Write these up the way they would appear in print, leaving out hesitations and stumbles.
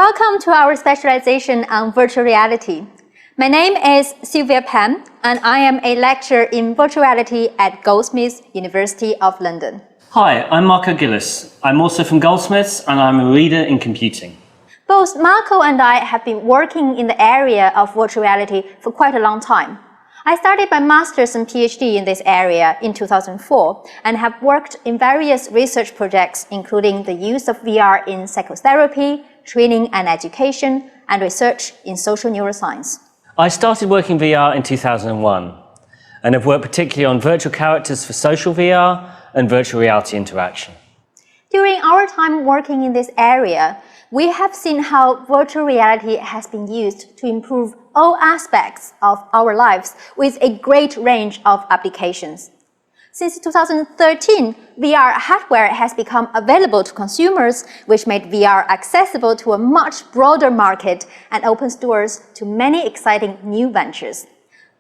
Welcome to our specialization on virtual reality. My name is Sylvia Pan, and I am a lecturer in virtual reality at Goldsmiths, University of London. Hi, I'm Marco Gillis. I'm also from Goldsmiths, and I'm a reader in computing. Both Marco and I have been working in the area of virtual reality for quite a long time. I started my master's and PhD in this area in 2004 and have worked in various research projects, including the use of VR in psychotherapy, training and education, and research in social neuroscience. I started working VR in 2001 and have worked particularly on virtual characters for social VR and virtual reality interaction. During our time working in this area, we have seen how virtual reality has been used to improve all aspects of our lives with a great range of applications. Since 2013, VR hardware has become available to consumers, which made VR accessible to a much broader market and opens doors to many exciting new ventures.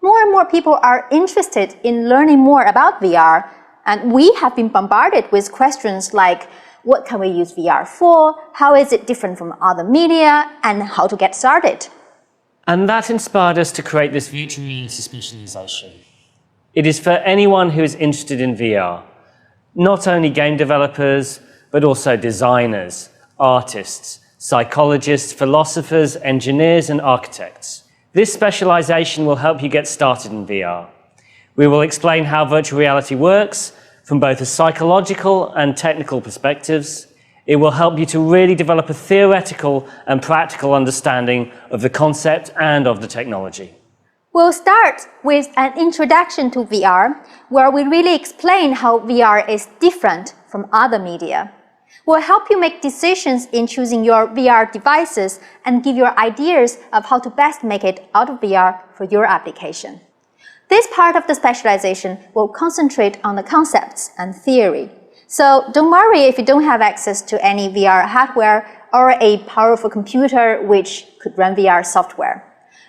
More and more people are interested in learning more about VR, and we have been bombarded with questions like, what can we use VR for? How is it different from other media? And how to get started? And that inspired us to create this virtual reality specialization. It is for anyone who is interested in VR, not only game developers, but also designers, artists, psychologists, philosophers, engineers, and architects. This specialization will help you get started in VR. We will explain how virtual reality works from both a psychological and technical perspectives. It will help you to really develop a theoretical and practical understanding of the concept and of the technology. We'll start with an introduction to VR, where we really explain how VR is different from other media. We'll help you make decisions in choosing your VR devices and give you ideas of how to best make it out of VR for your application. This part of the specialization will concentrate on the concepts and theory. So don't worry if you don't have access to any VR hardware or a powerful computer which could run VR software.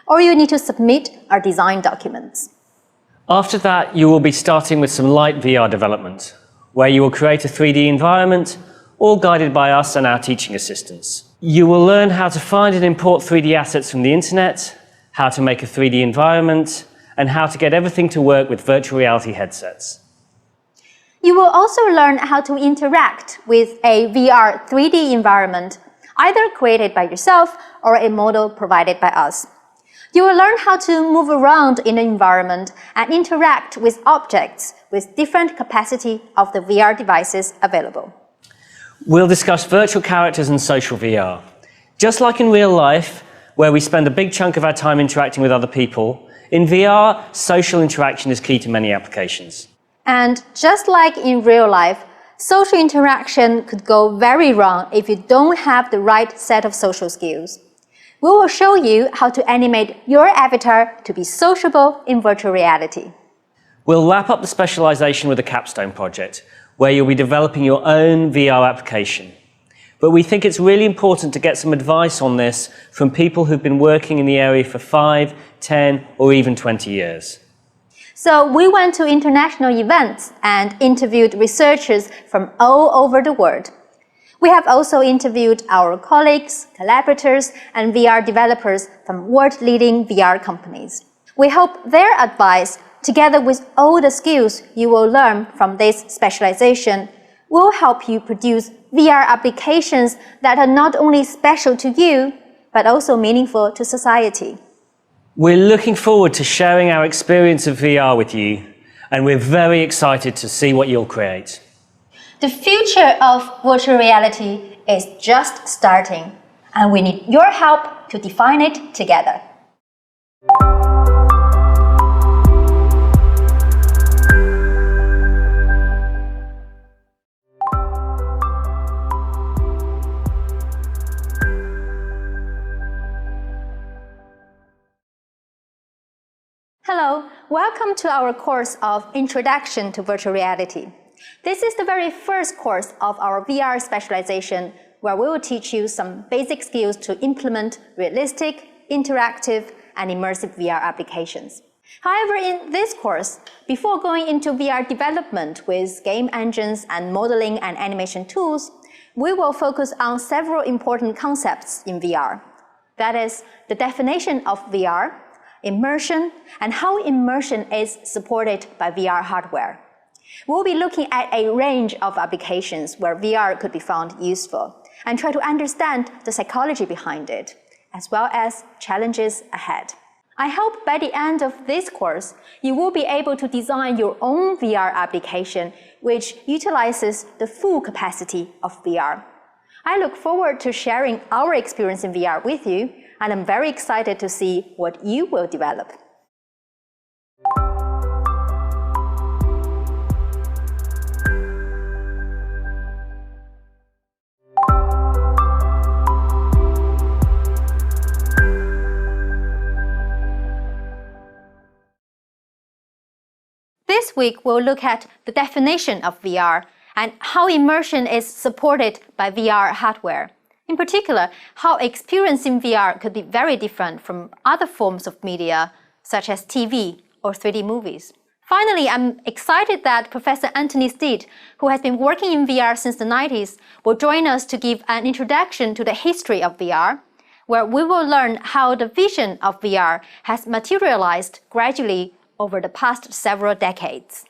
Or you need to submit our design documents. After that, you will be starting with some light VR development, where you will create a 3D environment, all guided by us and our teaching assistants. You will learn how to find and import 3D assets from the internet, how to make a 3D environment, and how to get everything to work with virtual reality headsets. You will also learn how to interact with a VR 3D environment, either created by yourself or a model provided by us. You will learn how to move around in the environment and interact with objects with different capacity of the VR devices available. We'll discuss virtual characters and social VR. Just like in real life, where we spend a big chunk of our time interacting with other people, in VR, social interaction is key to many applications. And just like in real life, social interaction could go very wrong if you don't have the right set of social skills. We will show you how to animate your avatar to be sociable in virtual reality. We'll wrap up the specialization with a capstone project, where you'll be developing your own VR application. But we think it's really important to get some advice on this from people who've been working in the area for 5, 10, or even 20 years. So we went to international events and interviewed researchers from all over the world. We have also interviewed our colleagues, collaborators, and VR developers from world-leading VR companies. We hope their advice, together with all the skills you will learn from this specialization, will help you produce VR applications that are not only special to you, but also meaningful to society. We're looking forward to sharing our experience of VR with you, and we're very excited to see what you'll create. The future of virtual reality is just starting, and we need your help to define it together. Hello, welcome to our course of Introduction to Virtual Reality. This is the very first course of our VR specialization, where we will teach you some basic skills to implement realistic, interactive, and immersive VR applications. However, in this course, before going into VR development with game engines and modeling and animation tools, We will focus on several important concepts in VR. That is, the definition of VR, immersion, and how immersion is supported by VR hardware. We'll be looking at a range of applications where VR could be found useful and try to understand the psychology behind it, as well as challenges ahead. I hope by the end of this course, you will be able to design your own VR application which utilizes the full capacity of VR. I look forward to sharing our experience in VR with you, and I'm very excited to see what you will develop. This week, we'll look at the definition of VR and how immersion is supported by VR hardware. In particular, how experiencing VR could be very different from other forms of media, such as TV or 3D movies. Finally, I'm excited that Professor Anthony Steed, who has been working in VR since the 90s, will join us to give an introduction to the history of VR, where we will learn how the vision of VR has materialized gradually over the past several decades.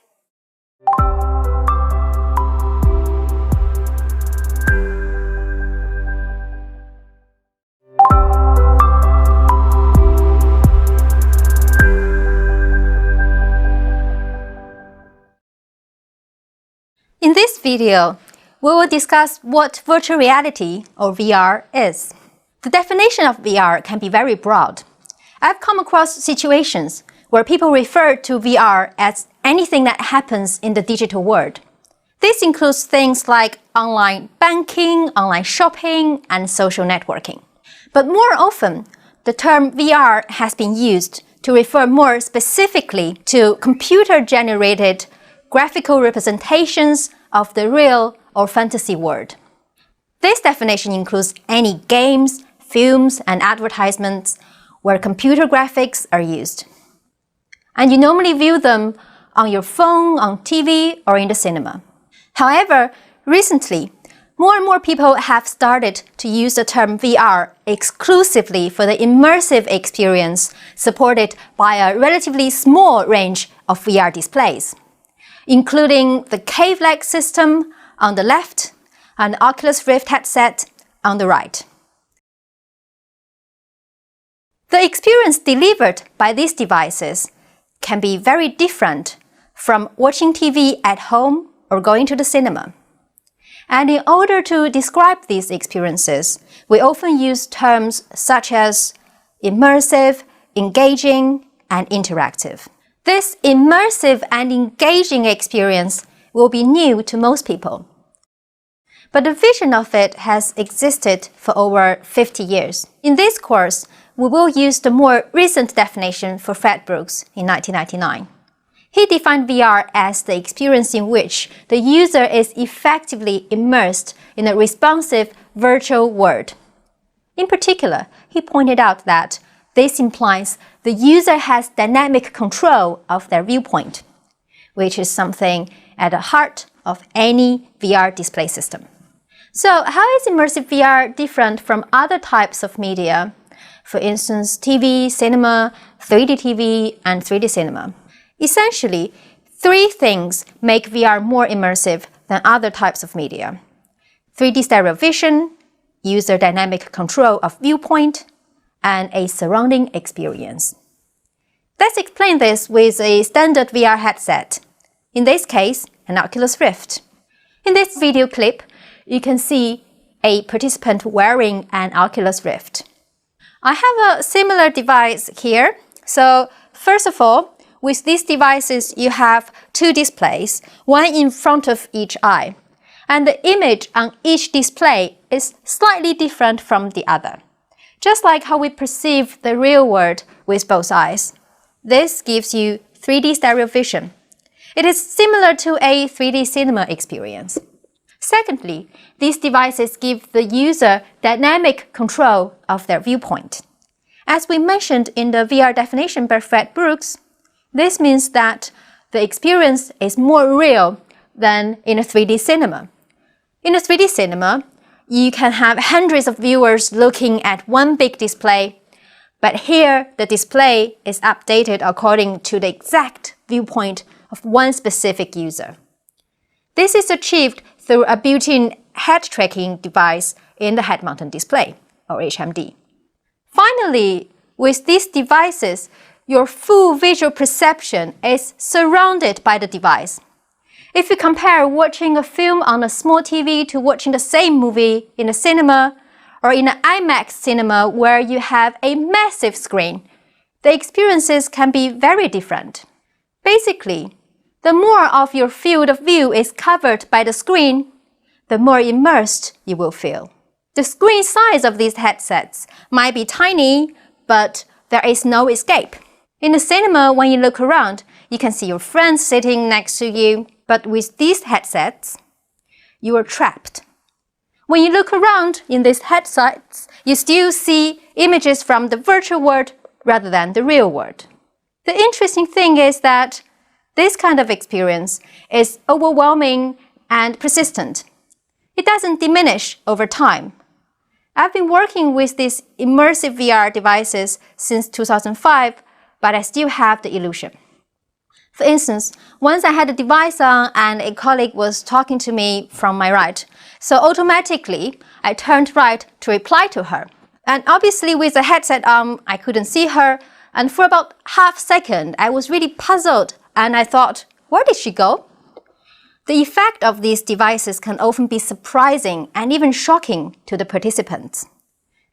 In this video, we will discuss what virtual reality, or VR, is. The definition of VR can be very broad. I've come across situations where people refer to VR as anything that happens in the digital world. This includes things like online banking, online shopping, and social networking. But more often, the term VR has been used to refer more specifically to computer-generated graphical representations of the real or fantasy world. This definition includes any games, films, and advertisements where computer graphics are used. And you normally view them on your phone, on TV, or in the cinema. However, recently, more and more people have started to use the term VR exclusively for the immersive experience supported by a relatively small range of VR displays, including the cave-like system on the left and the Oculus Rift headset on the right. The experience delivered by these devices can be very different from watching TV at home or going to the cinema. And in order to describe these experiences, we often use terms such as immersive, engaging, and interactive. This immersive and engaging experience will be new to most people. But the vision of it has existed for over 50 years. In this course, we will use the more recent definition for Fred Brooks in 1999. He defined VR as the experience in which the user is effectively immersed in a responsive virtual world. In particular, he pointed out that this implies the user has dynamic control of their viewpoint, which is something at the heart of any VR display system. So, how is immersive VR different from other types of media? For instance, TV, cinema, 3D TV, and 3D cinema. Essentially, three things make VR more immersive than other types of media: 3D stereo vision, user dynamic control of viewpoint, and a surrounding experience. Let's explain this with a standard VR headset, in this case, an Oculus Rift. In this video clip, you can see a participant wearing an Oculus Rift. I have a similar device here. So first of all, with these devices, you have two displays, one in front of each eye. And the image on each display is slightly different from the other. Just like how we perceive the real world with both eyes. This gives you 3D stereo vision. It is similar to a 3D cinema experience. Secondly, these devices give the user dynamic control of their viewpoint. As we mentioned in the VR definition by Fred Brooks, this means that the experience is more real than in a 3D cinema. In a 3D cinema, you can have hundreds of viewers looking at one big display, but here the display is updated according to the exact viewpoint of one specific user. This is achieved through a built-in head tracking device in the head-mounted display, or HMD. Finally, with these devices, your full visual perception is surrounded by the device. If you compare watching a film on a small TV to watching the same movie in a cinema or in an IMAX cinema where you have a massive screen, the experiences can be very different. Basically, the more of your field of view is covered by the screen, the more immersed you will feel. The screen size of these headsets might be tiny, but there is no escape. In the cinema, when you look around, you can see your friends sitting next to you, but with these headsets, you are trapped. When you look around in these headsets, you still see images from the virtual world rather than the real world. The interesting thing is that this kind of experience is overwhelming and persistent. It doesn't diminish over time. I've been working with these immersive VR devices since 2005, but I still have the illusion. For instance, once I had a device on and a colleague was talking to me from my right, so automatically I turned right to reply to her. And obviously with the headset on, I couldn't see her, and for about half a second I was really puzzled and I thought, where did she go? The effect of these devices can often be surprising and even shocking to the participants.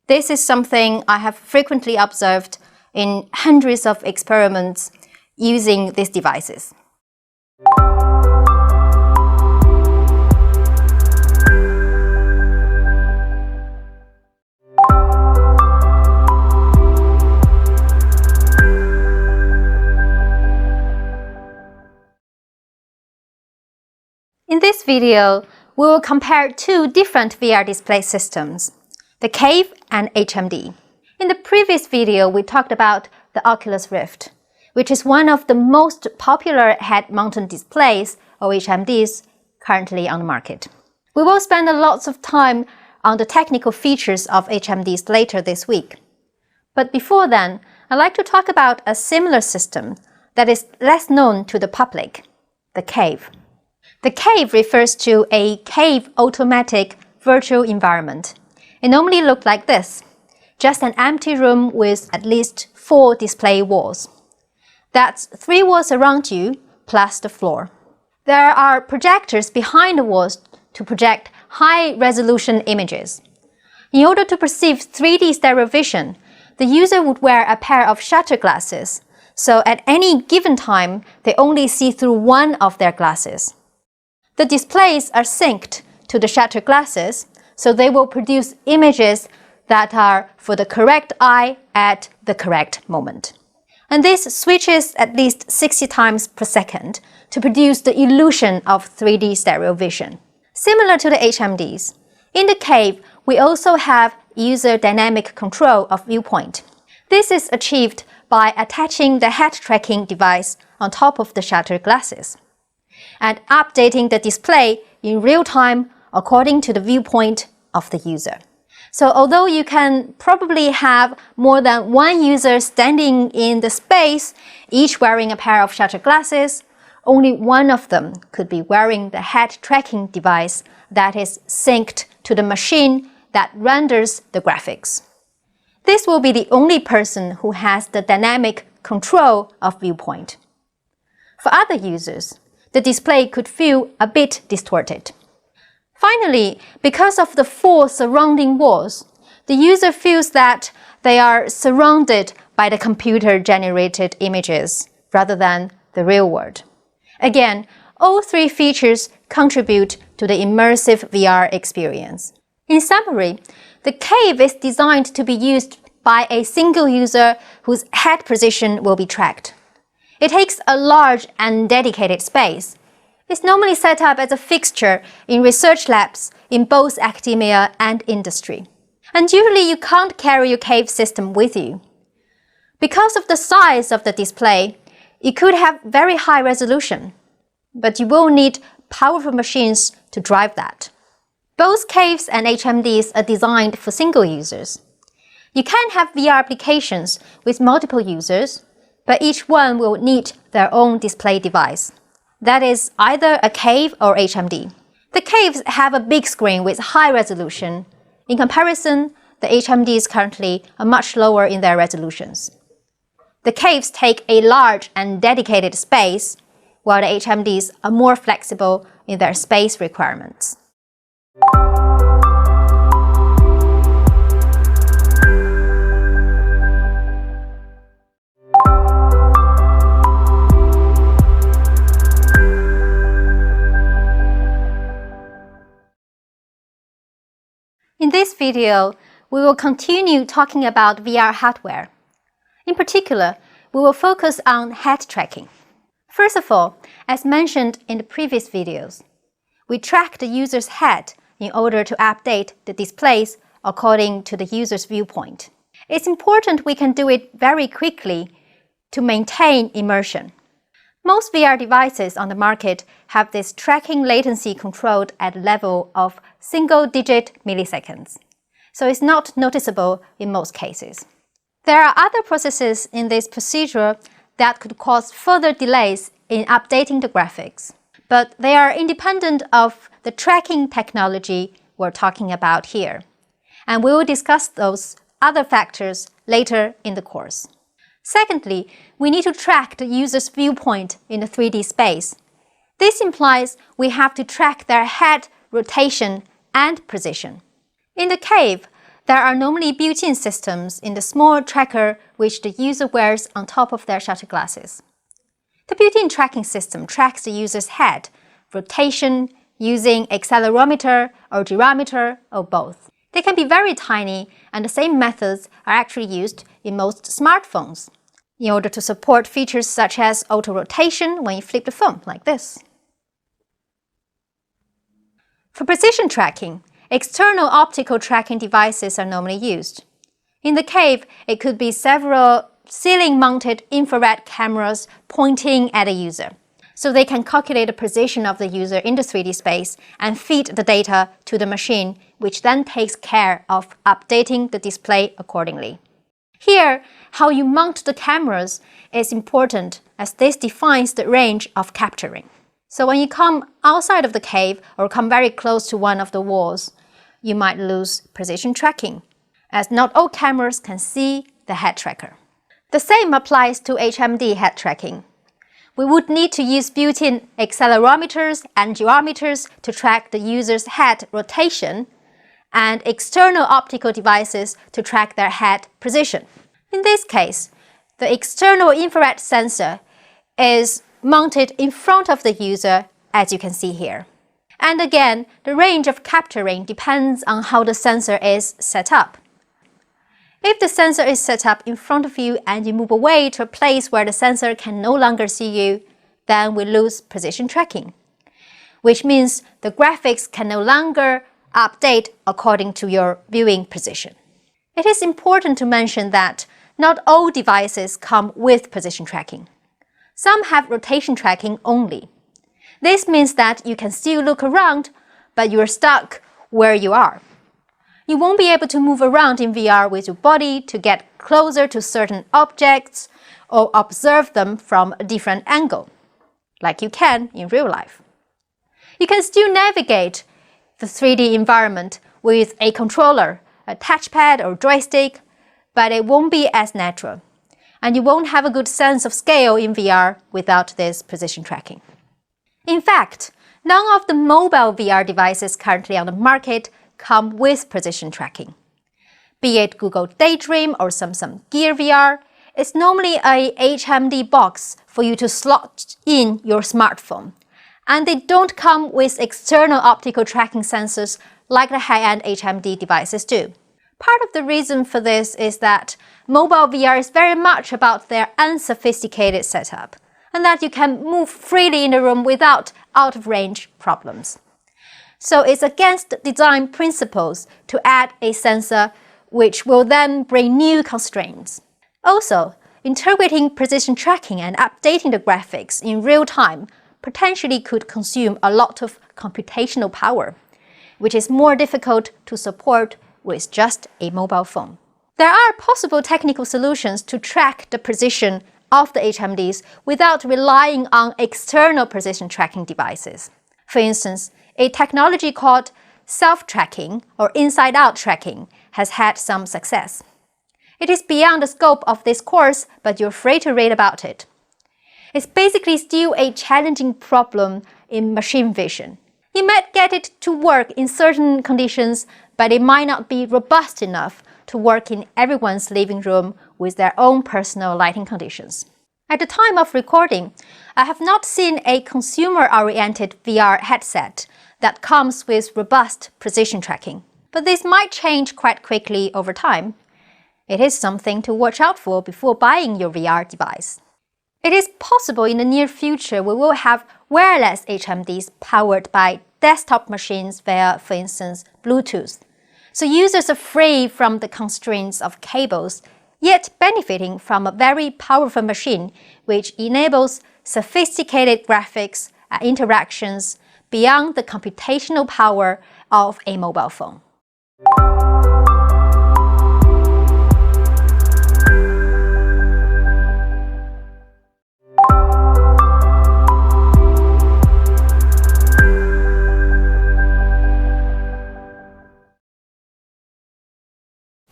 This is something I have frequently observed in hundreds of experiments using these devices. In this video, we will compare two different VR display systems, the Cave and HMD. In the previous video, we talked about the Oculus Rift, which is one of the most popular head-mounted displays, or HMDs, currently on the market. We will spend a lot of time on the technical features of HMDs later this week. But before then, I'd like to talk about a similar system that is less known to the public, the Cave. The Cave refers to a cave automatic virtual environment. It normally looks like this, just an empty room with at least 4 display walls. That's 3 walls around you, plus the floor. There are projectors behind the walls to project high-resolution images. In order to perceive 3D stereo vision, the user would wear a pair of shutter glasses, so at any given time, they only see through one of their glasses. The displays are synced to the shutter glasses, so they will produce images that are for the correct eye at the correct moment. And this switches at least 60 times per second to produce the illusion of 3D stereo vision. Similar to the HMDs, in the Cave, we also have user dynamic control of viewpoint. This is achieved by attaching the head tracking device on top of the shutter glasses and updating the display in real time according to the viewpoint of the user. So although you can probably have more than one user standing in the space, each wearing a pair of shutter glasses, only one of them could be wearing the head tracking device that is synced to the machine that renders the graphics. This will be the only person who has the dynamic control of viewpoint. For other users, the display could feel a bit distorted. Finally, because of the 4 surrounding walls, the user feels that they are surrounded by the computer-generated images rather than the real world. Again, all 3 features contribute to the immersive VR experience. In summary, the Cave is designed to be used by a single user whose head position will be tracked. It takes a large and dedicated space. It's normally set up as a fixture in research labs in both academia and industry. And usually you can't carry your Cave system with you. Because of the size of the display, it could have very high resolution, but you will need powerful machines to drive that. Both caves and HMDs are designed for single users. You can have VR applications with multiple users, but each one will need their own display device. That is either a cave or HMD. The caves have a big screen with high resolution. In comparison, the HMDs currently are much lower in their resolutions. The caves take a large and dedicated space, while the HMDs are more flexible in their space requirements. In this video, we will continue talking about VR hardware. In particular, we will focus on head tracking. First of all, as mentioned in the previous videos, we track the user's head in order to update the displays according to the user's viewpoint. It's important we can do it very quickly to maintain immersion. Most VR devices on the market have this tracking latency controlled at a level of single-digit milliseconds, so it's not noticeable in most cases. There are other processes in this procedure that could cause further delays in updating the graphics, but they are independent of the tracking technology we're talking about here, and we will discuss those other factors later in the course. Secondly, we need to track the user's viewpoint in the 3D space. This implies we have to track their head rotation and position. In the cave, there are normally built-in systems in the small tracker which the user wears on top of their shutter glasses. The built-in tracking system tracks the user's head rotation using accelerometer or gyrometer or both. They can be very tiny, and the same methods are actually used in most smartphones in order to support features such as auto-rotation when you flip the phone, like this. For position tracking, external optical tracking devices are normally used. In the cave, it could be several ceiling-mounted infrared cameras pointing at a user, so they can calculate the position of the user in the 3D space and feed the data to the machine, which then takes care of updating the display accordingly. Here, how you mount the cameras is important, as this defines the range of capturing. So when you come outside of the cave or come very close to one of the walls, you might lose position tracking, as not all cameras can see the head tracker. The same applies to HMD head tracking. We would need to use built-in accelerometers and gyrometers to track the user's head rotation, and external optical devices to track their head position. In this case, the external infrared sensor is mounted in front of the user, as you can see here. And again, the range of capturing depends on how the sensor is set up. If the sensor is set up in front of you and you move away to a place where the sensor can no longer see you, then we lose position tracking, which means the graphics can no longer update according to your viewing position. It is important to mention that not all devices come with position tracking. Some have rotation tracking only. This means that you can still look around, but you are stuck where you are. You won't be able to move around in VR with your body to get closer to certain objects or observe them from a different angle, like you can in real life. You can still navigate the 3D environment with a controller, a touchpad or joystick, but it won't be as natural, and you won't have a good sense of scale in VR without this position tracking. In fact, none of the mobile VR devices currently on the market come with position tracking. Be it Google Daydream or Samsung Gear VR, it's normally a HMD box for you to slot in your smartphone, and they don't come with external optical tracking sensors like the high-end HMD devices do. Part of the reason for this is that mobile VR is very much about their unsophisticated setup, and that you can move freely in the room without out-of-range problems. So it's against design principles to add a sensor which will then bring new constraints. Also, integrating position tracking and updating the graphics in real time potentially could consume a lot of computational power, which is more difficult to support with just a mobile phone. There are possible technical solutions to track the position of the HMDs without relying on external position tracking devices. For instance, a technology called self-tracking or inside-out tracking has had some success. It is beyond the scope of this course, but you're free to read about it. It's basically still a challenging problem in machine vision. You might get it to work in certain conditions, but it might not be robust enough to work in everyone's living room with their own personal lighting conditions. At the time of recording, I have not seen a consumer-oriented VR headset that comes with robust precision tracking, but this might change quite quickly over time. It is something to watch out for before buying your VR device. It is possible in the near future we will have wireless HMDs powered by desktop machines via, for instance, Bluetooth. So users are free from the constraints of cables, yet benefiting from a very powerful machine which enables sophisticated graphics and interactions beyond the computational power of a mobile phone.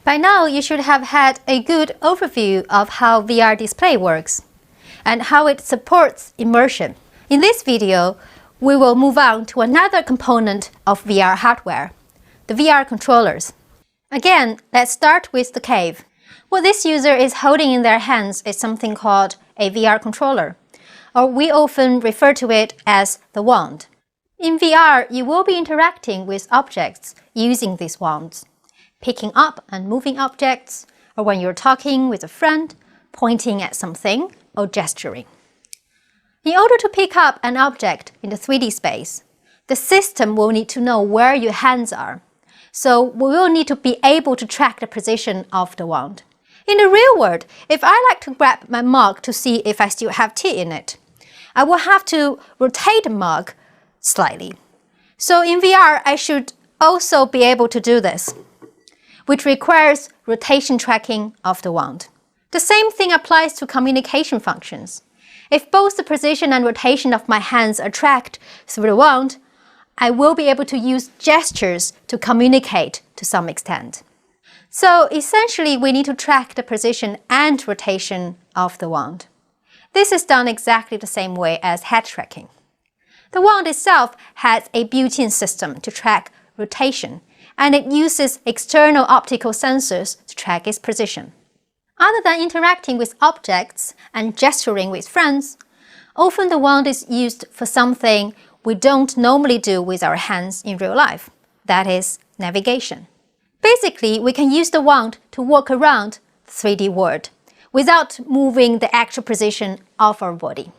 By now, you should have had a good overview of how VR display works and how it supports immersion. In this video, we will move on to another component of VR hardware, the VR controllers. Again, let's start with the cave. What this user is holding in their hands is something called a VR controller, or we often refer to it as the wand. In VR, you will be interacting with objects using these wands, picking up and moving objects, or when you're talking with a friend, pointing at something, or gesturing. In order to pick up an object in the 3D space, the system will need to know where your hands are, so we will need to be able to track the position of the wand. In the real world, if I like to grab my mug to see if I still have tea in it, I will have to rotate the mug slightly. So in VR, I should also be able to do this, which requires rotation tracking of the wand. The same thing applies to communication functions. If both the position and rotation of my hands are tracked through the wand, I will be able to use gestures to communicate to some extent. So essentially, we need to track the position and rotation of the wand. This is done exactly the same way as head tracking. The wand itself has a built-in system to track rotation, and it uses external optical sensors to track its position. Other than interacting with objects and gesturing with friends, often the wand is used for something we don't normally do with our hands in real life, that is, navigation. Basically, we can use the wand to walk around the 3D world without moving the actual position of our body.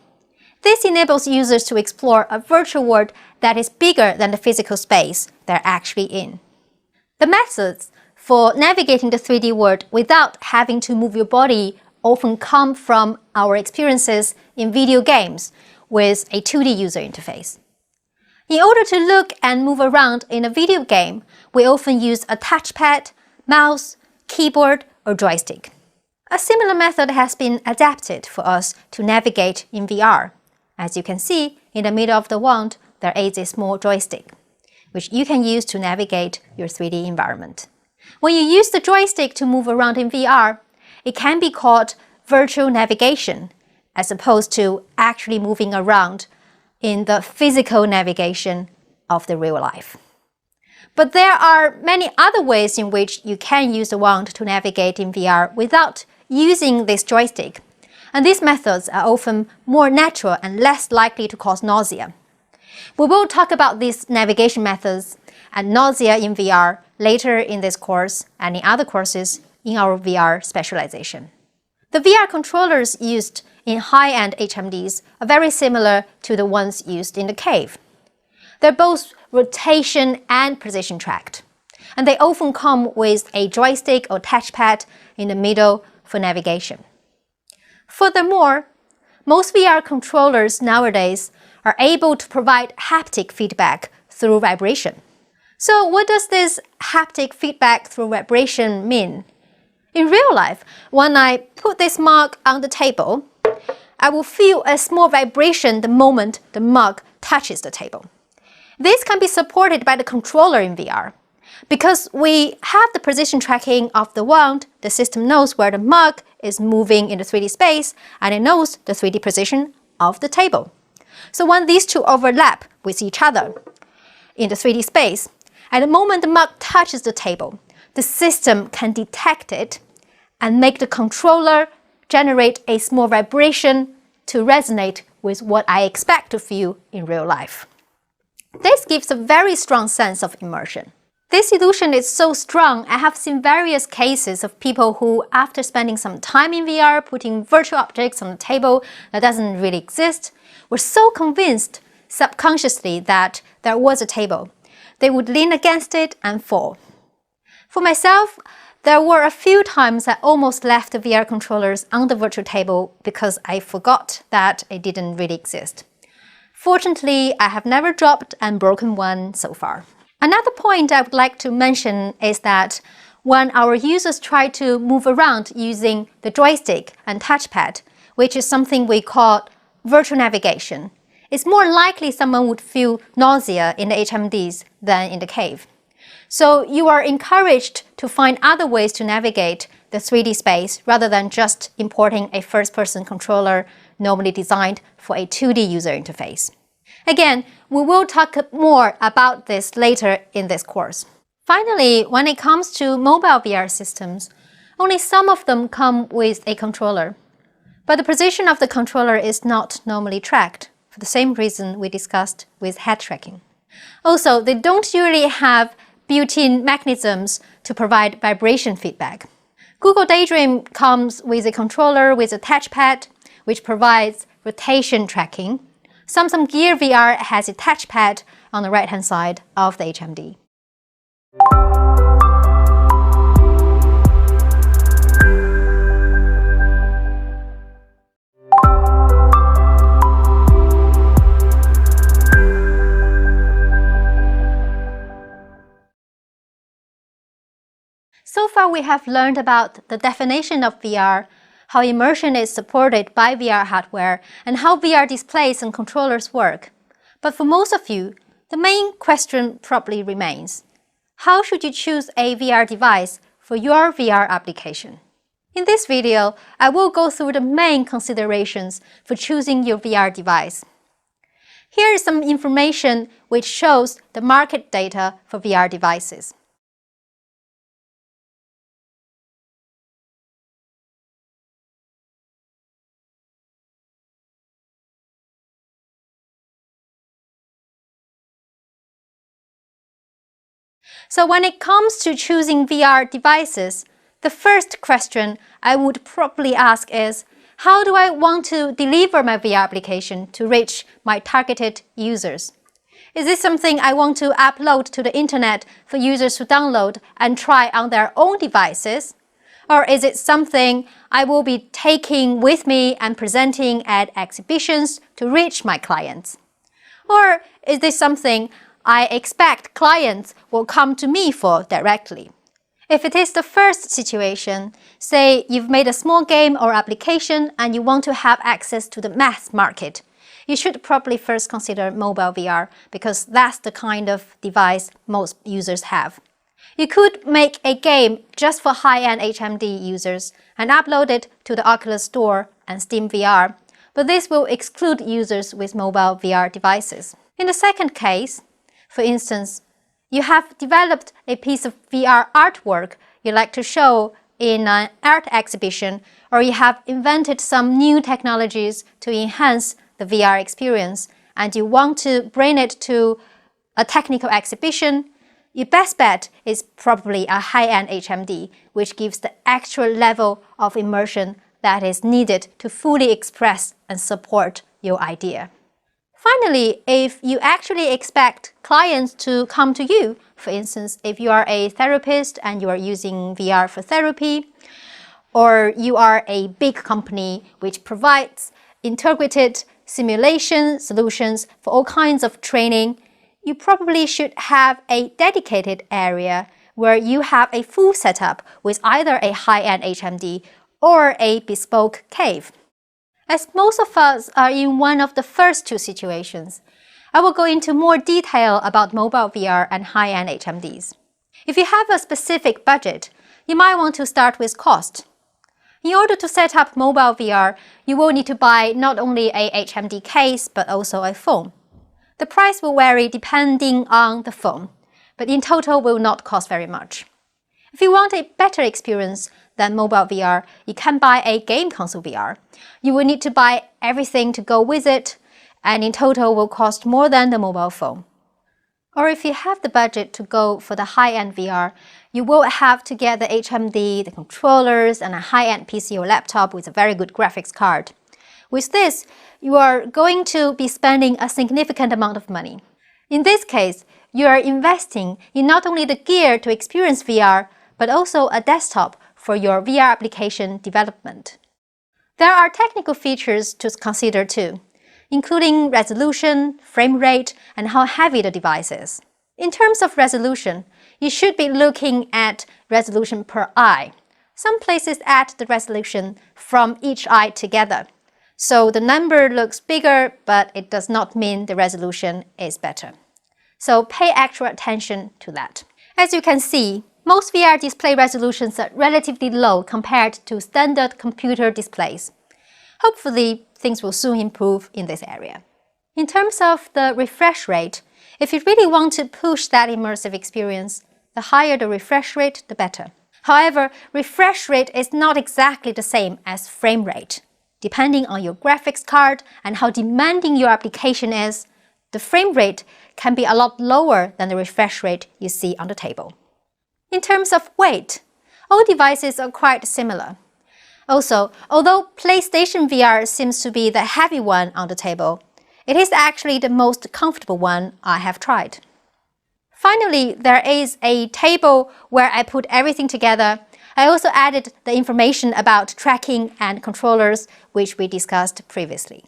This enables users to explore a virtual world that is bigger than the physical space they're actually in. The methods for navigating the 3D world without having to move your body often come from our experiences in video games with a 2D user interface. In order to look and move around in a video game, we often use a touchpad, mouse, keyboard, or joystick. A similar method has been adapted for us to navigate in VR. As you can see, in the middle of the wand, there is a small joystick, which you can use to navigate your 3D environment. When you use the joystick to move around in VR, it can be called virtual navigation, as opposed to actually moving around in the physical navigation of the real life. But there are many other ways in which you can use the wand to navigate in VR without using this joystick, and these methods are often more natural and less likely to cause nausea. We will talk about these navigation methods and nausea in VR later in this course and in other courses in our VR specialization. The VR controllers used in high-end HMDs are very similar to the ones used in the cave. They're both rotation and position tracked, and they often come with a joystick or touchpad in the middle for navigation. Furthermore, most VR controllers nowadays are able to provide haptic feedback through vibration. So what does this haptic feedback through vibration mean? In real life, when I put this mug on the table, I will feel a small vibration the moment the mug touches the table. This can be supported by the controller in VR. Because we have the position tracking of the wand, the system knows where the mug is moving in the 3D space, and it knows the 3D position of the table. So when these two overlap with each other in the 3D space, at the moment the mug touches the table, the system can detect it and make the controller generate a small vibration to resonate with what I expect to feel in real life. This gives a very strong sense of immersion. This illusion is so strong, I have seen various cases of people who, after spending some time in VR, putting virtual objects on the table that doesn't really exist, were so convinced subconsciously that there was a table. They would lean against it and fall. For myself, there were a few times I almost left the VR controllers on the virtual table because I forgot that it didn't really exist. Fortunately, I have never dropped and broken one so far. Another point I would like to mention is that when our users try to move around using the joystick and touchpad, which is something we call virtual navigation, it's more likely someone would feel nausea in the HMDs than in the cave. So you are encouraged to find other ways to navigate the 3D space rather than just importing a first-person controller normally designed for a 2D user interface. Again, we will talk more about this later in this course. Finally, when it comes to mobile VR systems, only some of them come with a controller. But the position of the controller is not normally tracked, for the same reason we discussed with head tracking. Also, they don't usually have built-in mechanisms to provide vibration feedback. Google Daydream comes with a controller with a touchpad, which provides rotation tracking. Samsung Gear VR has a touchpad on the right-hand side of the HMD. So far, we have learned about the definition of VR, how immersion is supported by VR hardware, and how VR displays and controllers work. But for most of you, the main question probably remains: how should you choose a VR device for your VR application? In this video, I will go through the main considerations for choosing your VR device. Here is some information which shows the market data for VR devices. So when it comes to choosing VR devices, the first question I would probably ask is, how do I want to deliver my VR application to reach my targeted users? Is this something I want to upload to the internet for users to download and try on their own devices? Or is it something I will be taking with me and presenting at exhibitions to reach my clients? Or is this something I expect clients will come to me for directly? If it is the first situation, say you've made a small game or application and you want to have access to the mass market, you should probably first consider mobile VR because that's the kind of device most users have. You could make a game just for high-end HMD users and upload it to the Oculus Store and Steam VR, but this will exclude users with mobile VR devices. In the second case, for instance, you have developed a piece of VR artwork you like to show in an art exhibition, or you have invented some new technologies to enhance the VR experience, and you want to bring it to a technical exhibition. Your best bet is probably a high-end HMD, which gives the actual level of immersion that is needed to fully express and support your idea. Finally, if you actually expect clients to come to you, for instance, if you are a therapist and you are using VR for therapy, or you are a big company which provides integrated simulation solutions for all kinds of training, you probably should have a dedicated area where you have a full setup with either a high-end HMD or a bespoke cave. As most of us are in one of the first two situations, I will go into more detail about mobile VR and high-end HMDs. If you have a specific budget, you might want to start with cost. In order to set up mobile VR, you will need to buy not only a HMD case, but also a phone. The price will vary depending on the phone, but in total will not cost very much. If you want a better experience than mobile VR, you can buy a game console VR. You will need to buy everything to go with it, and in total will cost more than the mobile phone. Or if you have the budget to go for the high-end VR, you will have to get the HMD, the controllers, and a high-end PC or laptop with a very good graphics card. With this, you are going to be spending a significant amount of money. In this case, you are investing in not only the gear to experience VR, but also a desktop for your VR application development. There are technical features to consider too, including resolution, frame rate, and how heavy the device is. In terms of resolution, you should be looking at resolution per eye. Some places add the resolution from each eye together. So the number looks bigger, but it does not mean the resolution is better. So pay extra attention to that. As you can see, most VR display resolutions are relatively low compared to standard computer displays. Hopefully, things will soon improve in this area. In terms of the refresh rate, if you really want to push that immersive experience, the higher the refresh rate, the better. However, refresh rate is not exactly the same as frame rate. Depending on your graphics card and how demanding your application is, the frame rate can be a lot lower than the refresh rate you see on the table. In terms of weight, all devices are quite similar. Also, although PlayStation VR seems to be the heavy one on the table, it is actually the most comfortable one I have tried. Finally, there is a table where I put everything together. I also added the information about tracking and controllers, which we discussed previously.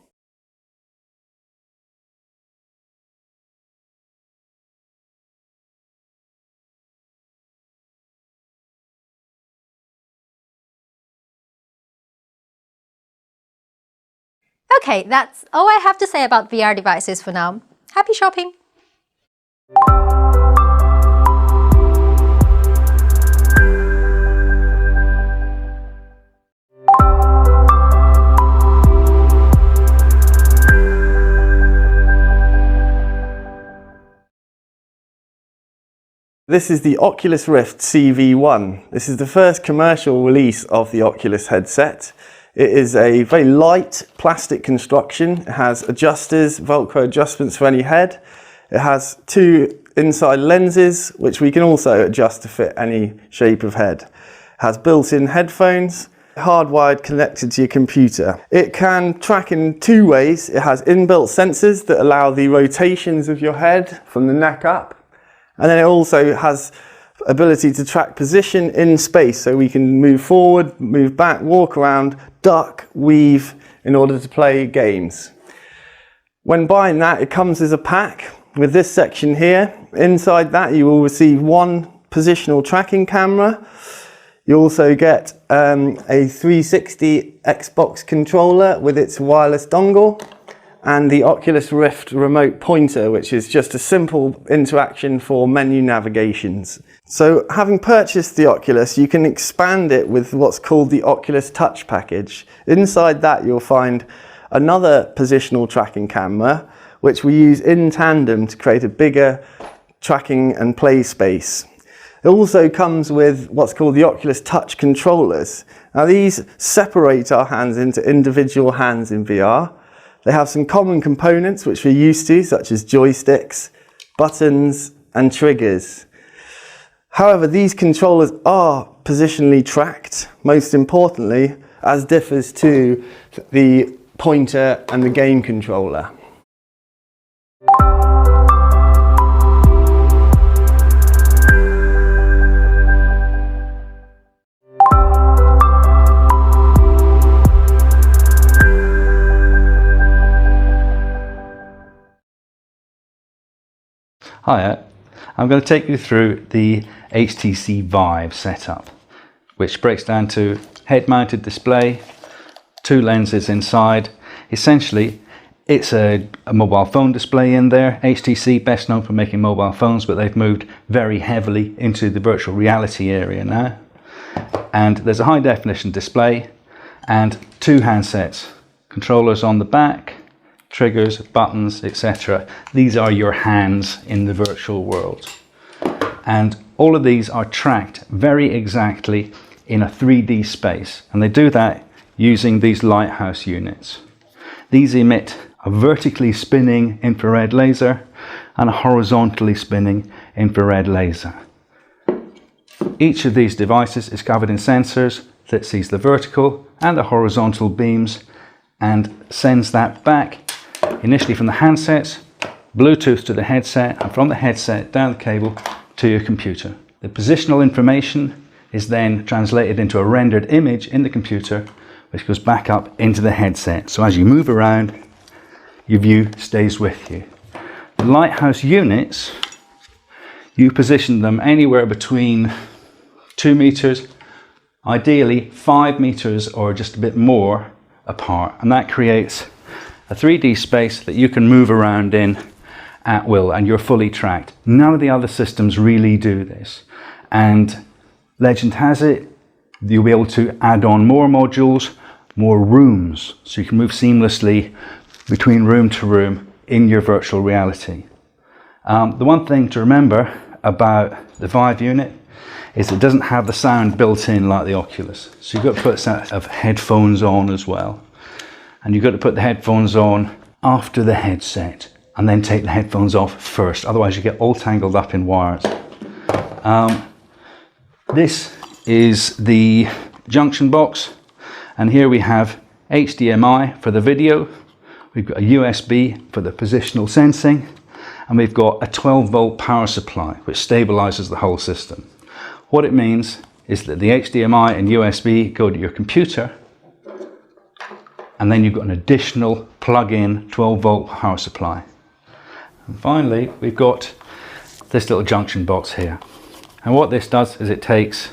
Okay, that's all I have to say about VR devices for now. Happy shopping! This is the Oculus Rift CV1. This is the first commercial release of the Oculus headset. It is a very light plastic construction. It has adjusters, Velcro adjustments for any head. It has two inside lenses, which we can also adjust to fit any shape of head. It has built-in headphones, hardwired connected to your computer. It can track in two ways. It has inbuilt sensors that allow the rotations of your head from the neck up. And then it also has ability to track position in space, so we can move forward, move back, walk around, duck, weave in order to play games. When buying that, it comes as a pack with this section here. Inside that you will receive one positional tracking camera. You also get a 360 Xbox controller with its wireless dongle, and the Oculus Rift remote pointer, which is just a simple interaction for menu navigations. So having purchased the Oculus, you can expand it with what's called the Oculus Touch package. Inside that you'll find another positional tracking camera, which we use in tandem to create a bigger tracking and play space. It also comes with what's called the Oculus Touch controllers. Now these separate our hands into individual hands in VR. They have some common components which we're used to, such as joysticks, buttons, and triggers. However, these controllers are positionally tracked, most importantly, as differs to the pointer and the game controller. Hiya, I'm going to take you through the HTC Vive setup, which breaks down to head-mounted display, 2 lenses inside. Essentially, it's a mobile phone display in there. HTC, best known for making mobile phones, but they've moved very heavily into the virtual reality area now. And there's a high-definition display and 2 handsets, controllers on the back, triggers, buttons, etc. These are your hands in the virtual world. And all of these are tracked very exactly in a 3D space. And they do that using these lighthouse units. These emit a vertically spinning infrared laser and a horizontally spinning infrared laser. Each of these devices is covered in sensors that sees the vertical and the horizontal beams and sends that back initially from the handsets, Bluetooth to the headset, and from the headset down the cable to your computer. The positional information is then translated into a rendered image in the computer, which goes back up into the headset. So as you move around, your view stays with you. The lighthouse units, you position them anywhere between 2 meters, ideally 5 meters or just a bit more apart, and that creates a 3D space that you can move around in at will, and you're fully tracked. None of the other systems really do this, and legend has it you'll be able to add on more modules, more rooms, so you can move seamlessly between room to room in your virtual reality. The one thing to remember about the Vive unit is it doesn't have the sound built in like the Oculus, so you've got to put a set of headphones on as well. And you've got to put the headphones on after the headset and then take the headphones off first, otherwise you get all tangled up in wires. This is the junction box, and here we have HDMI for the video, we've got a USB for the positional sensing, and we've got a 12-volt power supply which stabilizes the whole system. What it means is that the HDMI and USB go to your computer, and then you've got an additional plug-in 12-volt power supply. And finally, we've got this little junction box here. And what this does is it takes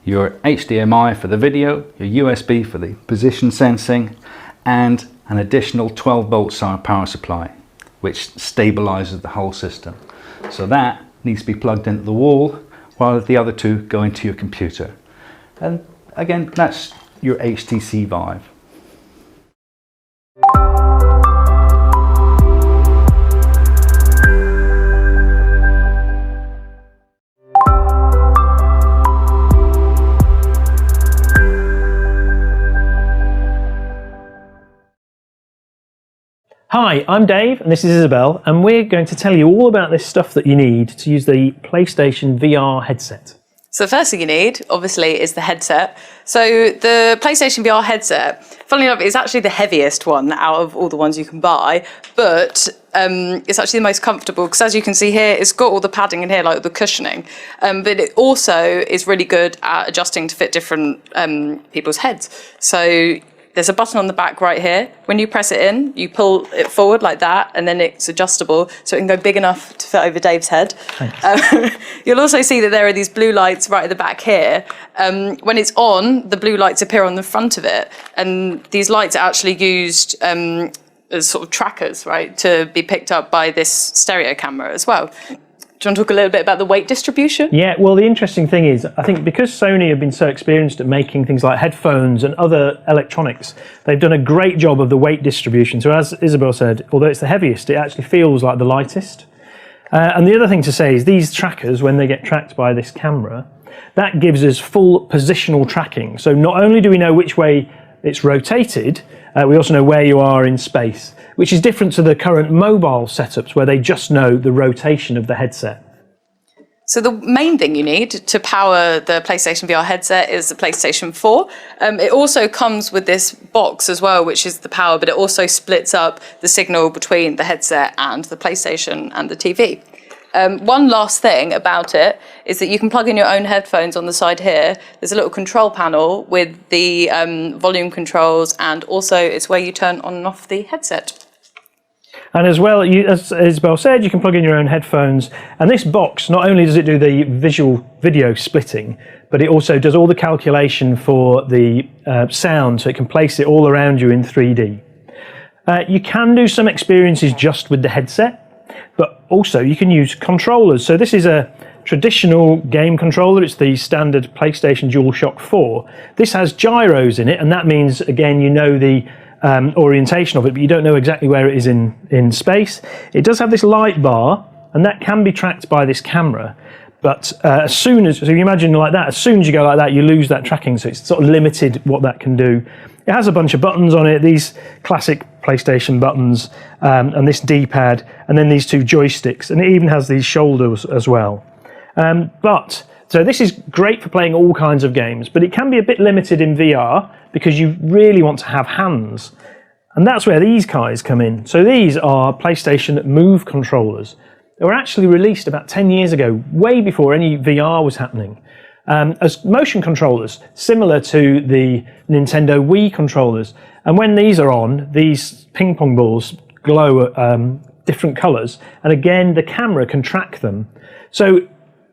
your HDMI for the video, your USB for the position sensing, and an additional 12-volt power supply, which stabilizes the whole system. So that needs to be plugged into the wall, while the other 2 go into your computer. And again, that's your HTC Vive. Hi, I'm Dave and this is Isabel, and we're going to tell you all about this stuff that you need to use the PlayStation VR headset. So the first thing you need, obviously, is the headset. So the PlayStation VR headset, funnily enough, is actually the heaviest one out of all the ones you can buy, but it's actually the most comfortable because, as you can see here, it's got all the padding in here, like the cushioning, but it also is really good at adjusting to fit different people's heads. So there's a button on the back right here. When you press it in, you pull it forward like that, and then it's adjustable, so it can go big enough to fit over Dave's head. You'll also see that there are these blue lights right at the back here. When it's on, the blue lights appear on the front of it, and these lights are actually used as sort of trackers, right, to be picked up by this stereo camera as well. Do you want to talk a little bit about the weight distribution? Yeah, well, the interesting thing is, I think because Sony have been so experienced at making things like headphones and other electronics, they've done a great job of the weight distribution. So as Isabel said, although it's the heaviest, it actually feels like the lightest. And the other thing to say is these trackers, when they get tracked by this camera, that gives us full positional tracking. So not only do we know which way it's rotated, we also know where you are in space, which is different to the current mobile setups where they just know the rotation of the headset. So the main thing you need to power the PlayStation VR headset is the PlayStation 4. It also comes with this box as well, which is the power, but it also splits up the signal between the headset and the PlayStation and the TV. One last thing about it is that you can plug in your own headphones on the side here. There's a little control panel with the volume controls, and also it's where you turn on and off the headset. And as well, as Isabel said, you can plug in your own headphones. And this box, not only does it do the visual video splitting, but it also does all the calculation for the sound, so it can place it all around you in 3D. You can do some experiences just with the headset, but also you can use controllers. So this is a traditional game controller. It's the standard PlayStation DualShock 4. This has gyros in it, and that means, again, you know the orientation of it, but you don't know exactly where it is in space. It does have this light bar, and that can be tracked by this camera. But as soon as, so you imagine like that, as soon as you go like that, you lose that tracking, so it's sort of limited what that can do. It has a bunch of buttons on it, these classic PlayStation buttons, and this D-pad, and then these two joysticks, and it even has these shoulders as well. So this is great for playing all kinds of games, but it can be a bit limited in VR because you really want to have hands. And that's where these guys come in. So these are PlayStation Move controllers. They were actually released about 10 years ago, way before any VR was happening, as motion controllers, similar to the Nintendo Wii controllers. And when these are on, these ping pong balls glow different colors. And again, the camera can track them. So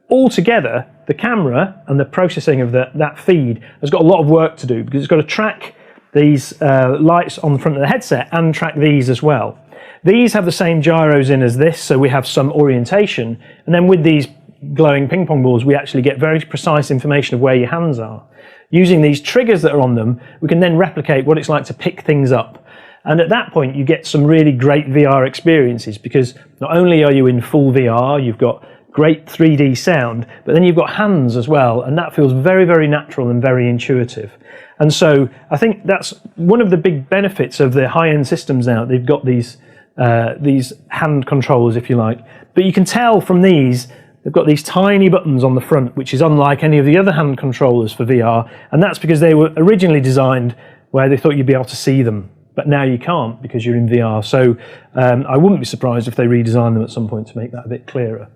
altogether, the camera and the processing of that feed has got a lot of work to do because it's got to track these lights on the front of the headset and track these as well. These have the same gyros in as this, so we have some orientation. And then with these glowing ping pong balls, we actually get very precise information of where your hands are. Using these triggers that are on them, we can then replicate what it's like to pick things up. And at that point, you get some really great VR experiences because not only are you in full VR, you've got great 3D sound, but then you've got hands as well, and that feels very, very natural and very intuitive. And so I think that's one of the big benefits of the high-end systems now. They've got these hand controllers, if you like, but you can tell from these, they've got these tiny buttons on the front, which is unlike any of the other hand controllers for VR, and that's because they were originally designed where they thought you'd be able to see them, but now you can't because you're in VR. So I wouldn't be surprised if they redesign them at some point to make that a bit clearer.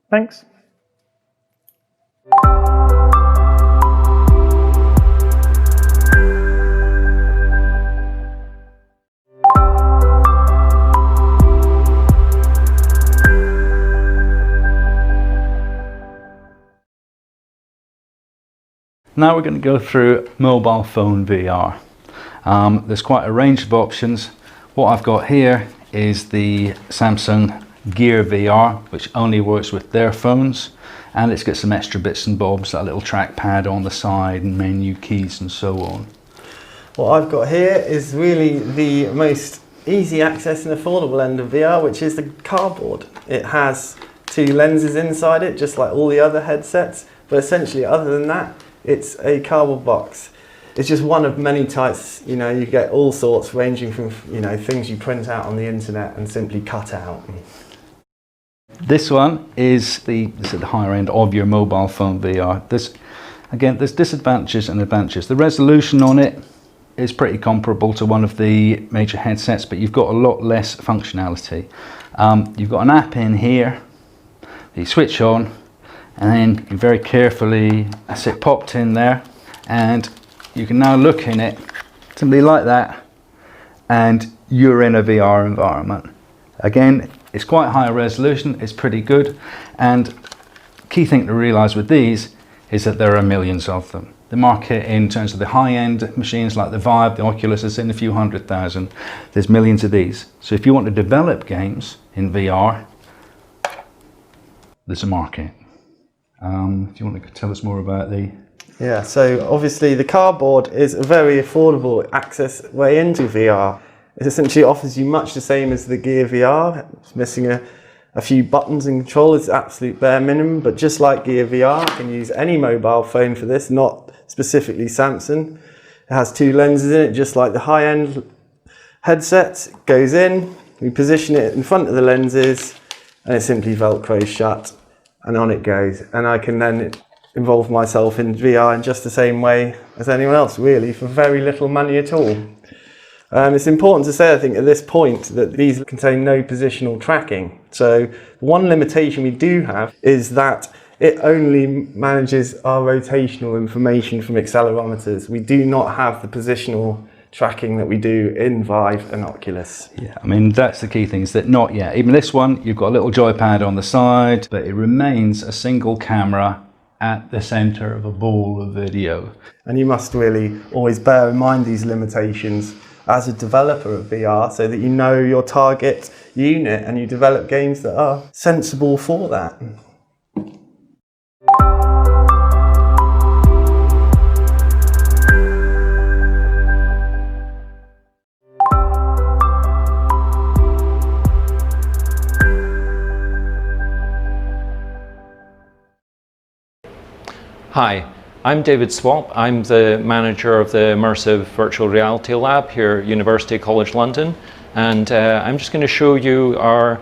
Thanks. Now we're going to go through mobile phone VR. There's quite a range of options. What I've got here is the Samsung Gear VR, which only works with their phones, and it's got some extra bits and bobs, that little trackpad on the side and menu keys and so on. What I've got here is really the most easy access and affordable end of VR, which is the cardboard. It has two lenses inside it, just like all the other headsets, but essentially other than that, it's a cardboard box. It's just one of many types. You know, you get all sorts, ranging from, you know, things you print out on the internet and simply cut out. This one is the higher end of your mobile phone VR. There's disadvantages and advantages. The resolution on it is pretty comparable to one of the major headsets, but you've got a lot less functionality. You've got an app in here that you switch on, and then you very carefully, that's it popped in there, and you can now look in it simply like that, and you're in a VR environment. Again, it's quite high resolution, it's pretty good, and key thing to realize with these is that there are millions of them. The market in terms of the high-end machines like the Vive, the Oculus, is in a few 100,000. There's millions of these. So if you want to develop games in VR, there's a market. If you want to tell us more about the... Yeah, so obviously the cardboard is a very affordable access way into VR. It essentially offers you much the same as the Gear VR. It's missing a few buttons and controllers, absolute bare minimum, but just like Gear VR, you can use any mobile phone for this, not specifically Samsung. It has two lenses in it, just like the high-end headset. It goes in, we position it in front of the lenses, and it simply Velcros shut, and on it goes. And I can then involve myself in VR in just the same way as anyone else, really, for very little money at all. It's important to say, I think, at this point that these contain no positional tracking. So one limitation we do have is that it only manages our rotational information from accelerometers. We do not have the positional tracking that we do in Vive and Oculus. Yeah, I mean, that's the key thing, is that not yet. Even this one, you've got a little joypad on the side, but it remains a single camera at the center of a ball of video. And you must really always bear in mind these limitations as a developer of VR, so that you know your target unit and you develop games that are sensible for that. Hi, I'm David Swap. I'm the manager of the Immersive Virtual Reality Lab here at University College London, and I'm just going to show you our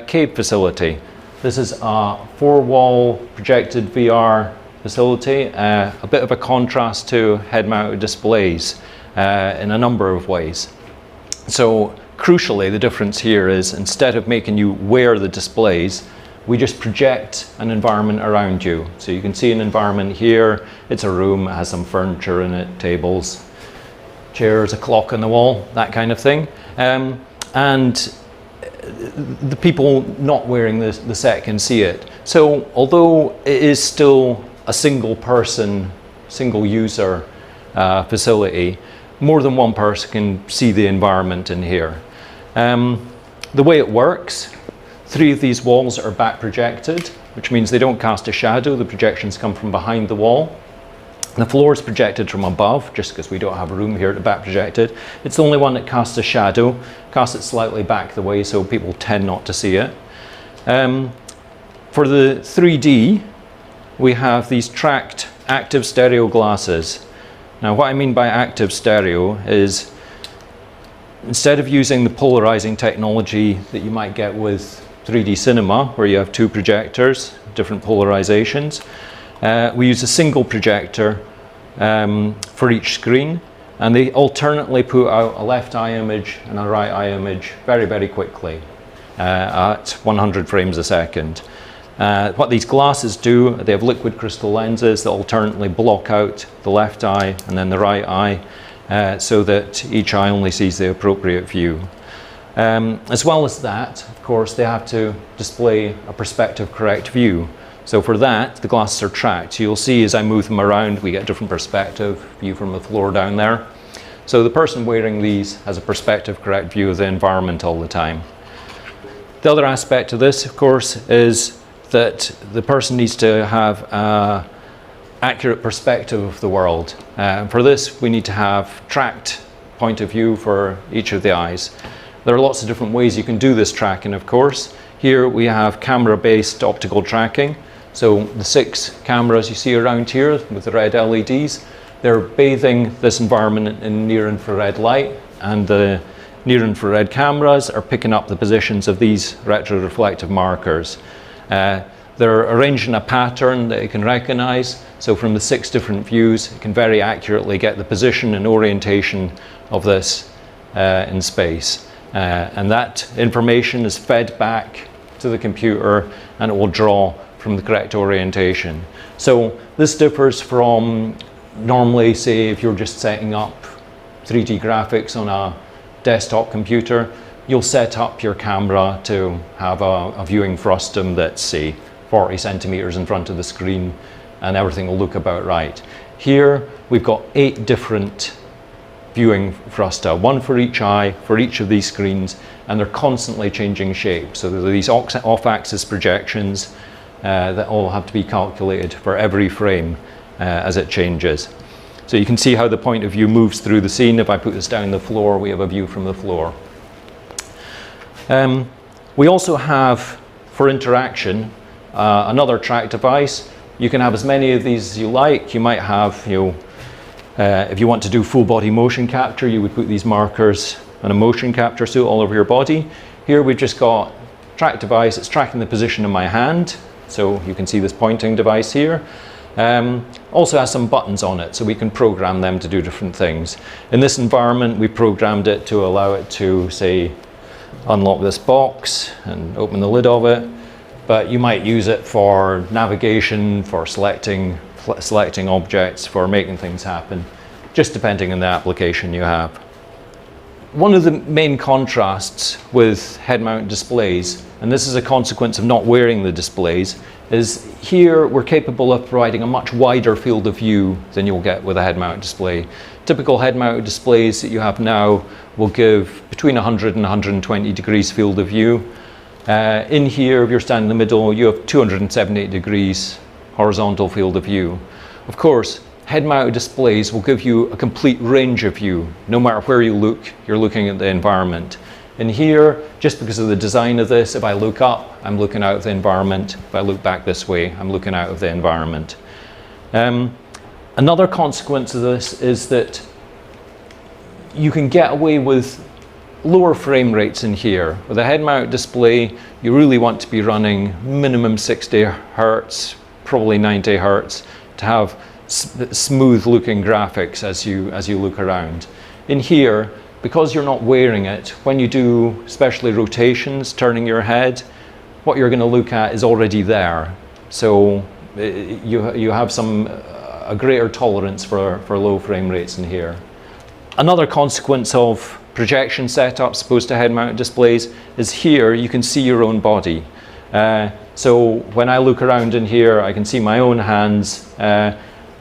cave facility. This is a 4-wall projected VR facility, a bit of a contrast to head-mounted displays in a number of ways. So crucially, the difference here is, instead of making you wear the displays, we just project an environment around you. So you can see an environment here. It's a room, it has some furniture in it, tables, chairs, a clock on the wall, that kind of thing. And the people not wearing the set can see it. So although it is still a single person, single user facility, more than one person can see the environment in here. The way it works, 3 of these walls are back projected, which means they don't cast a shadow. The projections come from behind the wall. The floor is projected from above, just because we don't have room here to back project it. It's the only one that casts a shadow, casts it slightly back the way so people tend not to see it. For the 3D, we have these tracked active stereo glasses. Now, what I mean by active stereo is, instead of using the polarizing technology that you might get with 3D cinema, where you have 2 projectors, different polarizations, we use a single projector for each screen, and they alternately put out a left eye image and a right eye image very, very quickly at 100 frames a second. What these glasses do, they have liquid crystal lenses that alternately block out the left eye and then the right eye, so that each eye only sees the appropriate view. As well as that, of course, they have to display a perspective correct view. So for that, the glasses are tracked. You'll see as I move them around, we get a different perspective view from the floor down there. So the person wearing these has a perspective correct view of the environment all the time. The other aspect of this, of course, is that the person needs to have an accurate perspective of the world. For this, we need to have tracked point of view for each of the eyes. There are lots of different ways you can do this tracking, of course. Here we have camera-based optical tracking. So the 6 cameras you see around here with the red LEDs, they're bathing this environment in near-infrared light, and the near-infrared cameras are picking up the positions of these retroreflective markers. They're arranged in a pattern that it can recognize. So from the 6 different views, it can very accurately get the position and orientation of this in space. And that information is fed back to the computer, and it will draw from the correct orientation. So this differs from normally, say, if you're just setting up 3D graphics on a desktop computer, you'll set up your camera to have a viewing frustum that's, say, 40 centimeters in front of the screen, and everything will look about right. Here, we've got 8 different viewing frusta, 1 for each eye, for each of these screens, and they're constantly changing shape. So there are these off-axis projections that all have to be calculated for every frame as it changes. So you can see how the point of view moves through the scene. If I put this down the floor, we have a view from the floor. We also have, for interaction, another track device. You can have as many of these as you like. You might have, if you want to do full body motion capture, you would put these markers on a motion capture suit all over your body. Here we've just got track device. It's tracking the position of my hand. So you can see this pointing device here. Also has some buttons on it, so we can program them to do different things. In this environment, we programmed it to allow it to, say, unlock this box and open the lid of it. But you might use it for navigation, for selecting objects, for making things happen. just depending on the application you have. One of the main contrasts with head-mounted displays, and this is a consequence of not wearing the displays, is here we're capable of providing a much wider field of view than you'll get with a head-mounted display. Typical head-mounted displays that you have now will give between 100 and 120 degrees field of view. In here, if you're standing in the middle, you have 278 degrees horizontal field of view. Of course, head-mounted displays will give you a complete range of view. No matter where you look, you're looking at the environment. In here, just because of the design of this, if I look up, I'm looking out of the environment. If I look back this way, I'm looking out of the environment. Another consequence of this is that you can get away with lower frame rates in here. With a head-mounted display, you really want to be running minimum 60 Hertz, probably 90 Hertz, to have smooth looking graphics as you look around. In here, because you're not wearing it, when you do especially rotations, turning your head, what you're going to look at is already there. So you have a greater tolerance for low frame rates in here. Another consequence of projection setups opposed to head-mounted displays is here you can see your own body. So when I look around in here, I can see my own hands.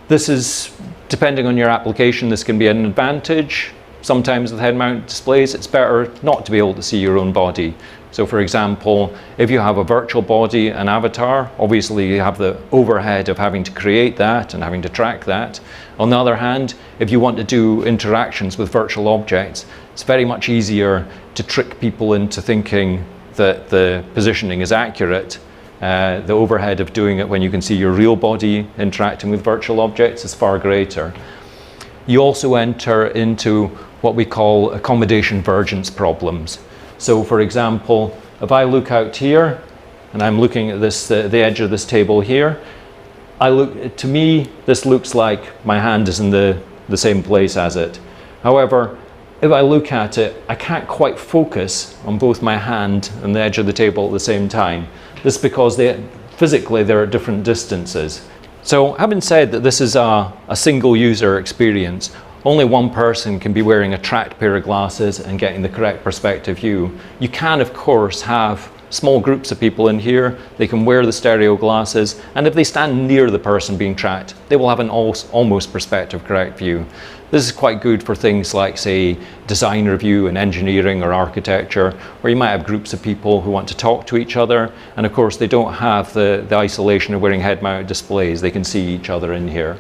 This is, depending on your application, this can be an advantage. Sometimes with head-mounted displays, it's better not to be able to see your own body. So for example, if you have a virtual body, an avatar, obviously you have the overhead of having to create that and having to track that. On the other hand, if you want to do interactions with virtual objects, it's very much easier to trick people into thinking that the positioning is accurate. The overhead of doing it when you can see your real body interacting with virtual objects is far greater. You also enter into what we call accommodation divergence problems. So for example, if I look out here and I'm looking at this, the edge of this table here, to me this looks like my hand is in the same place as it. However, if I look at it, I can't quite focus on both my hand and the edge of the table at the same time. This is because physically they're at different distances. So having said that this is a single user experience, only one person can be wearing a tracked pair of glasses and getting the correct perspective view. You can, of course, have small groups of people in here. They can wear the stereo glasses, and if they stand near the person being tracked, they will have an almost perspective correct view. This is quite good for things like, say, design review in engineering or architecture, where you might have groups of people who want to talk to each other, and of course they don't have the isolation of wearing head-mounted displays. They can see each other in here.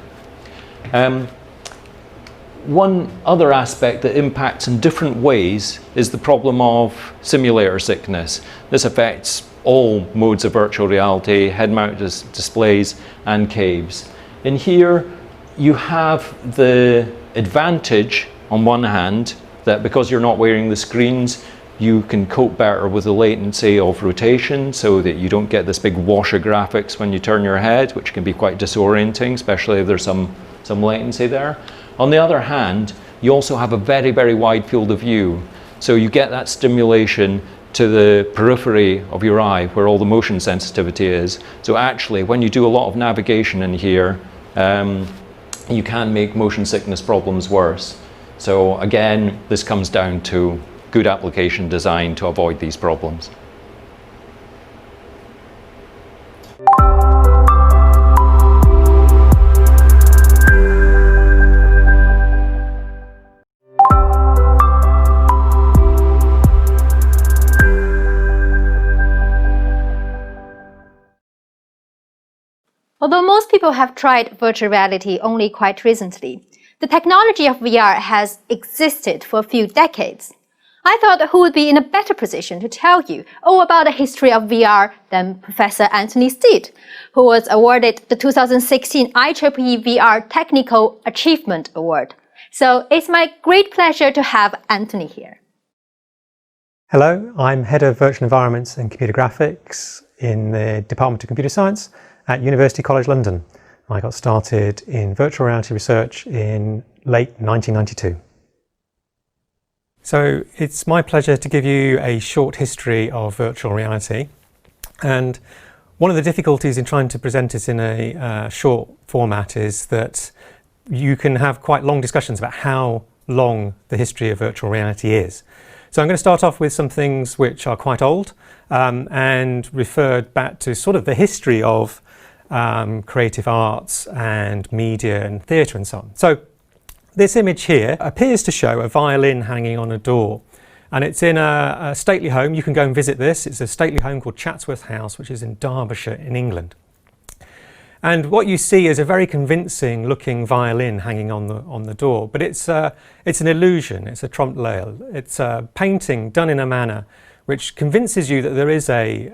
One other aspect that impacts in different ways is the problem of simulator sickness. This affects all modes of virtual reality, head-mounted displays and caves. In here, you have the advantage on one hand that because you're not wearing the screens, you can cope better with the latency of rotation so that you don't get this big wash of graphics when you turn your head, which can be quite disorienting, especially if there's some latency there. On the other hand, you also have a very, very wide field of view. So you get that stimulation to the periphery of your eye where all the motion sensitivity is. So actually, when you do a lot of navigation in here, you can make motion sickness problems worse. So again, this comes down to good application design to avoid these problems. Although most people have tried virtual reality only quite recently, the technology of VR has existed for a few decades. I thought who would be in a better position to tell you all about the history of VR than Professor Anthony Steed, who was awarded the 2016 IEEE VR Technical Achievement Award. So it's my great pleasure to have Anthony here. Hello, I'm Head of Virtual Environments and Computer Graphics in the Department of Computer Science at University College London. I got started in virtual reality research in late 1992. So it's my pleasure to give you a short history of virtual reality. And one of the difficulties in trying to present it in a short format is that you can have quite long discussions about how long the history of virtual reality is. So I'm going to start off with some things which are quite old and referred back to sort of the history of creative arts and media and theatre and so on. So this image here appears to show a violin hanging on a door, and it's in a stately home. You can go and visit this. It's a stately home called Chatsworth House, which is in Derbyshire in England. And what you see is a very convincing looking violin hanging on the door, but it's an illusion, it's a trompe l'oeil. It's a painting done in a manner which convinces you that there is a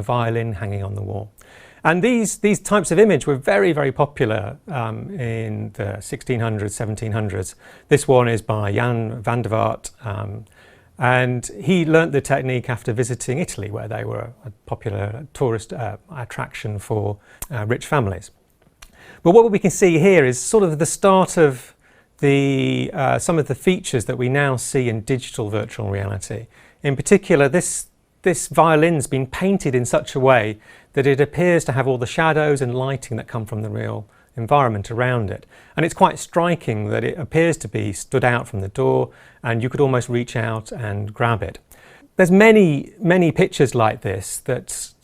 violin hanging on the wall. And these types of image were very, very popular in the 1600s, 1700s. This one is by Jan van der Vaart, and he learnt the technique after visiting Italy, where they were a popular tourist attraction for rich families. But what we can see here is sort of the start of some of the features that we now see in digital virtual reality. In particular, this violin's been painted in such a way that it appears to have all the shadows and lighting that come from the real environment around it. And it's quite striking that it appears to be stood out from the door, and you could almost reach out and grab it. There's many, many pictures like this that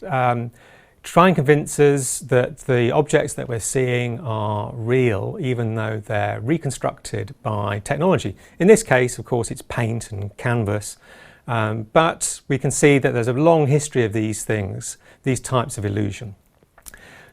try and convince us that the objects that we're seeing are real, even though they're reconstructed by technology. In this case, of course, it's paint and canvas, but we can see that there's a long history of these things, these types of illusion.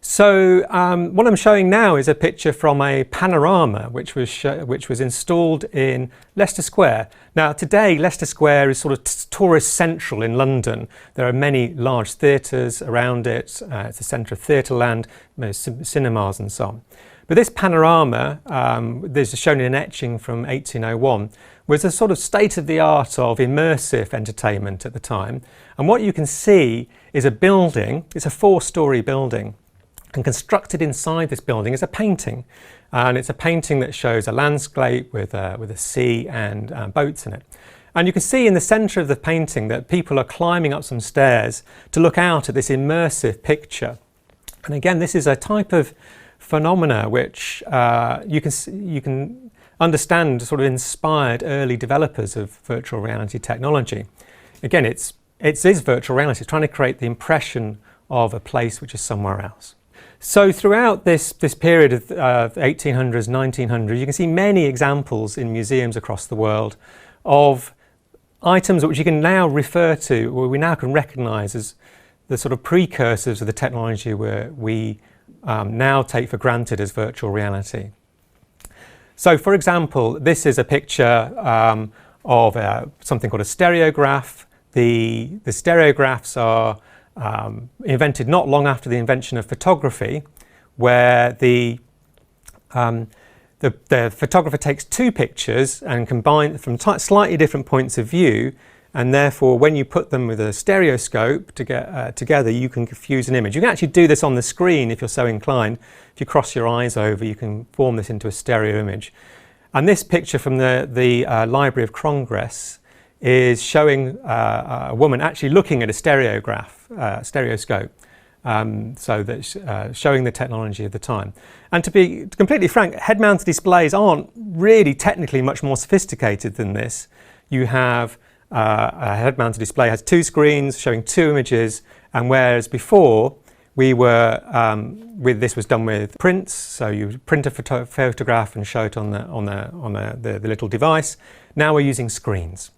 So what I'm showing now is a picture from a panorama which was installed in Leicester Square. Now today Leicester Square is sort of tourist central in London. There are many large theatres around it. It's a centre of theatre land, cinemas and so on. But this panorama, this is shown in an etching from 1801, was a sort of state-of-the-art of immersive entertainment at the time. And what you can see is a building. It's a 4-storey building. And constructed inside this building is a painting, and it's a painting that shows a landscape with a sea and boats in it. And you can see in the centre of the painting that people are climbing up some stairs to look out at this immersive picture. And again, this is a type of phenomena which you can understand sort of inspired early developers of virtual reality technology. Again, it is virtual reality. It's trying to create the impression of a place which is somewhere else. So throughout this period of 1800s, 1900s, you can see many examples in museums across the world of items which you can now refer to, or we now can recognise as the sort of precursors of the technology where we now take for granted as virtual reality. So for example, this is a picture of something called a stereograph. The stereographs are invented not long after the invention of photography, where the photographer takes 2 pictures and combines from slightly different points of view, and therefore when you put them with a stereoscope together, you can fuse an image. You can actually do this on the screen if you're so inclined. If you cross your eyes over, you can form this into a stereo image. And this picture from the Library of Congress is showing a woman actually looking at a stereoscope, so that's showing the technology of the time. And to be completely frank, head-mounted displays aren't really technically much more sophisticated than this. You have a head-mounted display has 2 screens showing 2 images, and whereas before we were this was done with prints, so you print a photograph and show it on the little device. Now we're using screens.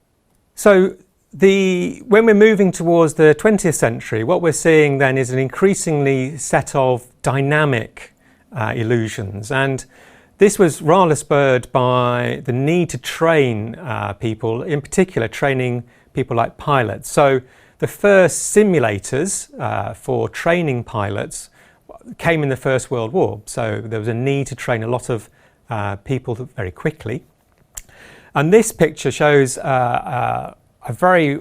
So when we're moving towards the 20th century, what we're seeing then is an increasingly set of dynamic illusions, and this was rather spurred by the need to train people, in particular training people like pilots. So the first simulators for training pilots came in the First World War, so there was a need to train a lot of people very quickly. And this picture shows a very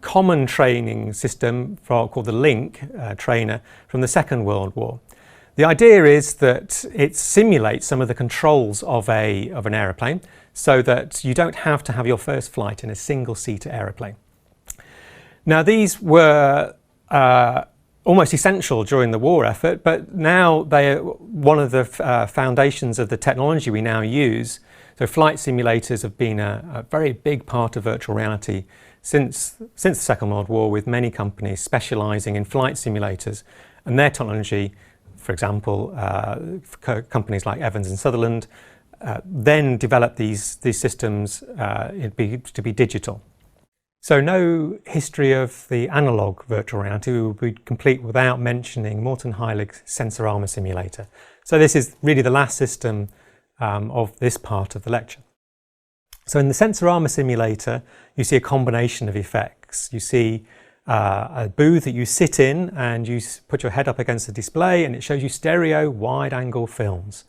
common training system called the Link trainer from the Second World War. The idea is that it simulates some of the controls of an aeroplane, so that you don't have to have your first flight in a single-seater aeroplane. Now these were almost essential during the war effort, but now they are one of the foundations of the technology we now use. So flight simulators have been a very big part of virtual reality since the Second World War, with many companies specialising in flight simulators, and their technology, for example, companies like Evans and Sutherland, then developed these systems to be digital. So no history of the analog virtual reality would be complete without mentioning Morton Heilig's Sensorama simulator. So this is really the last system of this part of the lecture. So in the Sensorama simulator, you see a combination of effects. You see a booth that you sit in and you put your head up against the display and it shows you stereo wide-angle films.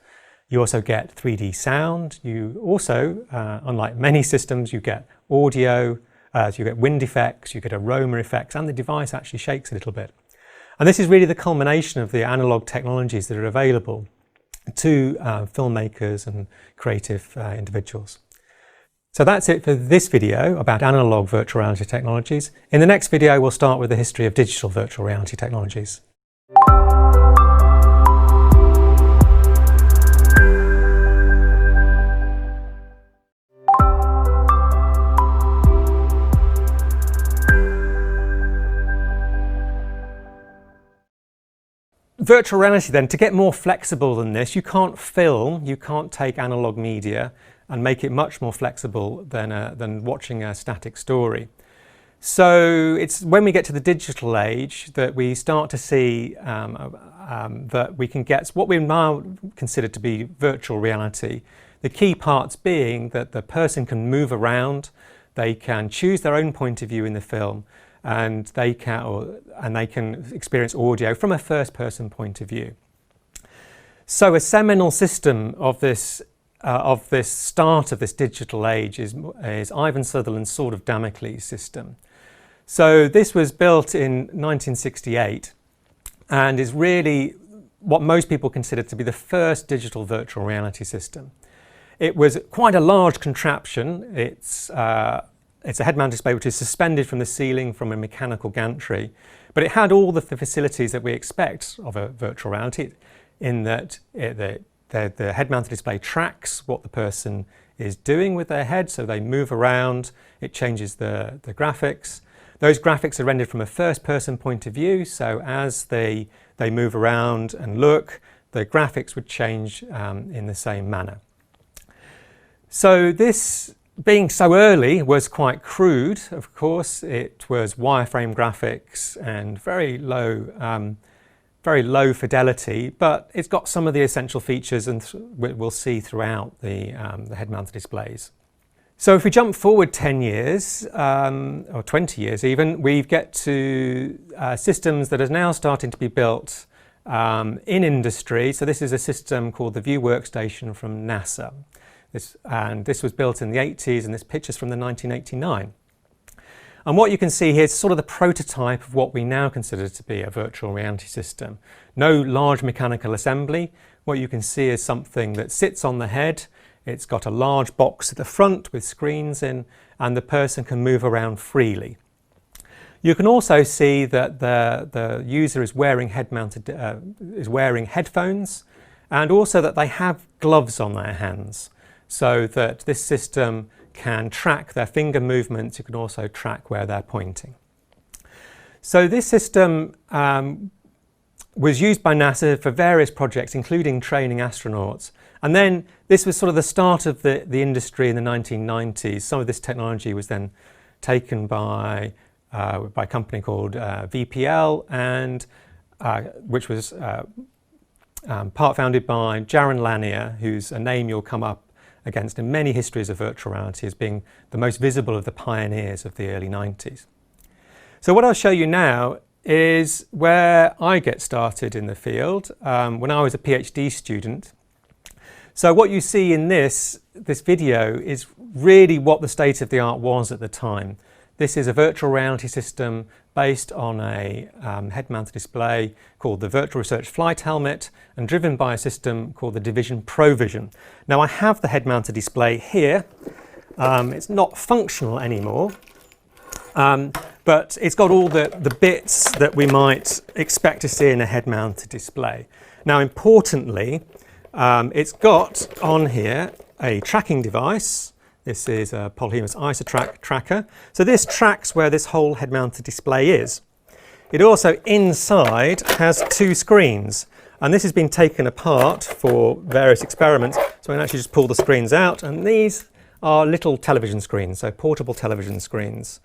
You also get 3D sound. You also, unlike many systems, you get audio, so you get wind effects, you get aroma effects, and the device actually shakes a little bit. And this is really the culmination of the analog technologies that are available to filmmakers and creative individuals. So that's it for this video about analog virtual reality technologies. In the next video, we'll start with the history of digital virtual reality technologies. Virtual reality then, to get more flexible than this, you can't film, you can't take analog media and make it much more flexible than watching a static story. So it's when we get to the digital age that we start to see that we can get what we now consider to be virtual reality. The key parts being that the person can move around, they can choose their own point of view in the film, and they can experience audio from a first-person point of view. So a seminal system of this start of this digital age is Ivan Sutherland's Sword of Damocles system. So this was built in 1968 and is really what most people consider to be the first digital virtual reality system. It was quite a large contraption. It's a head-mounted display which is suspended from the ceiling from a mechanical gantry, but it had all the facilities that we expect of a virtual reality, in that the head-mounted display tracks what the person is doing with their head, so they move around, it changes the graphics. Those graphics are rendered from a first-person point of view, so as they move around and look, the graphics would change in the same manner. So this, being so early, was quite crude, of course. It was wireframe graphics and very low fidelity, but it's got some of the essential features, and we'll see throughout the head-mounted displays. So if we jump forward 10 years, or 20 years even, we get to systems that are now starting to be built in industry. So this is a system called the View Workstation from NASA. This was built in the 80s, and this picture's from the 1989. And what you can see here is sort of the prototype of what we now consider to be a virtual reality system. No large mechanical assembly. What you can see is something that sits on the head. It's got a large box at the front with screens in, and the person can move around freely. You can also see that the user is wearing headphones, and also that they have gloves on their hands, so that this system can track their finger movements. You can also track where they're pointing. So this system was used by NASA for various projects, including training astronauts. And then this was sort of the start of the industry in the 1990s. Some of this technology was then taken by a company called VPL, and which was part founded by Jaron Lanier, who's a name you'll come up against in many histories of virtual reality as being the most visible of the pioneers of the early 90s. So what I'll show you now is where I get started in the field when I was a PhD student. So what you see in this video is really what the state of the art was at the time. This is a virtual reality system based on a head-mounted display called the Virtual Research Flight Helmet, and driven by a system called the Division ProVision. Now I have the head-mounted display here. It's not functional anymore, but it's got all the bits that we might expect to see in a head-mounted display. Now, importantly, it's got on here a tracking device. This is a Polyhemus IsoTrack tracker. So this tracks where this whole head-mounted display is. It also inside has 2 screens, and this has been taken apart for various experiments. So we can actually just pull the screens out, and these are little television screens, so portable television screens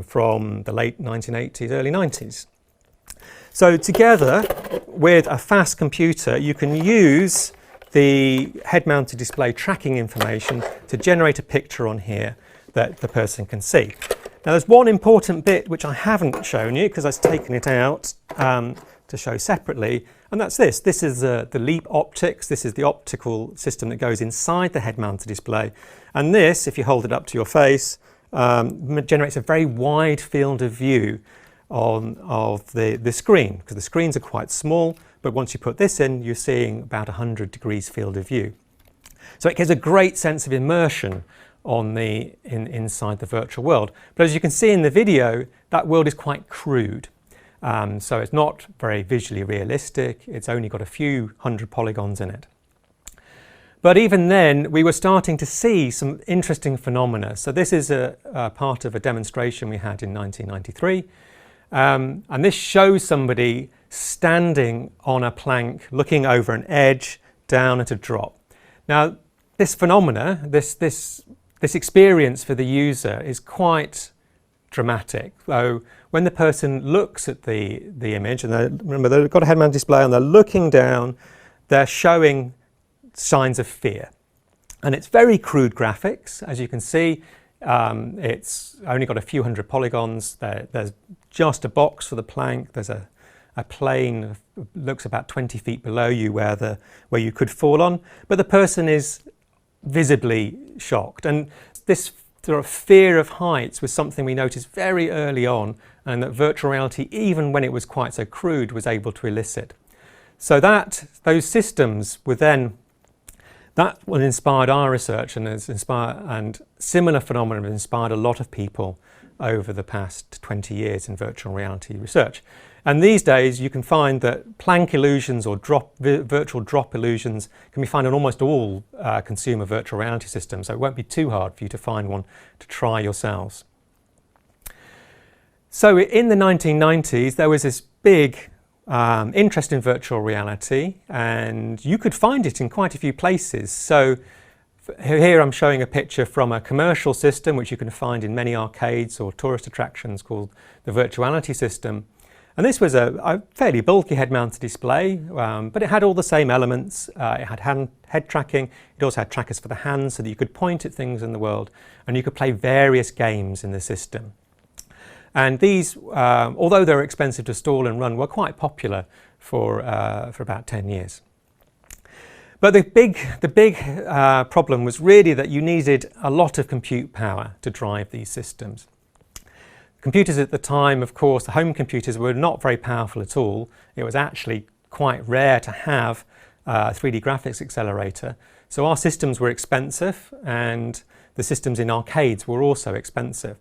from the late 1980s, early 90s. So together with a fast computer, you can use the head-mounted display tracking information to generate a picture on here that the person can see. Now there's one important bit which I haven't shown you because I've taken it out to show separately, and that's this. This is the Leap optics. This is the optical system that goes inside the head-mounted display. And this, if you hold it up to your face, generates a very wide field of view of the screen, because the screens are quite small, but once you put this in, you're seeing about 100 degrees field of view. So it gives a great sense of immersion on inside the virtual world. But as you can see in the video, that world is quite crude. So it's not very visually realistic. It's only got a few hundred polygons in it. But even then, we were starting to see some interesting phenomena. So this is a part of a demonstration we had in 1993. And this shows somebody standing on a plank, looking over an edge down at a drop. Now, this phenomena, this experience for the user is quite dramatic. So when the person looks at the image, and remember they've got a head-mounted display and they're looking down, they're showing signs of fear. And it's very crude graphics, as you can see. It's only got a few hundred polygons. There's just a box for the plank. There's a plane looks about 20 feet below you where you could fall on, but the person is visibly shocked. And this sort of fear of heights was something we noticed very early on, and that virtual reality, even when it was quite so crude, was able to elicit. So those systems were then, that one inspired our research, and similar phenomena have inspired a lot of people over the past 20 years in virtual reality research. And these days you can find that plank illusions or virtual drop illusions can be found in almost all consumer virtual reality systems, so it won't be too hard for you to find one to try yourselves. So in the 1990s there was this big interest in virtual reality, and you could find it in quite a few places. So here I'm showing a picture from a commercial system which you can find in many arcades or tourist attractions called the virtuality system. And this was a fairly bulky head-mounted display, but it had all the same elements. It had head tracking. It also had trackers for the hands so that you could point at things in the world, and you could play various games in the system. And these, although they were expensive to install and run, were quite popular for about 10 years. But the big problem was really that you needed a lot of compute power to drive these systems. Computers at the time, of course, the home computers were not very powerful at all. It was actually quite rare to have a 3D graphics accelerator. So our systems were expensive, and the systems in arcades were also expensive.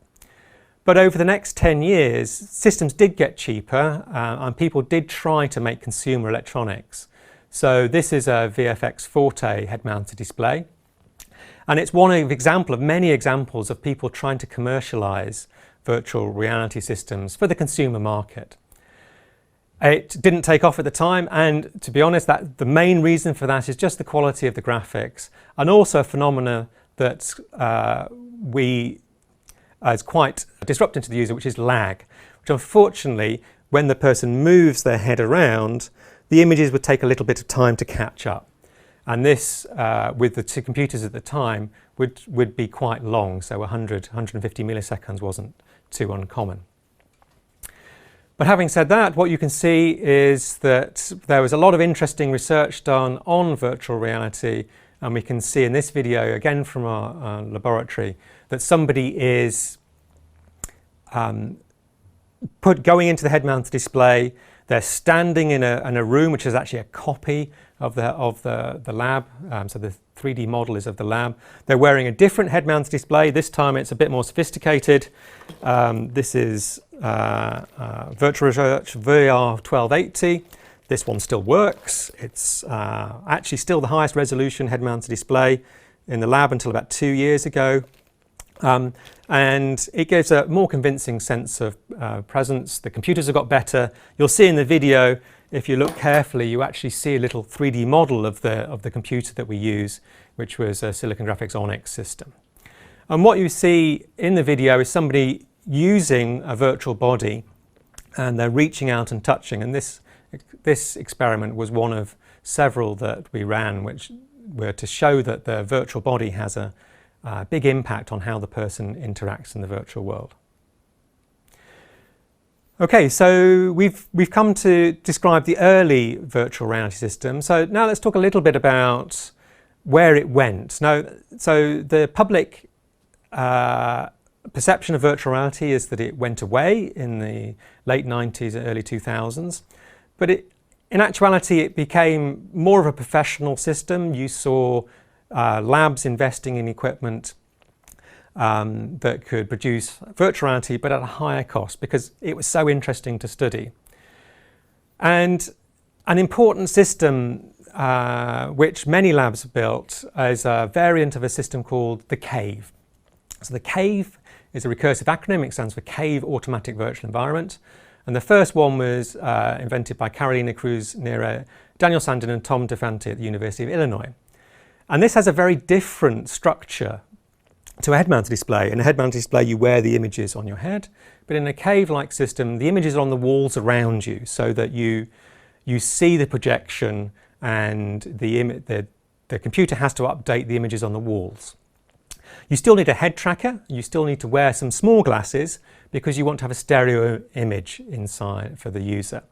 But over the next 10 years, systems did get cheaper, and people did try to make consumer electronics. So this is a VFX Forte head-mounted display. And it's one example of many examples of people trying to commercialize virtual reality systems for the consumer market. It didn't take off at the time, and to be honest, the main reason for that is just the quality of the graphics, and also a phenomena that is quite disrupting to the user, which is lag, which unfortunately, when the person moves their head around, the images would take a little bit of time to catch up. And this, with the two computers at the time, would be quite long, so 150 milliseconds wasn't too uncommon. But having said that, what you can see is that there was a lot of interesting research done on virtual reality, and we can see in this video, again from our laboratory, that somebody is going into the head-mounted display. They're standing in a room which is actually a copy of the lab. So the 3D model is of the lab. They're wearing a different head-mounted display. This time it's a bit more sophisticated. This is Virtual Research VR 1280. This one still works. It's actually still the highest resolution head-mounted display in the lab until about 2 years ago. And it gives a more convincing sense of presence. The computers have got better. You'll see in the video, if you look carefully, you actually see a little 3D model of the computer that we use, which was a Silicon Graphics Onyx system. And what you see in the video is somebody using a virtual body, and they're reaching out and touching. And this experiment was one of several that we ran, which were to show that the virtual body has a big impact on how the person interacts in the virtual world. Okay, so we've come to describe the early virtual reality system. So now let's talk a little bit about where it went. Now, so the public perception of virtual reality is that it went away in the late 90s and early 2000s, but in actuality it became more of a professional system. You saw labs investing in equipment that could produce virtual reality, but at a higher cost because it was so interesting to study. And an important system which many labs built is a variant of a system called the CAVE. So the CAVE is a recursive acronym. It stands for Cave Automatic Virtual Environment. And the first one was invented by Carolina Cruz Nera, Daniel Sandin and Tom DeFante at the University of Illinois. And this has a very different structure to a head-mounted display. In a head-mounted display, you wear the images on your head, but in a cave-like system, the images are on the walls around you, so that you see the projection, and the computer has to update the images on the walls. You still need a head tracker. You still need to wear some small glasses because you want to have a stereo image inside for the user.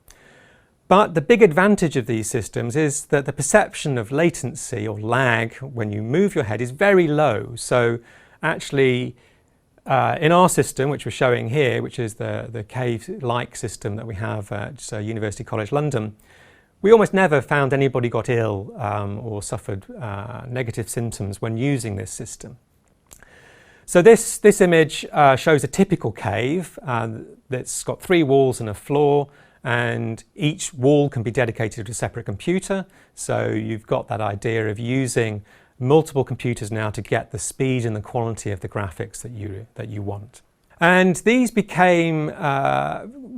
But the big advantage of these systems is that the perception of latency or lag when you move your head is very low. So actually, in our system, which we're showing here, which is the cave-like system that we have at University College London, we almost never found anybody got ill or suffered negative symptoms when using this system. So this image shows a typical cave that's got 3 walls and a floor, and each wall can be dedicated to a separate computer. So you've got that idea of using multiple computers now to get the speed and the quality of the graphics that you want. And these became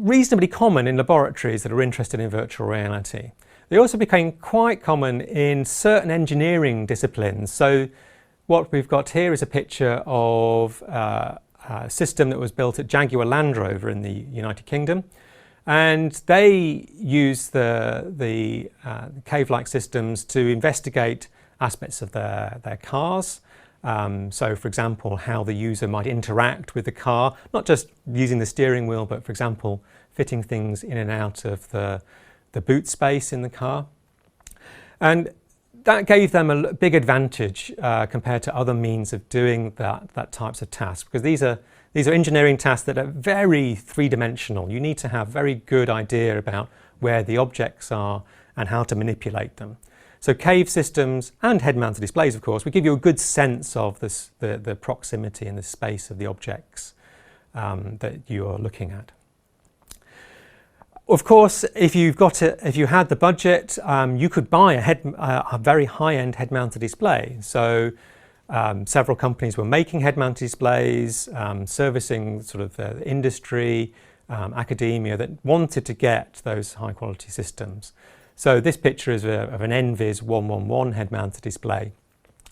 reasonably common in laboratories that are interested in virtual reality. They also became quite common in certain engineering disciplines. So what we've got here is a picture of a system that was built at Jaguar Land Rover in the United Kingdom. And they use the cave-like systems to investigate aspects of their cars. So, for example, how the user might interact with the car, not just using the steering wheel, but, for example, fitting things in and out of the boot space in the car. And that gave them a big advantage compared to other means of doing that types of tasks, because these are engineering tasks that are very three-dimensional. You need to have a very good idea about where the objects are and how to manipulate them. So cave systems and head-mounted displays, of course, will give you a good sense of the proximity and the space of the objects that you are looking at. Of course, if you had the budget, you could buy a very high-end head-mounted display. So several companies were making head-mounted displays, servicing sort of the industry, academia that wanted to get those high-quality systems. So this picture is of an NVIS 111 head-mounted display,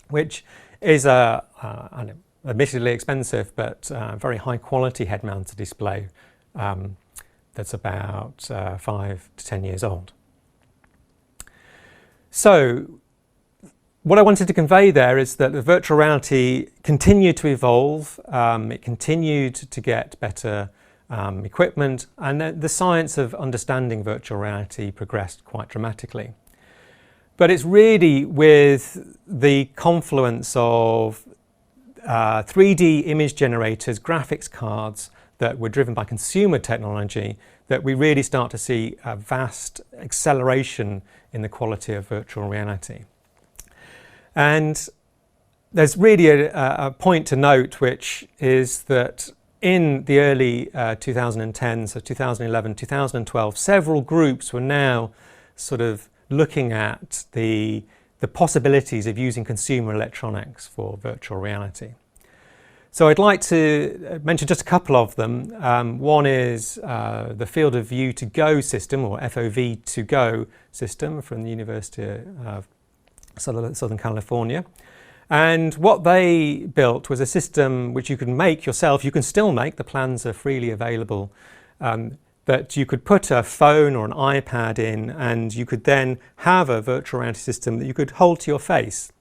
which is admittedly expensive, but very high-quality head-mounted display that's about 5 to 10 years old. So what I wanted to convey there is that the virtual reality continued to evolve. It continued to get better equipment, and the science of understanding virtual reality progressed quite dramatically. But it's really with the confluence of 3D image generators, graphics cards, that were driven by consumer technology, that we really start to see a vast acceleration in the quality of virtual reality. And there's really a point to note, which is that in the early 2010s, so 2011, 2012, several groups were now sort of looking at the possibilities of using consumer electronics for virtual reality. So I'd like to mention just a couple of them. One is the Field of View to Go system, or FOV to Go system, from the University of Southern California. And what they built was a system which you can make yourself. You can still make, the plans are freely available, that you could put a phone or an iPad in, and you could then have a virtual reality system that you could hold to your face.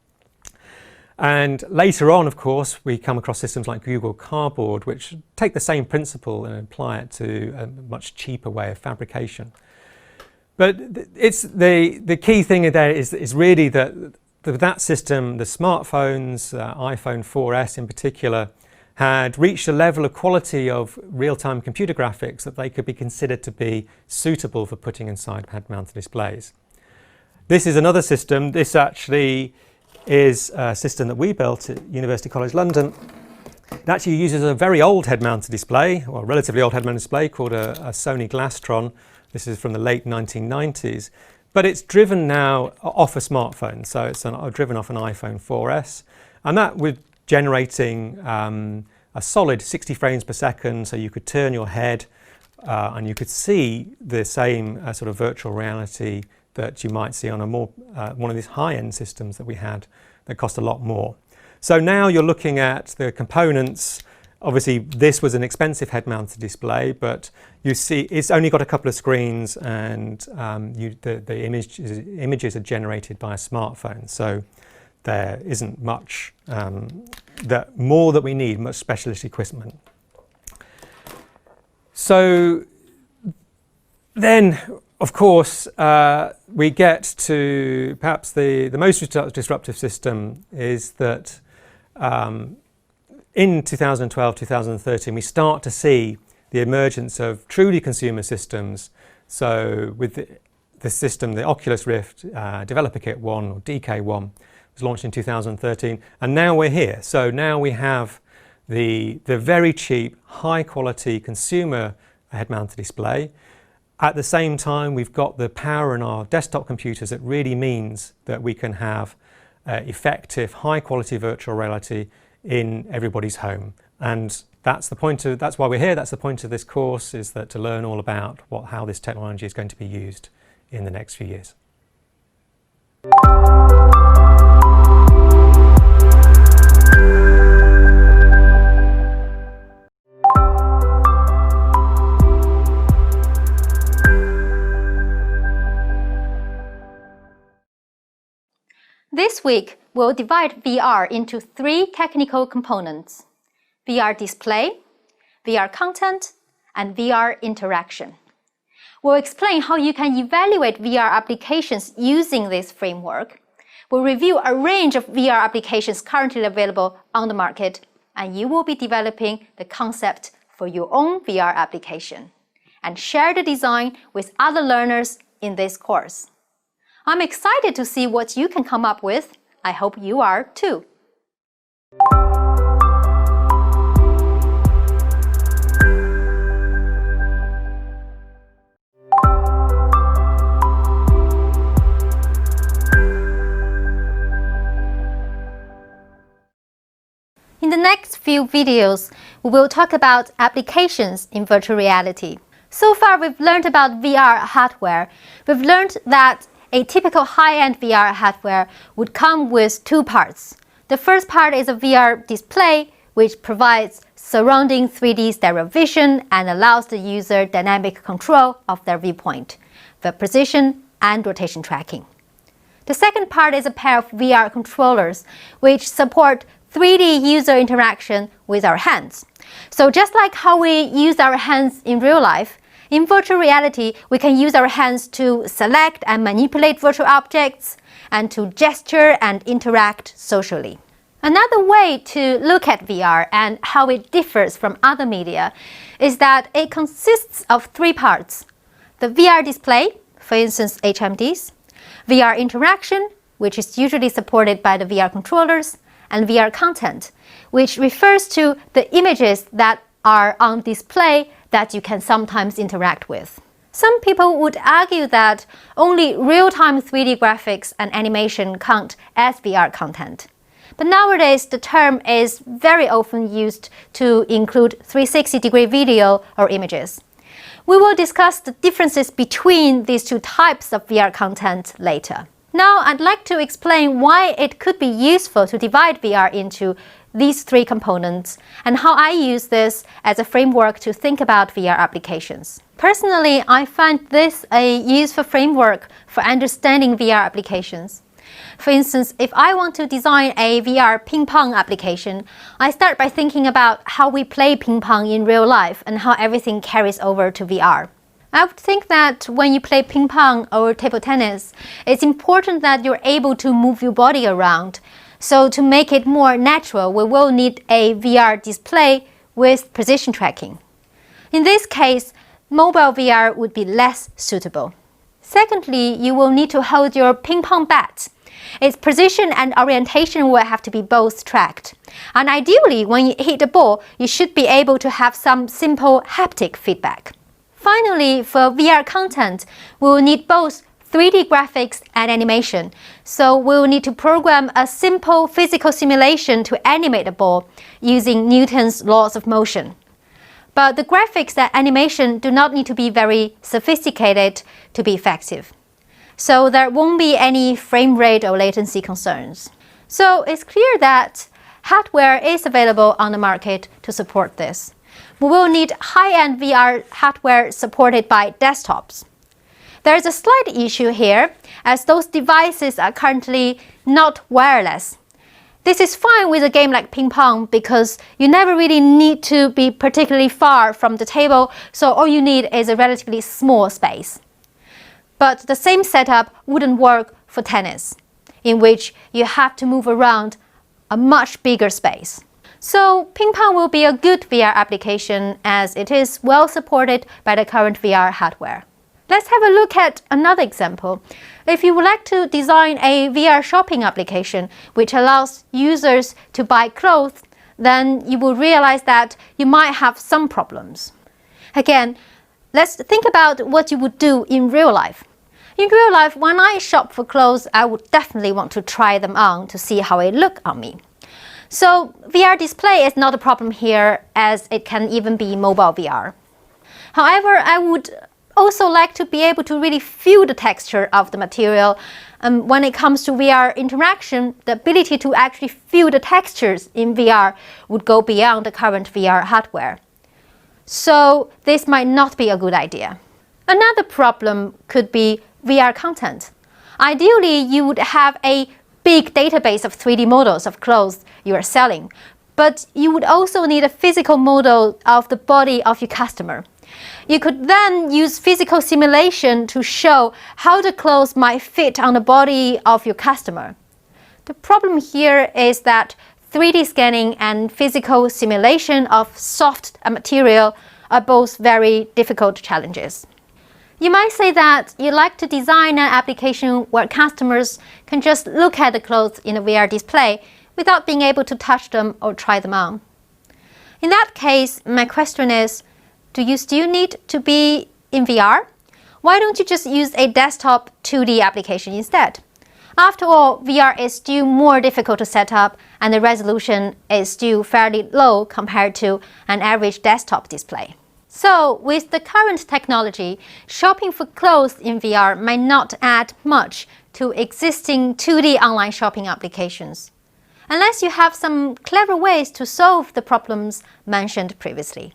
And later on, of course, we come across systems like Google Cardboard, which take the same principle and apply it to a much cheaper way of fabrication. But it's the key thing there is really that system, the smartphones, iPhone 4S in particular, had reached a level of quality of real-time computer graphics that they could be considered to be suitable for putting inside head-mounted displays. This is another system. This actually is a system that we built at University College London. It actually uses a very old head-mounted display, or a relatively old head-mounted display, called a Sony Glastron. This is from the late 1990s. But it's driven now off a smartphone, so it's driven off an iPhone 4S, and that with generating a solid 60 frames per second, so you could turn your head and you could see the same sort of virtual reality that you might see on a more one of these high-end systems that we had that cost a lot more. So now you're looking at the components. Obviously, this was an expensive head-mounted display, but you see it's only got a couple of screens, and the images are generated by a smartphone. So there isn't much more that we need, much specialist equipment. So then, of course, we get to perhaps the most disruptive system is that in 2012, 2013, we start to see the emergence of truly consumer systems. So with the system, the Oculus Rift Developer Kit 1, or DK1, was launched in 2013, and now we're here. So now we have the very cheap, high quality consumer head-mounted display. At the same time, we've got the power in our desktop computers that really means that we can have effective, high quality virtual reality in everybody's home. And that's why we're here. That's the point of this course, is that to learn all about how this technology is going to be used in the next few years. This week, we'll divide VR into 3 technical components: VR display, VR content, and VR interaction. We'll explain how you can evaluate VR applications using this framework. We'll review a range of VR applications currently available on the market, and you will be developing the concept for your own VR application, and share the design with other learners in this course. I'm excited to see what you can come up with. I hope you are too. In the next few videos, we will talk about applications in virtual reality. So far, we've learned about VR hardware. We've learned that a typical high-end VR hardware would come with 2 parts. The first part is a VR display, which provides surrounding 3D stereo vision and allows the user dynamic control of their viewpoint, the position and rotation tracking. The second part is a pair of VR controllers, which support 3D user interaction with our hands. So just like how we use our hands in real life, in virtual reality, we can use our hands to select and manipulate virtual objects and to gesture and interact socially. Another way to look at VR and how it differs from other media is that it consists of three parts: the VR display, for instance HMDs, VR interaction, which is usually supported by the VR controllers, and VR content, which refers to the images that are on display that you can sometimes interact with. Some people would argue that only real-time 3D graphics and animation count as VR content. But nowadays, the term is very often used to include 360-degree video or images. We will discuss the differences between these two types of VR content later. Now, I'd like to explain why it could be useful to divide VR into these three components and how I use this as a framework to think about VR applications. Personally, I find this a useful framework for understanding VR applications. For instance, if I want to design a VR ping pong application, I start by thinking about how we play ping pong in real life and how everything carries over to VR. I would think that when you play ping pong or table tennis, it's important that you're able to move your body around. So to make it more natural, we will need a VR display with position tracking. In this case, mobile VR would be less suitable. Secondly, you will need to hold your ping pong bat. Its position and orientation will have to be both tracked. And ideally, when you hit the ball, you should be able to have some simple haptic feedback. Finally, for VR content, we will need both 3D graphics and animation. So we will need to program a simple physical simulation to animate the ball using Newton's laws of motion. But the graphics and animation do not need to be very sophisticated to be effective. So there won't be any frame rate or latency concerns. So it's clear that hardware is available on the market to support this. We will need high-end VR hardware supported by desktops. There is a slight issue here, as those devices are currently not wireless. This is fine with a game like ping pong because you never really need to be particularly far from the table, so all you need is a relatively small space. But the same setup wouldn't work for tennis, in which you have to move around a much bigger space. So ping pong will be a good VR application as it is well supported by the current VR hardware. Let's have a look at another example. If you would like to design a VR shopping application which allows users to buy clothes, then you will realize that you might have some problems. Again, let's think about what you would do in real life. In real life, when I shop for clothes, I would definitely want to try them on to see how they look on me. So VR display is not a problem here, as it can even be mobile VR. However, I would also like to be able to really feel the texture of the material. When it comes to VR interaction, the ability to actually feel the textures in VR would go beyond the current VR hardware. So this might not be a good idea. Another problem could be VR content. Ideally, you would have a big database of 3D models of clothes you are selling, but you would also need a physical model of the body of your customer. You could then use physical simulation to show how the clothes might fit on the body of your customer. The problem here is that 3D scanning and physical simulation of soft material are both very difficult challenges. You might say that you like to design an application where customers can just look at the clothes in a VR display without being able to touch them or try them on. In that case, my question is, do you still need to be in VR? Why don't you just use a desktop 2D application instead? After all, VR is still more difficult to set up and the resolution is still fairly low compared to an average desktop display. So, with the current technology, shopping for clothes in VR might not add much to existing 2D online shopping applications, unless you have some clever ways to solve the problems mentioned previously.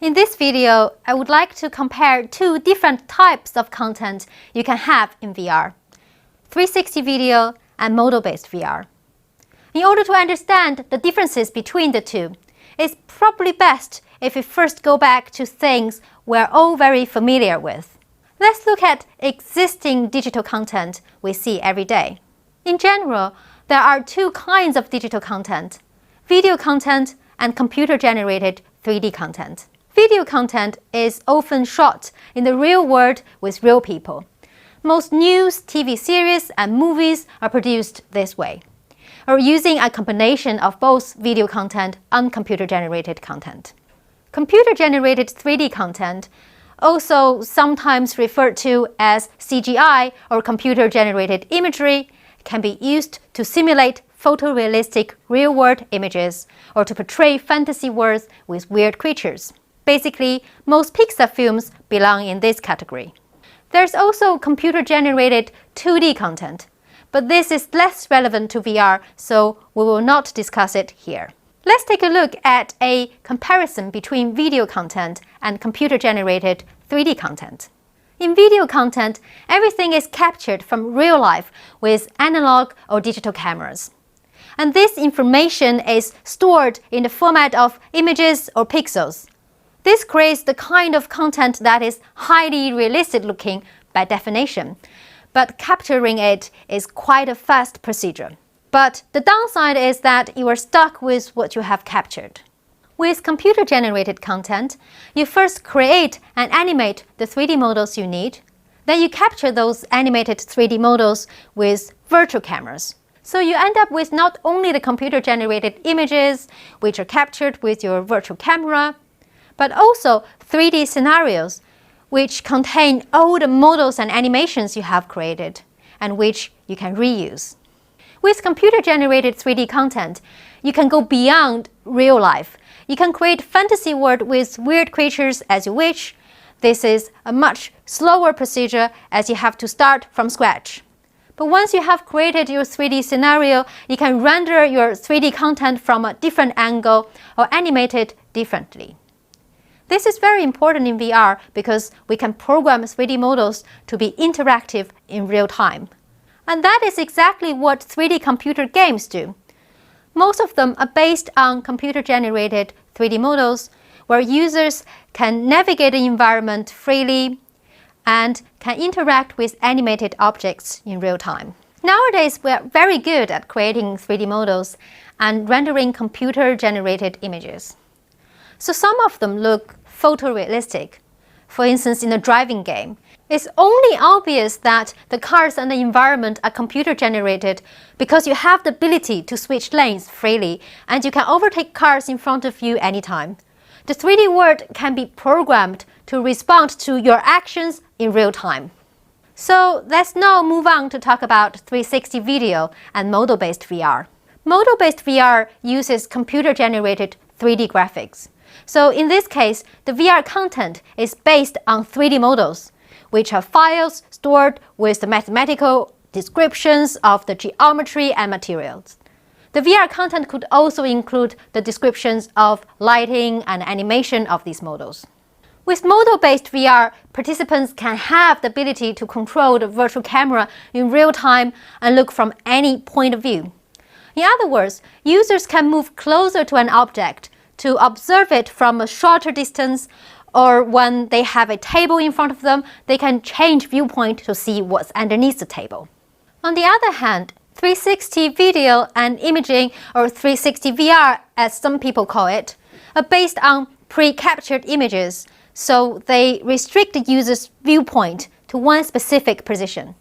In this video, I would like to compare two different types of content you can have in VR: 360 video and model-based VR. In order to understand the differences between the two, it's probably best if we first go back to things we're all very familiar with. Let's look at existing digital content we see every day. In general, there are two kinds of digital content: video content and computer-generated 3D content. Video content is often shot in the real world with real people. Most news, TV series, and movies are produced this way, or using a combination of both video content and computer-generated content. Computer-generated 3D content, also sometimes referred to as CGI or computer-generated imagery, can be used to simulate photorealistic real-world images or to portray fantasy worlds with weird creatures. Basically, most Pixar films belong in this category. There's also computer-generated 2D content, but this is less relevant to VR, so we will not discuss it here. Let's take a look at a comparison between video content and computer-generated 3D content. In video content, everything is captured from real life with analog or digital cameras. And this information is stored in the format of images or pixels. This creates the kind of content that is highly realistic looking by definition, but capturing it is quite a fast procedure. But the downside is that you are stuck with what you have captured. With computer-generated content, you first create and animate the 3D models you need. Then you capture those animated 3D models with virtual cameras. So you end up with not only the computer-generated images, which are captured with your virtual camera, but also 3D scenarios, which contain all the models and animations you have created, and which you can reuse. With computer-generated 3D content, you can go beyond real life. You can create fantasy world with weird creatures as you wish. This is a much slower procedure as you have to start from scratch. But once you have created your 3D scenario, you can render your 3D content from a different angle or animate it differently. This is very important in VR because we can program 3D models to be interactive in real time. And that is exactly what 3D computer games do. Most of them are based on computer-generated 3D models where users can navigate the environment freely and can interact with animated objects in real time. Nowadays, we are very good at creating 3D models and rendering computer-generated images. So some of them look photorealistic. For instance, in a driving game, it's only obvious that the cars and the environment are computer-generated because you have the ability to switch lanes freely and you can overtake cars in front of you anytime. The 3D world can be programmed to respond to your actions in real time. So let's now move on to talk about 360 video and model-based VR. Model-based VR uses computer-generated 3D graphics. So in this case, the VR content is based on 3D models, which are files stored with the mathematical descriptions of the geometry and materials. The VR content could also include the descriptions of lighting and animation of these models. With model-based VR, participants can have the ability to control the virtual camera in real time and look from any point of view. In other words, users can move closer to an object to observe it from a shorter distance, or when they have a table in front of them, they can change viewpoint to see what's underneath the table. On the other hand, 360 video and imaging, or 360 VR as some people call it, are based on pre-captured images, so they restrict the user's viewpoint to one specific position,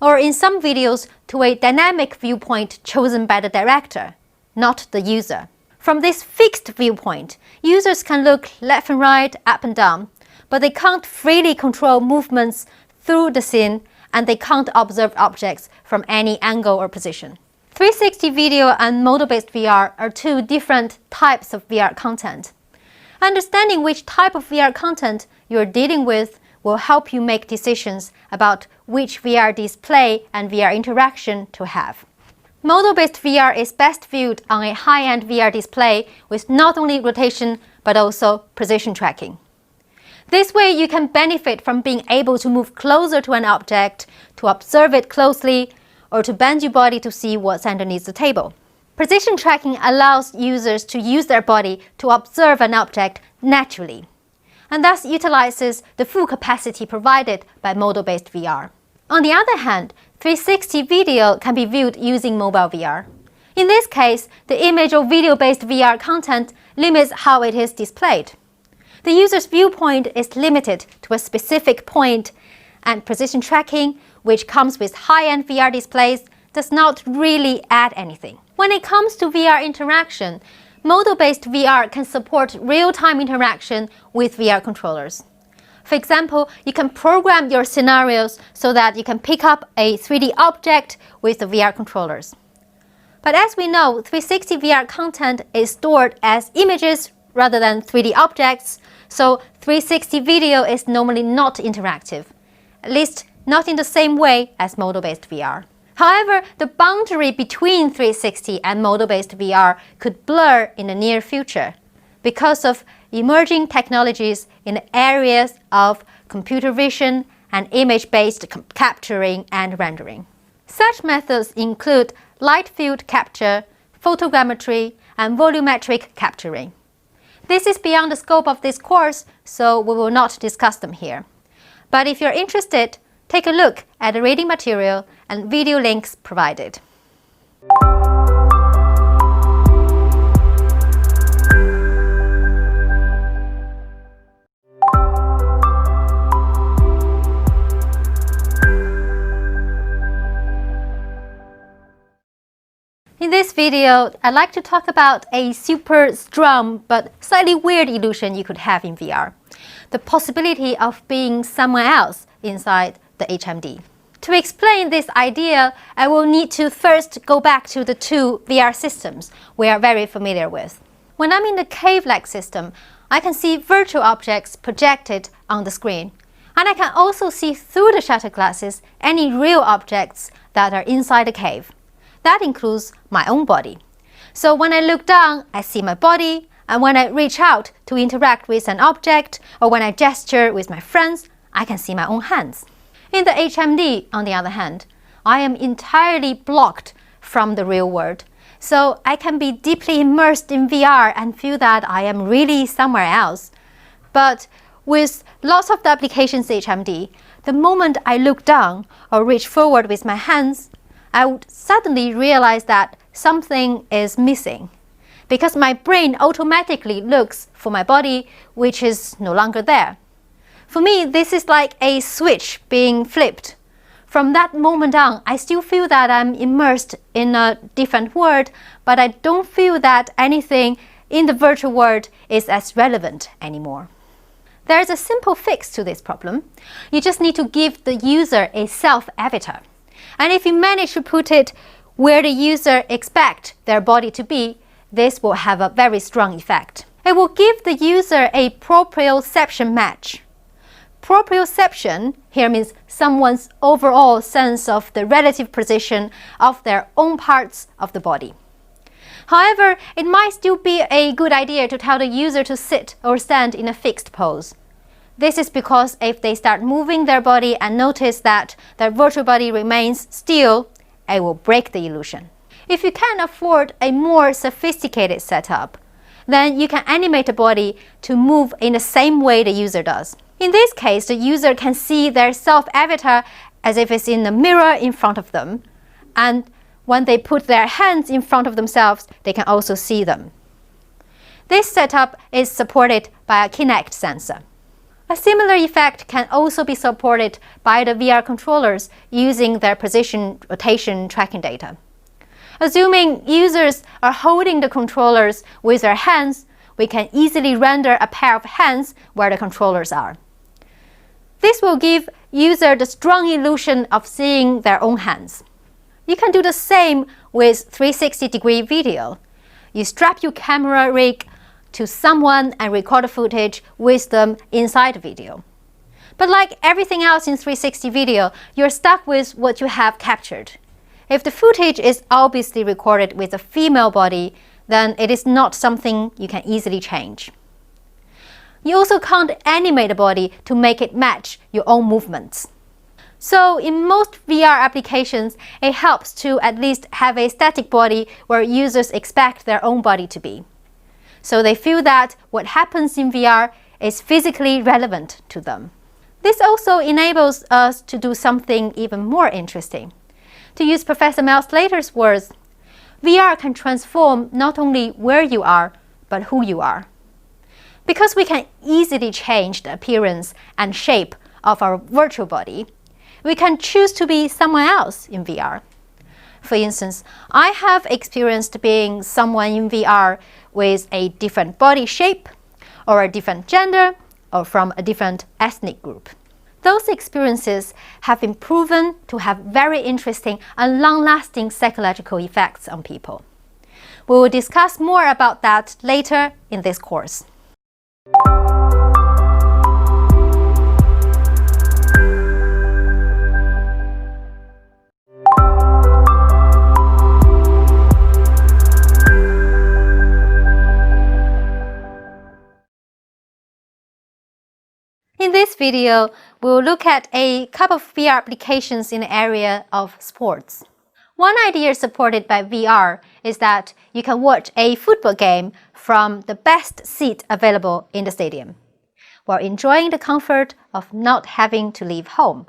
or in some videos to a dynamic viewpoint chosen by the director, not the user. From this fixed viewpoint, users can look left and right, up and down, but they can't freely control movements through the scene and they can't observe objects from any angle or position. 360 video and model-based VR are two different types of VR content. Understanding which type of VR content you're dealing with will help you make decisions about which VR display and VR interaction to have. Model-based VR is best viewed on a high-end VR display with not only rotation but also position tracking. This way you can benefit from being able to move closer to an object, to observe it closely, or to bend your body to see what's underneath the table. Position tracking allows users to use their body to observe an object naturally, and thus utilizes the full capacity provided by model-based VR. On the other hand, 360 video can be viewed using mobile VR. In this case, the image or video-based VR content limits how it is displayed. The user's viewpoint is limited to a specific point, and position tracking, which comes with high-end VR displays, does not really add anything. When it comes to VR interaction, model-based VR can support real-time interaction with VR controllers. For example, you can program your scenarios so that you can pick up a 3D object with the VR controllers. But as we know, 360 VR content is stored as images rather than 3D objects, so 360 video is normally not interactive, at least not in the same way as model-based VR. However, the boundary between 360 and model-based VR could blur in the near future because of emerging technologies in the areas of computer vision and image-based capturing and rendering. Such methods include light field capture, photogrammetry, and volumetric capturing. This is beyond the scope of this course, so we will not discuss them here. But if you're interested, take a look at the reading material and video links provided. In this video, I'd like to talk about a super strong but slightly weird illusion you could have in VR. The possibility of being somewhere else inside the HMD. To explain this idea, I will need to first go back to the two VR systems we are very familiar with. When I'm in the cave-like system, I can see virtual objects projected on the screen, and I can also see through the shutter glasses any real objects that are inside the cave. That includes my own body. So when I look down, I see my body, and when I reach out to interact with an object, or when I gesture with my friends, I can see my own hands. In the HMD, on the other hand, I am entirely blocked from the real world, so I can be deeply immersed in VR and feel that I am really somewhere else. But with lots of the applications HMD, the moment I look down or reach forward with my hands, I would suddenly realize that something is missing, because my brain automatically looks for my body, which is no longer there. For me, this is like a switch being flipped. From that moment on, I still feel that I'm immersed in a different world, but I don't feel that anything in the virtual world is as relevant anymore. There's a simple fix to this problem. You just need to give the user a self-avatar. And if you manage to put it where the user expects their body to be, this will have a very strong effect. It will give the user a proprioception match. Proprioception here means someone's overall sense of the relative position of their own parts of the body. However, it might still be a good idea to tell the user to sit or stand in a fixed pose. This is because if they start moving their body and notice that their virtual body remains still, it will break the illusion. If you can afford a more sophisticated setup, then you can animate the body to move in the same way the user does. In this case, the user can see their self-avatar as if it's in a mirror in front of them, and when they put their hands in front of themselves, they can also see them. This setup is supported by a Kinect sensor. A similar effect can also be supported by the VR controllers using their position rotation tracking data. Assuming users are holding the controllers with their hands, we can easily render a pair of hands where the controllers are. This will give user the strong illusion of seeing their own hands. You can do the same with 360-degree video. You strap your camera rig to someone and record the footage with them inside the video. But like everything else in 360 video, you're stuck with what you have captured. If the footage is obviously recorded with a female body, then it is not something you can easily change. You also can't animate the body to make it match your own movements. So in most VR applications, it helps to at least have a static body where users expect their own body to be. So they feel that what happens in VR is physically relevant to them. This also enables us to do something even more interesting. To use Professor Mel Slater's words, VR can transform not only where you are, but who you are. Because we can easily change the appearance and shape of our virtual body, we can choose to be someone else in VR. For instance, I have experienced being someone in VR with a different body shape, or a different gender, or from a different ethnic group. Those experiences have been proven to have very interesting and long-lasting psychological effects on people. We will discuss more about that later in this course. In this video, we'll look at a couple of VR applications in the area of sports. One idea supported by VR is that you can watch a football game from the best seat available in the stadium, while enjoying the comfort of not having to leave home.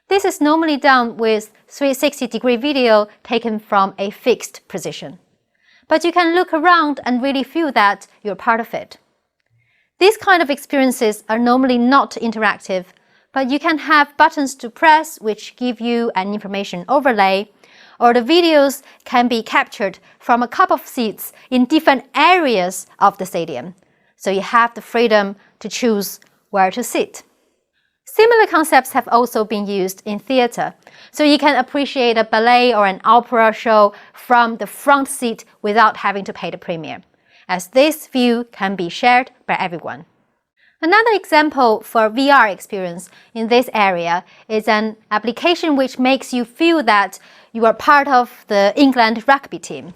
This is normally done with 360-degree video taken from a fixed position. But you can look around and really feel that you're part of it. These kind of experiences are normally not interactive, but you can have buttons to press which give you an information overlay, or the videos can be captured from a couple of seats in different areas of the stadium, so you have the freedom to choose where to sit. Similar concepts have also been used in theater, so you can appreciate a ballet or an opera show from the front seat without having to pay the premium, as this view can be shared by everyone. Another example for VR experience in this area is an application which makes you feel that you are part of the England rugby team.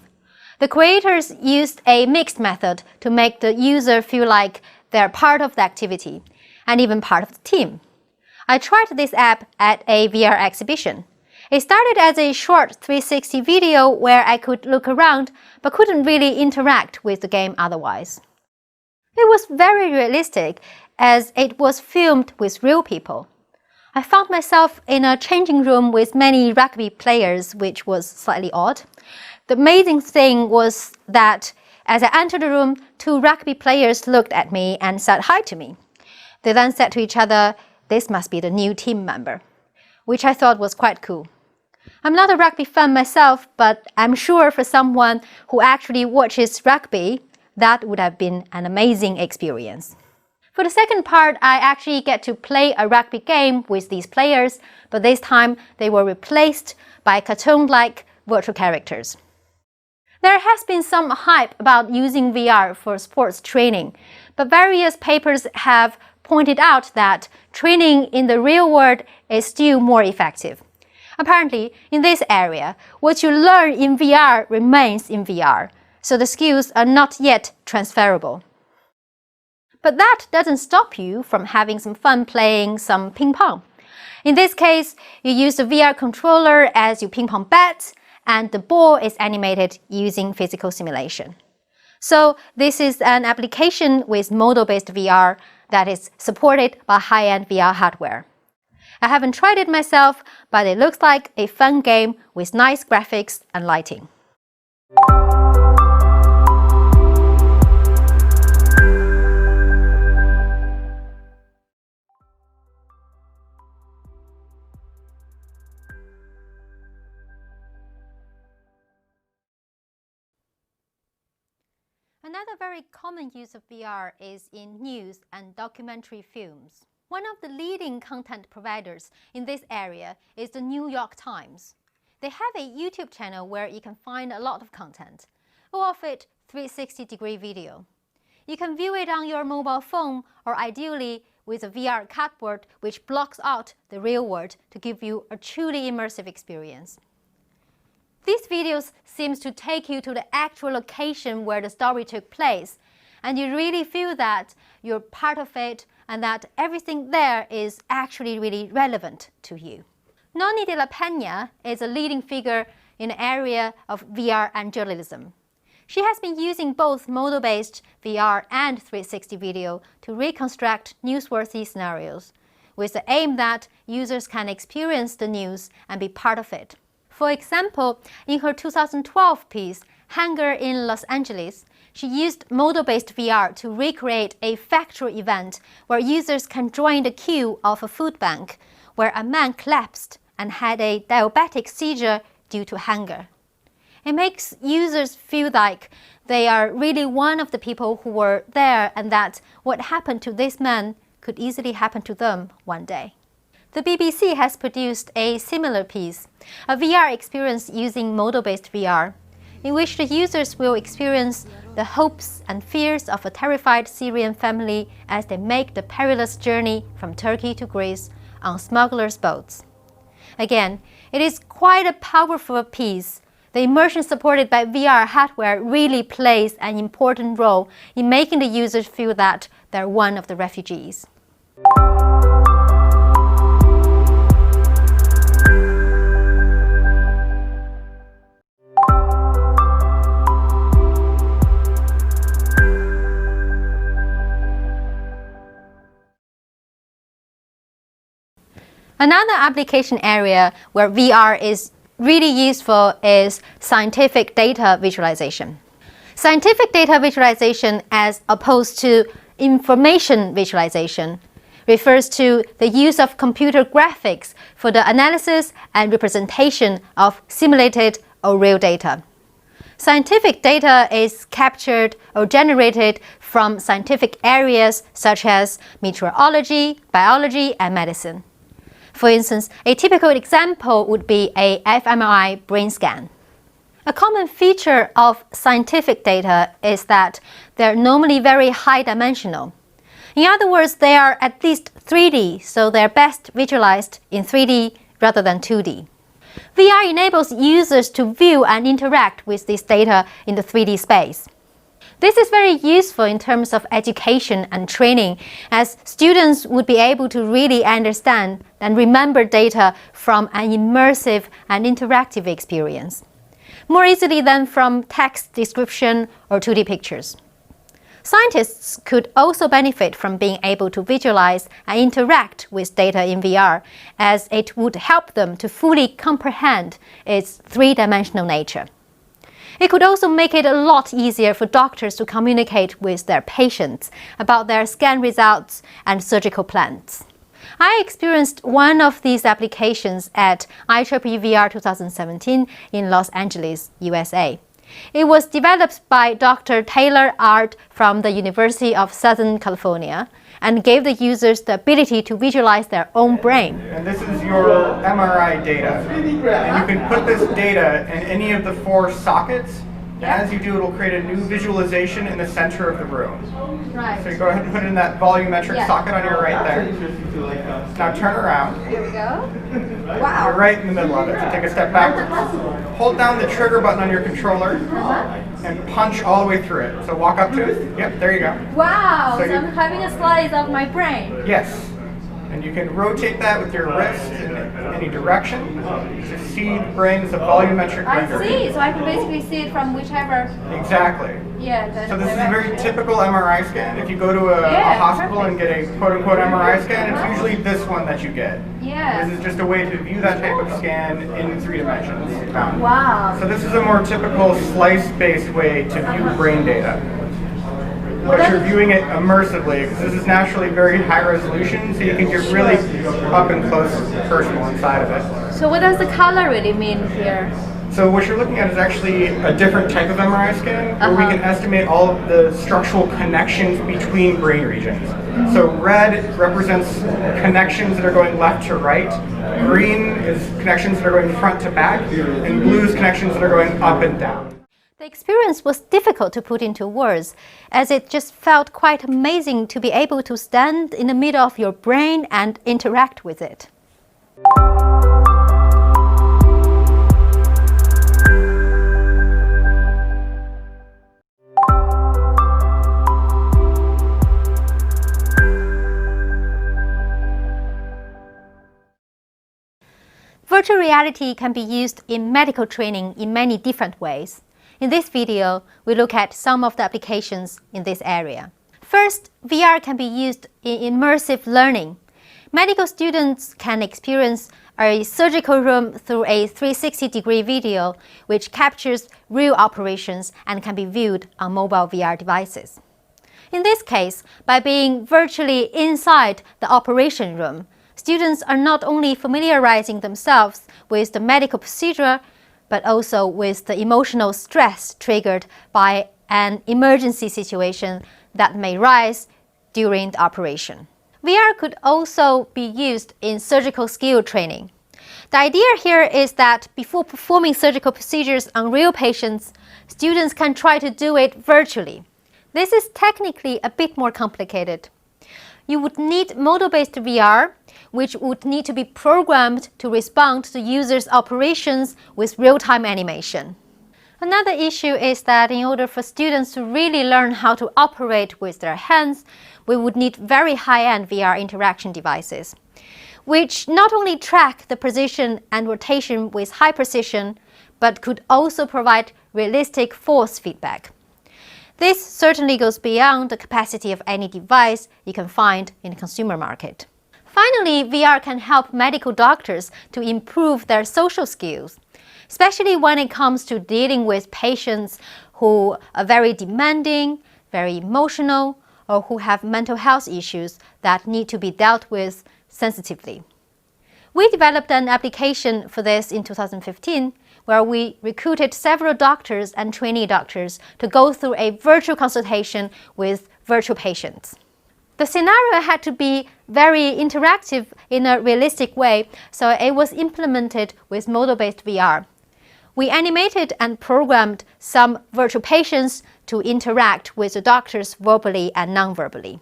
The creators used a mixed method to make the user feel like they're part of the activity and even part of the team. I tried this app at a VR exhibition. It started as a short 360 video where I could look around but couldn't really interact with the game otherwise. It was very realistic as it was filmed with real people. I found myself in a changing room with many rugby players, which was slightly odd. The amazing thing was that as I entered the room, 2 rugby players looked at me and said hi to me. They then said to each other, "This must be the new team member," which I thought was quite cool. I'm not a rugby fan myself, but I'm sure for someone who actually watches rugby, that would have been an amazing experience. For the second part, I actually get to play a rugby game with these players, but this time they were replaced by cartoon-like virtual characters. There has been some hype about using VR for sports training, but various papers have pointed out that training in the real world is still more effective. Apparently, in this area, what you learn in VR remains in VR, so the skills are not yet transferable. But that doesn't stop you from having some fun playing some ping pong. In this case, you use the VR controller as you ping pong bat, and the ball is animated using physical simulation. So this is an application with model-based VR that is supported by high-end VR hardware. I haven't tried it myself, but it looks like a fun game with nice graphics and lighting. Another very common use of VR is in news and documentary films. One of the leading content providers in this area is the New York Times. They have a YouTube channel where you can find a lot of content, all of it 360-degree video. You can view it on your mobile phone or ideally with a VR cardboard which blocks out the real world to give you a truly immersive experience. These videos seem to take you to the actual location where the story took place, and you really feel that you're part of it and that everything there is actually really relevant to you. Noni de la Peña is a leading figure in the area of VR and journalism. She has been using both modal-based VR and 360 video to reconstruct newsworthy scenarios, with the aim that users can experience the news and be part of it. For example, in her 2012 piece, Hunger in Los Angeles, she used modal-based VR to recreate a factual event where users can join the queue of a food bank, where a man collapsed and had a diabetic seizure due to hunger. It makes users feel like they are really one of the people who were there and that what happened to this man could easily happen to them one day. The BBC has produced a similar piece, a VR experience using modal-based VR, in which the users will experience the hopes and fears of a terrified Syrian family as they make the perilous journey from Turkey to Greece on smugglers' boats. Again, it is quite a powerful piece. The immersion supported by VR hardware really plays an important role in making the users feel that they're one of the refugees. Another application area where VR is really useful is scientific data visualization. Scientific data visualization, as opposed to information visualization, refers to the use of computer graphics for the analysis and representation of simulated or real data. Scientific data is captured or generated from scientific areas such as meteorology, biology, and medicine. For instance, a typical example would be a fMRI brain scan. A common feature of scientific data is that they're normally very high-dimensional. In other words, they are at least 3D, so they're best visualized in 3D rather than 2D. VR enables users to view and interact with this data in the 3D space. This is very useful in terms of education and training, as students would be able to really understand and remember data from an immersive and interactive experience, more easily than from text description or 2D pictures. Scientists could also benefit from being able to visualize and interact with data in VR, as it would help them to fully comprehend its three-dimensional nature. It could also make it a lot easier for doctors to communicate with their patients about their scan results and surgical plans. I experienced one of these applications at IEEE VR 2017 in Los Angeles, USA. It was developed by Dr. Taylor Ard from the University of Southern California and gave the users the ability to visualize their own brain. And this is your MRI data. And you can put this data in any of the 4 sockets. And as you do, it will create a new visualization in the center of the room. Right. So you go ahead and put it in that volumetric socket on your right there. Now turn around. Here we go. You're Wow. right in the middle of it. So take a step backwards. Hold down the trigger button on your controller and punch all the way through it. So walk up to it. Yep, there you go. Wow, So so you- I'm having a slice of my brain. Yes. And you can rotate that with your wrist in any direction to see the brain as a volumetric I rendering. see, so I can basically see it from whichever, Exactly. the So this is a direction. very typical MRI scan. If you go to a Yeah, hospital and get a quote-unquote MRI scan, it's usually this one that you get. Yeah. This is just a way to view that type of scan in 3 dimensions. Wow. So this is a more typical slice-based way to view brain data. But you're viewing it immersively, because this is naturally very high resolution, so you can get really up and close personal inside of it. So what does the color really mean here? So what you're looking at is actually a different type of MRI scan, where we can estimate all of the structural connections between brain regions. So red represents connections that are going left to right, green is connections that are going front to back, and blue is connections that are going up and down. The experience was difficult to put into words, as it just felt quite amazing to be able to stand in the middle of your brain and interact with it. Virtual reality can be used in medical training in many different ways. In this video, we look at some of the applications in this area. First, VR can be used in immersive learning. Medical students can experience a surgical room through a 360-degree video, which captures real operations and can be viewed on mobile VR devices. In this case, by being virtually inside the operation room, students are not only familiarizing themselves with the medical procedure, but also with the emotional stress triggered by an emergency situation that may rise during the operation. VR could also be used in surgical skill training. The idea here is that before performing surgical procedures on real patients, students can try to do it virtually. This is technically a bit more complicated. You would need model-based VR, which would need to be programmed to respond to users' operations with real-time animation. Another issue is that in order for students to really learn how to operate with their hands, we would need very high-end VR interaction devices, which not only track the position and rotation with high precision, but could also provide realistic force feedback. This certainly goes beyond the capacity of any device you can find in the consumer market. Finally, VR can help medical doctors to improve their social skills, especially when it comes to dealing with patients who are very demanding, very emotional, or who have mental health issues that need to be dealt with sensitively. We developed an application for this in 2015, where we recruited several doctors and trainee doctors to go through a virtual consultation with virtual patients. The scenario had to be very interactive in a realistic way, so it was implemented with model-based VR. We animated and programmed some virtual patients to interact with the doctors verbally and non-verbally.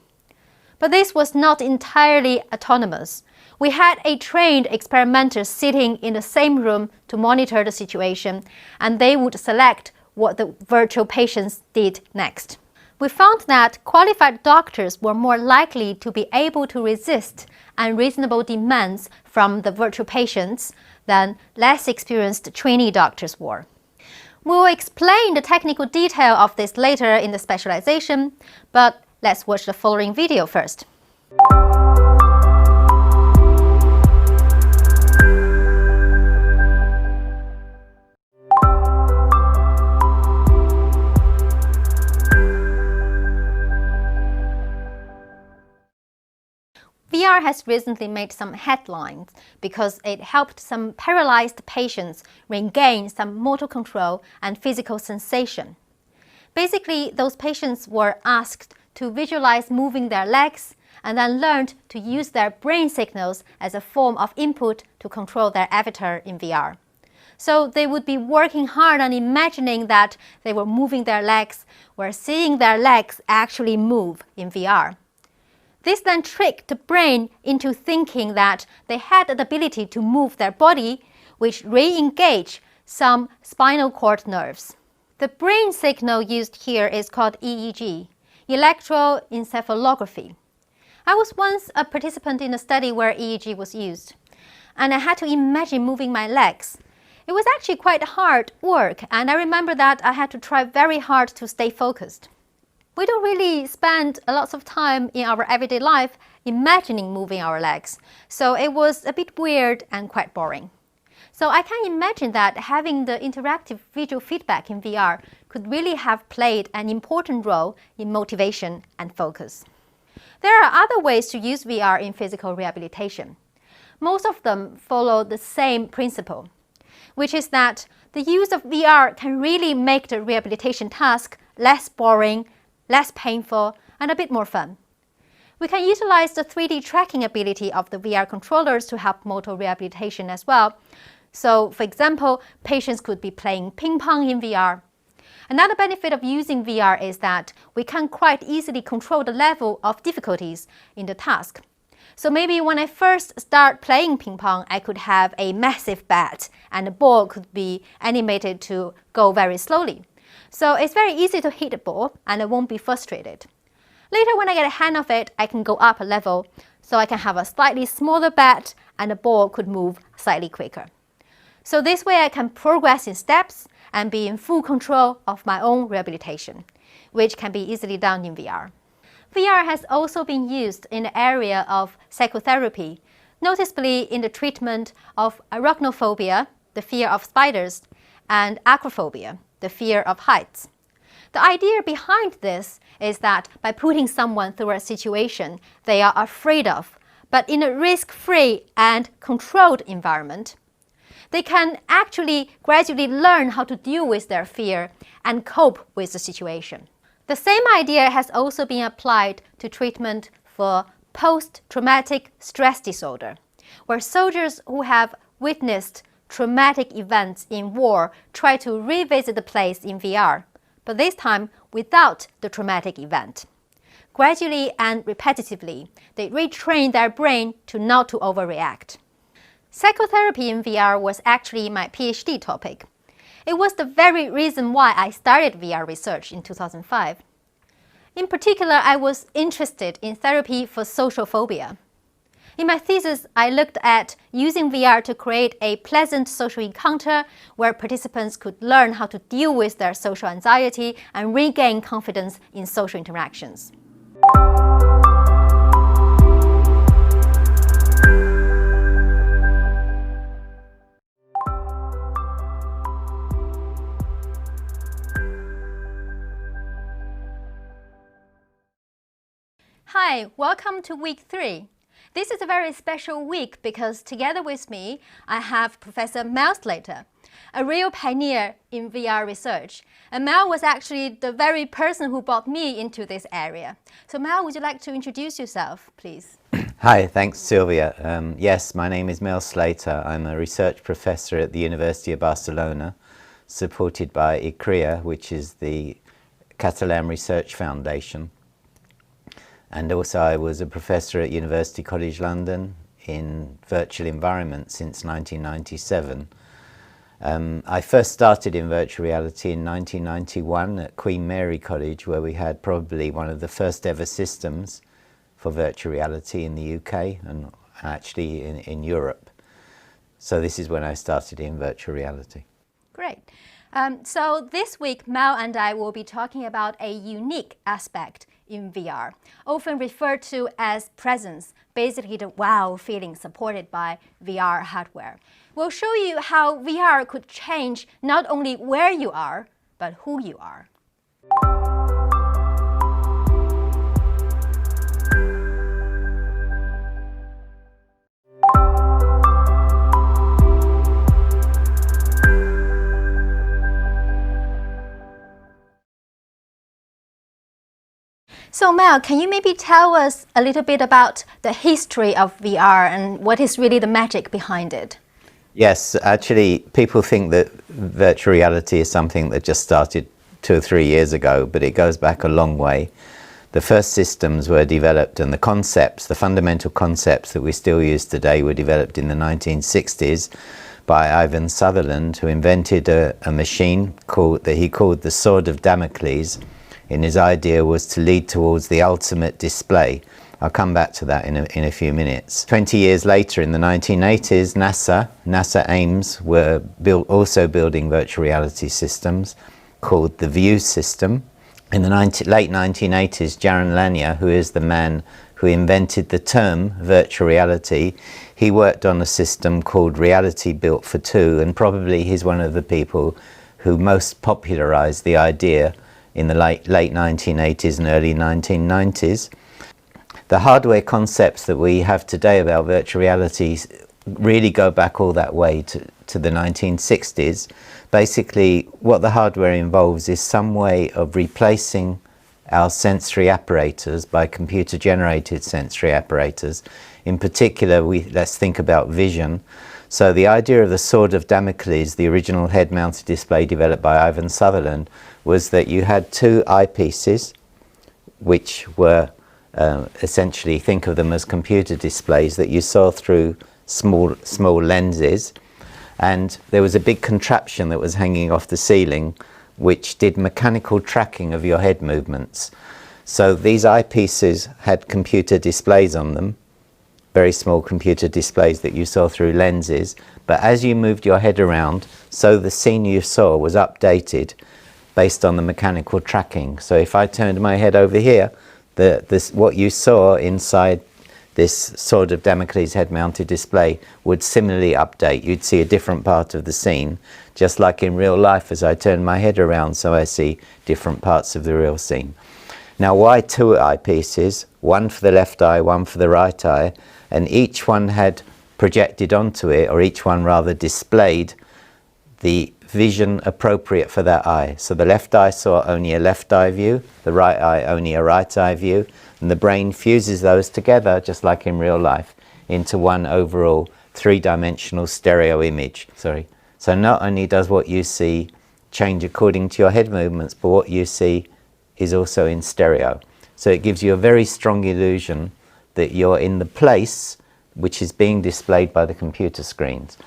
But this was not entirely autonomous. We had a trained experimenter sitting in the same room to monitor the situation, and they would select what the virtual patients did next. We found that qualified doctors were more likely to be able to resist unreasonable demands from the virtual patients than less experienced trainee doctors were. We'll explain the technical detail of this later in the specialization, but let's watch the following video first. VR has recently made some headlines because it helped some paralyzed patients regain some motor control and physical sensation. Basically, those patients were asked to visualize moving their legs and then learned to use their brain signals as a form of input to control their avatar in VR. So they would be working hard on imagining that they were moving their legs or seeing their legs actually move in VR. This then tricked the brain into thinking that they had the ability to move their body, which re-engaged some spinal cord nerves. The brain signal used here is called EEG, electroencephalography. I was once a participant in a study where EEG was used, and I had to imagine moving my legs. It was actually quite hard work, and I remember that I had to try very hard to stay focused. We don't really spend a lot of time in our everyday life imagining moving our legs, so it was a bit weird and quite boring. So I can imagine that having the interactive visual feedback in VR could really have played an important role in motivation and focus. There are other ways to use VR in physical rehabilitation. Most of them follow the same principle, which is that the use of VR can really make the rehabilitation task less boring, less painful, and a bit more fun. We can utilize the 3D tracking ability of the VR controllers to help motor rehabilitation as well. So, for example, patients could be playing ping pong in VR. Another benefit of using VR is that we can quite easily control the level of difficulties in the task. So maybe when I first start playing ping pong, I could have a massive bat and the ball could be animated to go very slowly. So it's very easy to hit the ball and I won't be frustrated. Later when I get a hang of it, I can go up a level so I can have a slightly smaller bat and the ball could move slightly quicker. So this way I can progress in steps and be in full control of my own rehabilitation, which can be easily done in VR. VR has also been used in the area of psychotherapy, noticeably in the treatment of arachnophobia, the fear of spiders, and acrophobia, the fear of heights. The idea behind this is that by putting someone through a situation they are afraid of, but in a risk-free and controlled environment, they can actually gradually learn how to deal with their fear and cope with the situation. The same idea has also been applied to treatment for post-traumatic stress disorder, where soldiers who have witnessed traumatic events in war try to revisit the place in VR, but this time without the traumatic event. Gradually and repetitively, they retrain their brain to not to overreact. Psychotherapy in VR was actually my PhD topic. It was the very reason why I started VR research in 2005. In particular, I was interested in therapy for social phobia. In my thesis, I looked at using VR to create a pleasant social encounter where participants could learn how to deal with their social anxiety and regain confidence in social interactions. Hi, welcome to week 3. This is a very special week because together with me, I have Professor Mel Slater, a real pioneer in VR research. And Mel was actually the very person who brought me into this area. So Mel, would you like to introduce yourself, please? Hi, thanks Sylvia. Yes, my name is Mel Slater. I'm a research professor at the University of Barcelona, supported by ICREA, which is the Catalan Research Foundation. And also I was a professor at University College London in virtual environment since 1997. I first started in virtual reality in 1991 at Queen Mary College, where we had probably one of the first ever systems for virtual reality in the UK and actually in Europe. So this is when I started in virtual reality. Great. So this week, Mel and I will be talking about a unique aspect in VR, often referred to as presence, basically the wow feeling supported by VR hardware. We'll show you how VR could change not only where you are, but who you are. So Mel, can you maybe tell us a little bit about the history of VR and what is really the magic behind it? Yes, actually people think that virtual reality is something that just started 2 or 3 years ago, but it goes back a long way. The first systems were developed and the concepts, the fundamental concepts that we still use today were developed in the 1960s by Ivan Sutherland, who invented a machine that he called the Sword of Damocles. And his idea was to lead towards the ultimate display. I'll come back to that in a few minutes. 20 years later, in the 1980s, NASA Ames were also building virtual reality systems called the View system. In the late 1980s, Jaron Lanier, who is the man who invented the term virtual reality, he worked on a system called Reality Built for Two, and probably he's one of the people who most popularized the idea in the late 1980s and early 1990s. The hardware concepts that we have today about virtual reality really go back all that way to the 1960s. Basically, what the hardware involves is some way of replacing our sensory apparatus by computer-generated sensory apparatus. In particular, let's think about vision. So the idea of the Sword of Damocles, the original head-mounted display developed by Ivan Sutherland, was that you had 2 eyepieces, which were essentially, think of them as computer displays that you saw through small lenses, and there was a big contraption that was hanging off the ceiling which did mechanical tracking of your head movements. So these eyepieces had computer displays on them, very small computer displays that you saw through lenses. But as you moved your head around, so the scene you saw was updated based on the mechanical tracking. So if I turned my head over here, what you saw inside this sword of Damocles head-mounted display would similarly update. You'd see a different part of the scene, just like in real life as I turn my head around, so I see different parts of the real scene. Now, why two eyepieces? One for the left eye, one for the right eye, and each one had projected onto it, or each one rather displayed the vision appropriate for that eye. So the left eye saw only a left eye view, the right eye only a right eye view, and the brain fuses those together, just like in real life, into one overall three-dimensional stereo image. So not only does what you see change according to your head movements, but what you see is also in stereo. So it gives you a very strong illusion that you're in the place which is being displayed by the computer screens.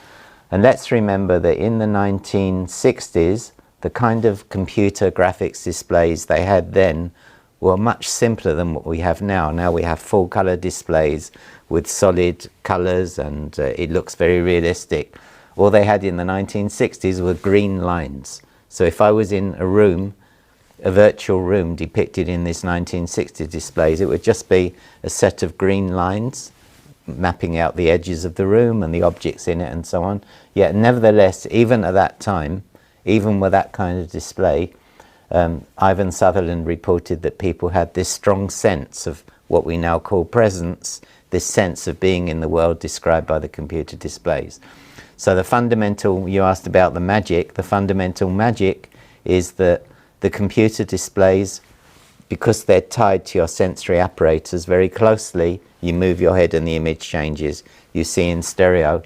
And let's remember that in the 1960s, the kind of computer graphics displays they had then were much simpler than what we have now. Now we have full color displays with solid colors, and it looks very realistic. All they had in the 1960s were green lines. So if I was in a room, a virtual room depicted in this 1960s displays, it would just be a set of green lines mapping out the edges of the room and the objects in it and so on. Yet nevertheless, even at that time, even with that kind of display, Ivan Sutherland reported that people had this strong sense of what we now call presence, this sense of being in the world described by the computer displays. So the fundamental, you asked about the magic, the fundamental magic is that the computer displays, because they're tied to your sensory apparatus very closely, you move your head and the image changes, you see in stereo,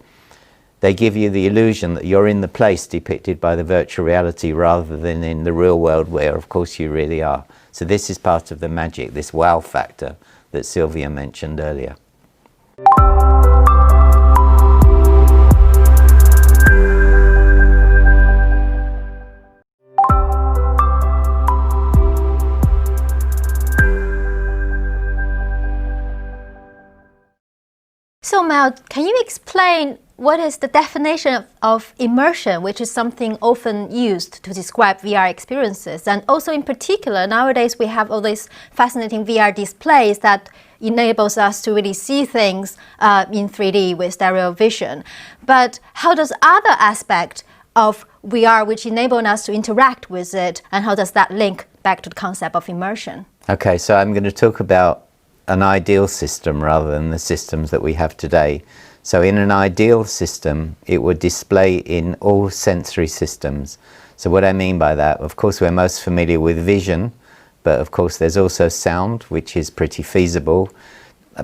they give you the illusion that you're in the place depicted by the virtual reality rather than in the real world where of course you really are. So this is part of the magic, this wow factor that Sylvia mentioned earlier. So Mel, can you explain what is the definition of immersion, which is something often used to describe VR experiences? And also in particular, nowadays we have all these fascinating VR displays that enables us to really see things in 3D with stereo vision. But how does other aspect of VR which enable us to interact with it, and how does that link back to the concept of immersion? Okay, so I'm going to talk about an ideal system rather than the systems that we have today. So in an ideal system, it would display in all sensory systems. So what I mean by that, of course, we're most familiar with vision, but of course there's also sound, which is pretty feasible.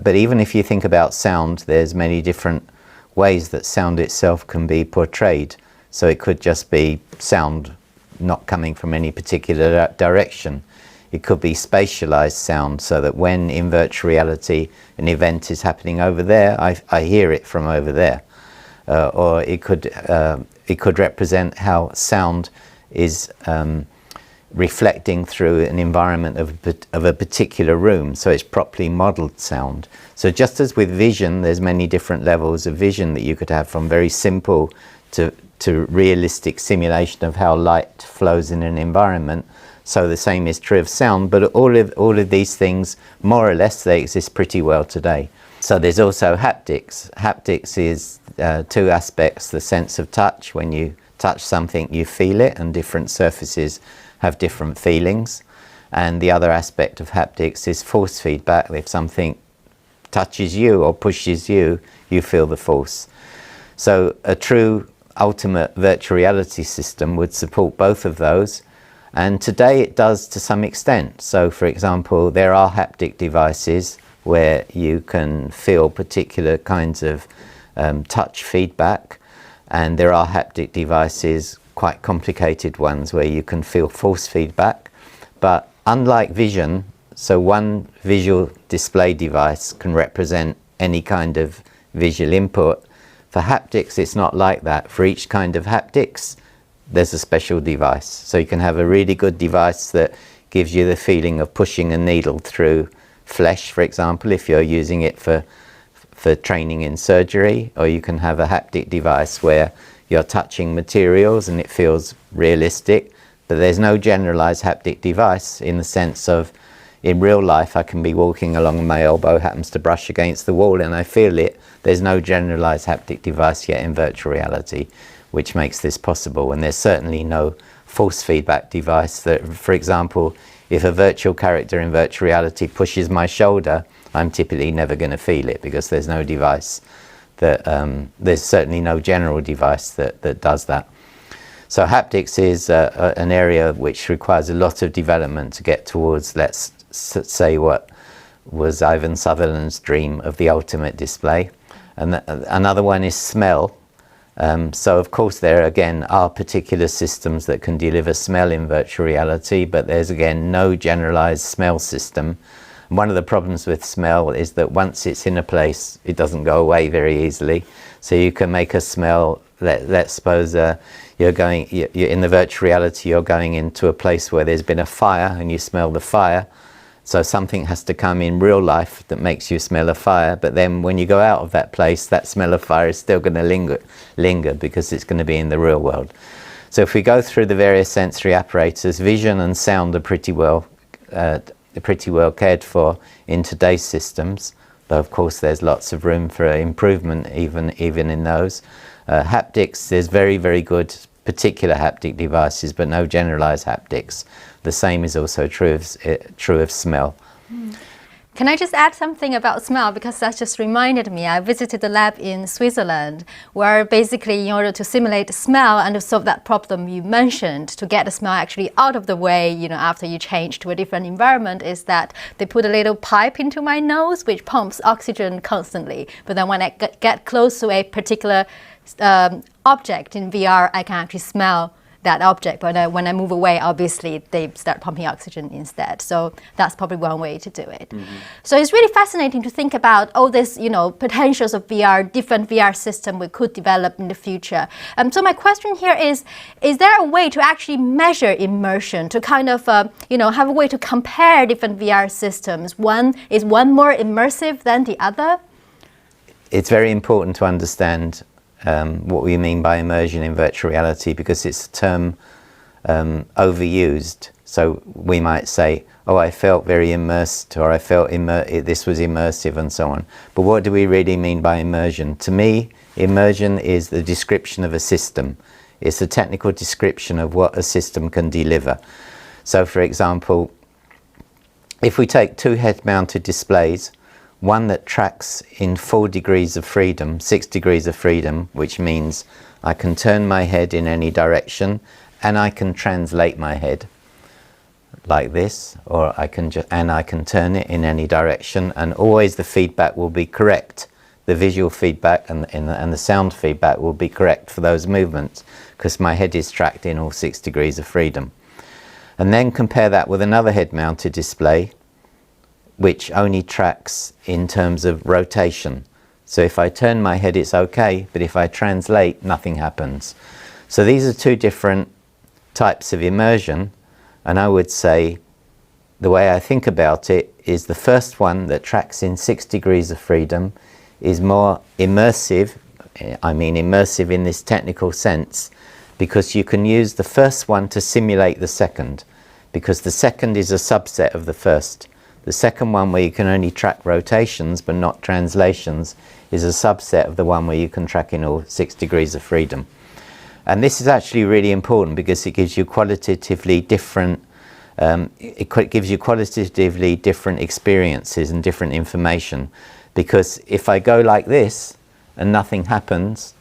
But even if you think about sound, there's many different ways that sound itself can be portrayed. So it could just be sound not coming from any particular direction. It could be spatialized sound, so that when in virtual reality an event is happening over there, I hear it from over there. Or it could represent how sound is reflecting through an environment of a particular room, so it's properly modeled sound. So just as with vision, there's many different levels of vision that you could have, from very simple to realistic simulation of how light flows in an environment. So the same is true of sound, but all of these things, more or less, they exist pretty well today. So there's also haptics. Haptics is two aspects: the sense of touch. When you touch something, you feel it, and different surfaces have different feelings. And the other aspect of haptics is force feedback. If something touches you or pushes you, you feel the force. So a true ultimate virtual reality system would support both of those. And today it does to some extent. So for example, there are haptic devices where you can feel particular kinds of touch feedback, and there are haptic devices, quite complicated ones, where you can feel force feedback. But unlike vision, so one visual display device can represent any kind of visual input. For haptics, it's not like that. For each kind of haptics, there's a special device. So you can have a really good device that gives you the feeling of pushing a needle through flesh, for example, if you're using it for for training in surgery, or you can have a haptic device where you're touching materials and it feels realistic, but there's no generalized haptic device in the sense of, in real life I can be walking along and my elbow happens to brush against the wall and I feel it. There's no generalized haptic device yet in virtual reality which makes this possible, and there's certainly no force feedback device that, for example, if a virtual character in virtual reality pushes my shoulder, I'm typically never going to feel it because there's no device that, there's certainly no general device that does that. So haptics is an area which requires a lot of development to get towards, let's say, what was Ivan Sutherland's dream of the ultimate display. And another one is smell. So of course there again are particular systems that can deliver smell in virtual reality, but there's again no generalized smell system. And one of the problems with smell is that once it's in a place, it doesn't go away very easily. So you can make a smell, let's suppose you're in the virtual reality, you're going into a place where there's been a fire and you smell the fire. So something has to come in real life that makes you smell a fire, but then when you go out of that place, that smell of fire is still going to linger because it's going to be in the real world. So if we go through the various sensory apparatus, vision and sound are pretty well cared for in today's systems, though of course there's lots of room for improvement even in those. Haptics, there's very, very good particular haptic devices, but no generalized haptics. The same is also true of smell. Can I just add something about smell, because that just reminded me, I visited the lab in Switzerland where basically in order to simulate smell and to solve that problem you mentioned, to get the smell actually out of the way, after you change to a different environment, is that they put a little pipe into my nose which pumps oxygen constantly. But then when I get close to a particular object in VR, I can actually smell that object, but when I move away, obviously they start pumping oxygen instead. So that's probably one way to do it. So it's really fascinating to think about all this, potentials of VR, different VR system we could develop in the future. So my question here is there a way to actually measure immersion, to kind of, have a way to compare different VR systems? Is one more immersive than the other? It's very important to understand what we mean by immersion in virtual reality, because it's a term overused. So we might say, oh, I felt very immersed, or I felt this was immersive, and so on. But what do we really mean by immersion? To me, immersion is the description of a system. It's a technical description of what a system can deliver. So for example, if we take two head-mounted displays, one that tracks in 4 degrees of freedom, 6 degrees of freedom, which means I can turn my head in any direction and I can translate my head like this, or I can turn it in any direction, and always the feedback will be correct. The visual feedback and the sound feedback will be correct for those movements because my head is tracked in all 6 degrees of freedom. And then compare that with another head-mounted display which only tracks in terms of rotation. So if I turn my head, it's okay, but if I translate, nothing happens. So these are two different types of immersion, and I would say the way I think about it is the first one that tracks in 6 degrees of freedom is more immersive. I mean immersive in this technical sense, because you can use the first one to simulate the second, because the second is a subset of the first. The second one, where you can only track rotations but not translations, is a subset of the one where you can track in all 6 degrees of freedom. And this is actually really important because it gives you qualitatively different experiences and different information. Because if I go like this and nothing happens,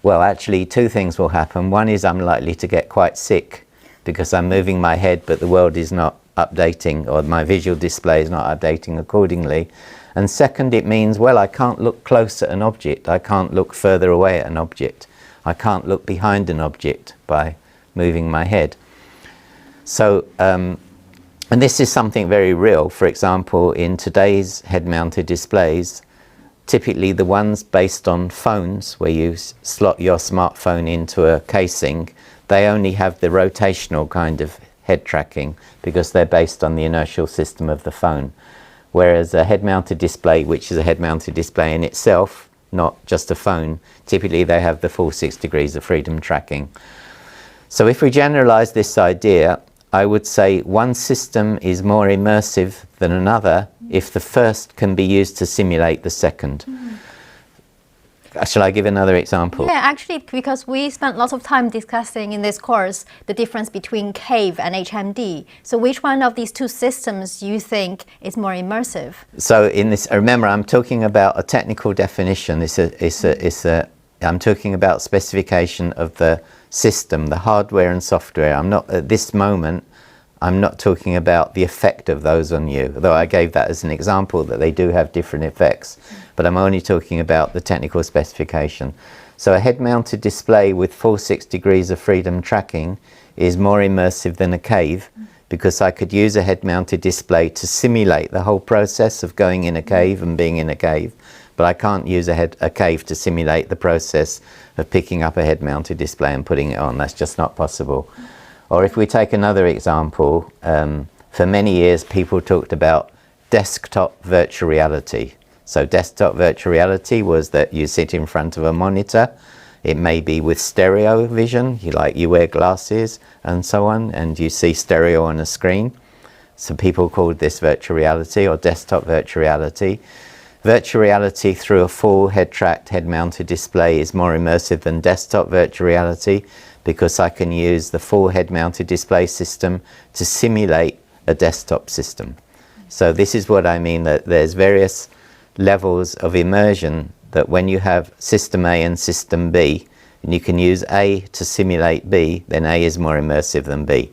well, actually two things will happen. One is I'm likely to get quite sick because I'm moving my head but the world is not updating, or my visual display is not updating accordingly. And second, it means, well, I can't look close at an object, I can't look further away at an object, I can't look behind an object by moving my head. So and this is something very real. For example, in today's head-mounted displays, typically the ones based on phones where you slot your smartphone into a casing, they only have the rotational kind of head tracking because they're based on the inertial system of the phone. Whereas a head-mounted display, which is a head-mounted display in itself, not just a phone, typically they have the full 6 degrees of freedom tracking. So if we generalize this idea, I would say one system is more immersive than another if the first can be used to simulate the second. Shall I give another example? Yeah, actually, because we spent lots of time discussing in this course the difference between cave and HMD. So which one of these two systems you think is more immersive? So in this, remember, I'm talking about a technical definition. I'm talking about specification of the system, the hardware and software. I'm not, at this moment, I'm not talking about the effect of those on you, though I gave that as an example that they do have different effects, but I'm only talking about the technical specification. So a head-mounted display with full 6 degrees of freedom tracking is more immersive than a cave, because I could use a head-mounted display to simulate the whole process of going in a cave and being in a cave, but I can't use a cave to simulate the process of picking up a head-mounted display and putting it on. That's just not possible. Or if we take another example, for many years people talked about desktop virtual reality. So desktop virtual reality was that you sit in front of a monitor. It may be with stereo vision, you wear glasses and so on, and you see stereo on a screen. So people called this virtual reality or desktop virtual reality. Virtual reality through a full head-tracked, head-mounted display is more immersive than desktop virtual reality, because I can use the full head-mounted display system to simulate a desktop system. So this is what I mean, that there's various levels of immersion, that when you have system A and system B, and you can use A to simulate B, then A is more immersive than B.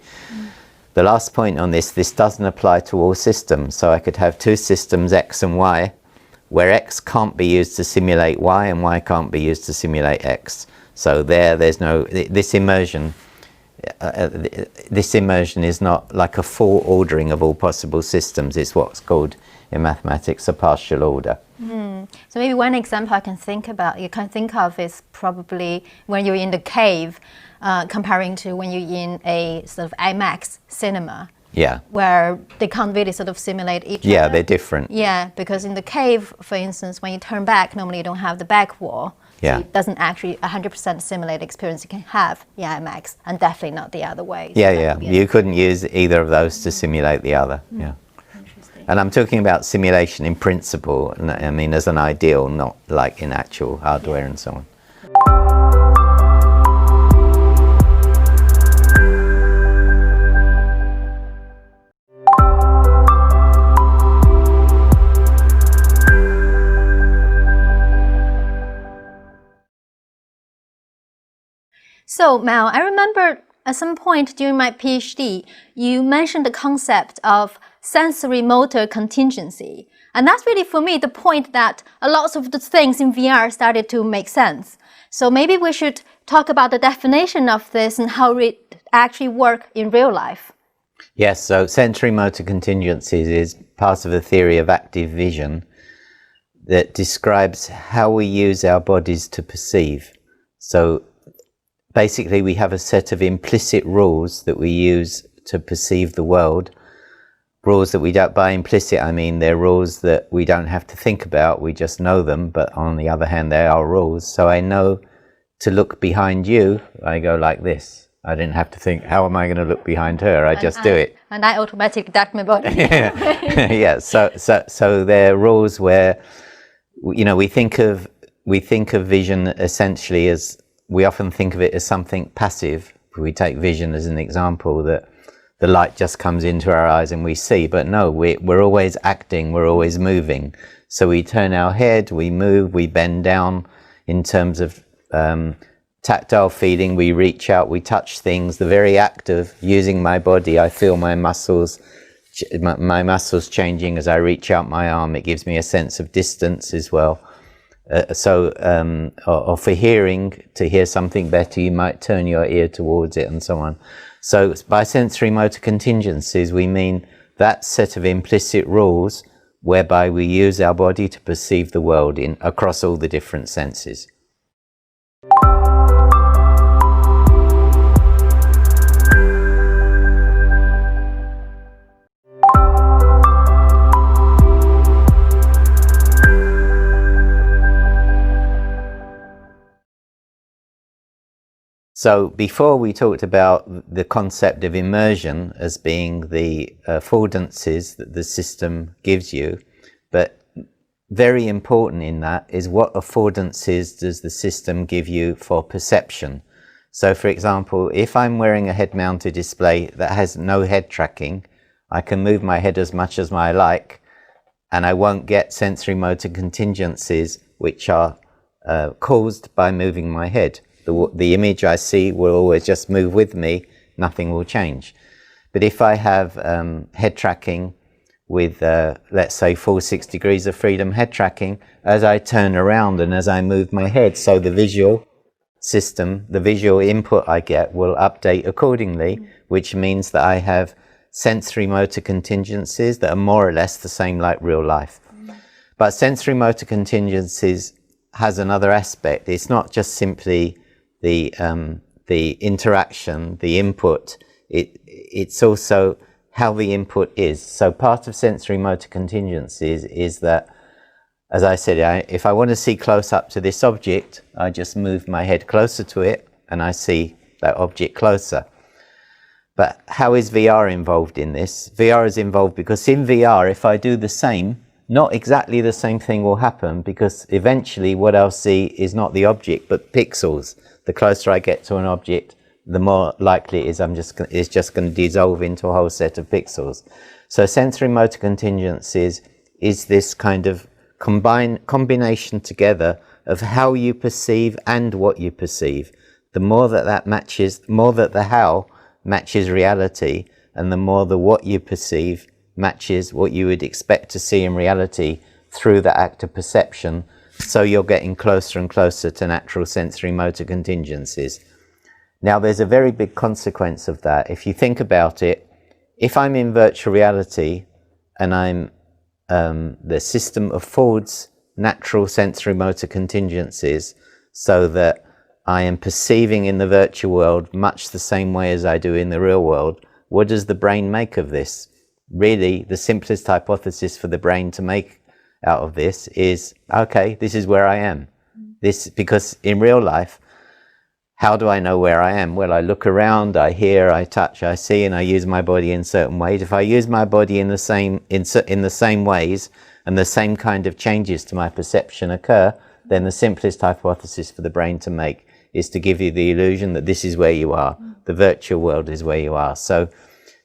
The last point on this doesn't apply to all systems. So I could have two systems, X and Y, where X can't be used to simulate Y and Y can't be used to simulate X. So there's no, this immersion is not like a full ordering of all possible systems. It's what's called in mathematics a partial order. So maybe one example you can think of is probably when you're in the cave, comparing to when you're in a sort of IMAX cinema. Yeah. Where they can't really sort of simulate each other. Yeah, they're different. Yeah, because in the cave, for instance, when you turn back, normally you don't have the back wall. Yeah. So it doesn't actually 100% simulate the experience you can have in IMAX, and definitely not the other way. So Yeah. You couldn't use either of those to simulate the other. Yeah. And I'm talking about simulation in principle, I mean as an ideal, not like in actual hardware and so on. So Mel, I remember at some point during my PhD, you mentioned the concept of sensory motor contingency. And that's really, for me, the point that a lot of the things in VR started to make sense. So maybe we should talk about the definition of this and how it actually works in real life. Yes, so sensory motor contingencies is part of the theory of active vision that describes how we use our bodies to perceive. So basically we have a set of implicit rules that we use to perceive the world. Rules that we don't, by implicit I mean they're rules that we don't have to think about, we just know them, but on the other hand they are rules. So I know to look behind you, I go like this. I didn't have to think, how am I going to look behind her? I just do it. And I automatically duck my body. Yeah, so they're rules where, you know, we think of vision essentially as, we often think of it as something passive. We take vision as an example, that the light just comes into our eyes and we see, but no, we're always acting, we're always moving. So we turn our head, we move, we bend down in terms of tactile feeling, we reach out, we touch things. The very act of using my body, I feel my muscles changing as I reach out my arm. It gives me a sense of distance as well. Or for hearing, to hear something better, you might turn your ear towards it and so on. So by sensory motor contingencies, we mean that set of implicit rules whereby we use our body to perceive the world across all the different senses. So before we talked about the concept of immersion as being the affordances that the system gives you, but very important in that is what affordances does the system give you for perception. So for example, if I'm wearing a head-mounted display that has no head tracking, I can move my head as much as I like, and I won't get sensory motor contingencies which are caused by moving my head. The image I see will always just move with me, nothing will change. But if I have head tracking with, let's say, full 6 degrees of freedom head tracking, as I turn around and as I move my head, so the visual system, the visual input I get will update accordingly, which means that I have sensory motor contingencies that are more or less the same like real life. But sensory motor contingencies has another aspect. It's not just simply the interaction, the input, it's also how the input is. So part of sensory motor contingencies is that, as I said, if I want to see close up to this object, I just move my head closer to it and I see that object closer. But how is VR involved in this? VR is involved because in VR, if I do the same, not exactly the same thing will happen, because eventually what I'll see is not the object but pixels. The closer I get to an object, the more likely it is it's just going to dissolve into a whole set of pixels. So sensory motor contingencies is this kind of combination together of how you perceive and what you perceive. The more that matches, the more that the how matches reality, and the more the what you perceive matches what you would expect to see in reality through the act of perception. So you're getting closer and closer to natural sensory motor contingencies. Now there's a very big consequence of that. If you think about it, if I'm in virtual reality and the system affords natural sensory motor contingencies so that I am perceiving in the virtual world much the same way as I do in the real world, what does the brain make of this? Really, the simplest hypothesis for the brain to make out of this is, okay, this is where I am. Because in real life, how do I know where I am? Well, I look around, I hear, I touch, I see, and I use my body in certain ways. If I use my body in the same ways, and the same kind of changes to my perception occur, then the simplest hypothesis for the brain to make is to give you the illusion that this is where you are. The virtual world is where you are. So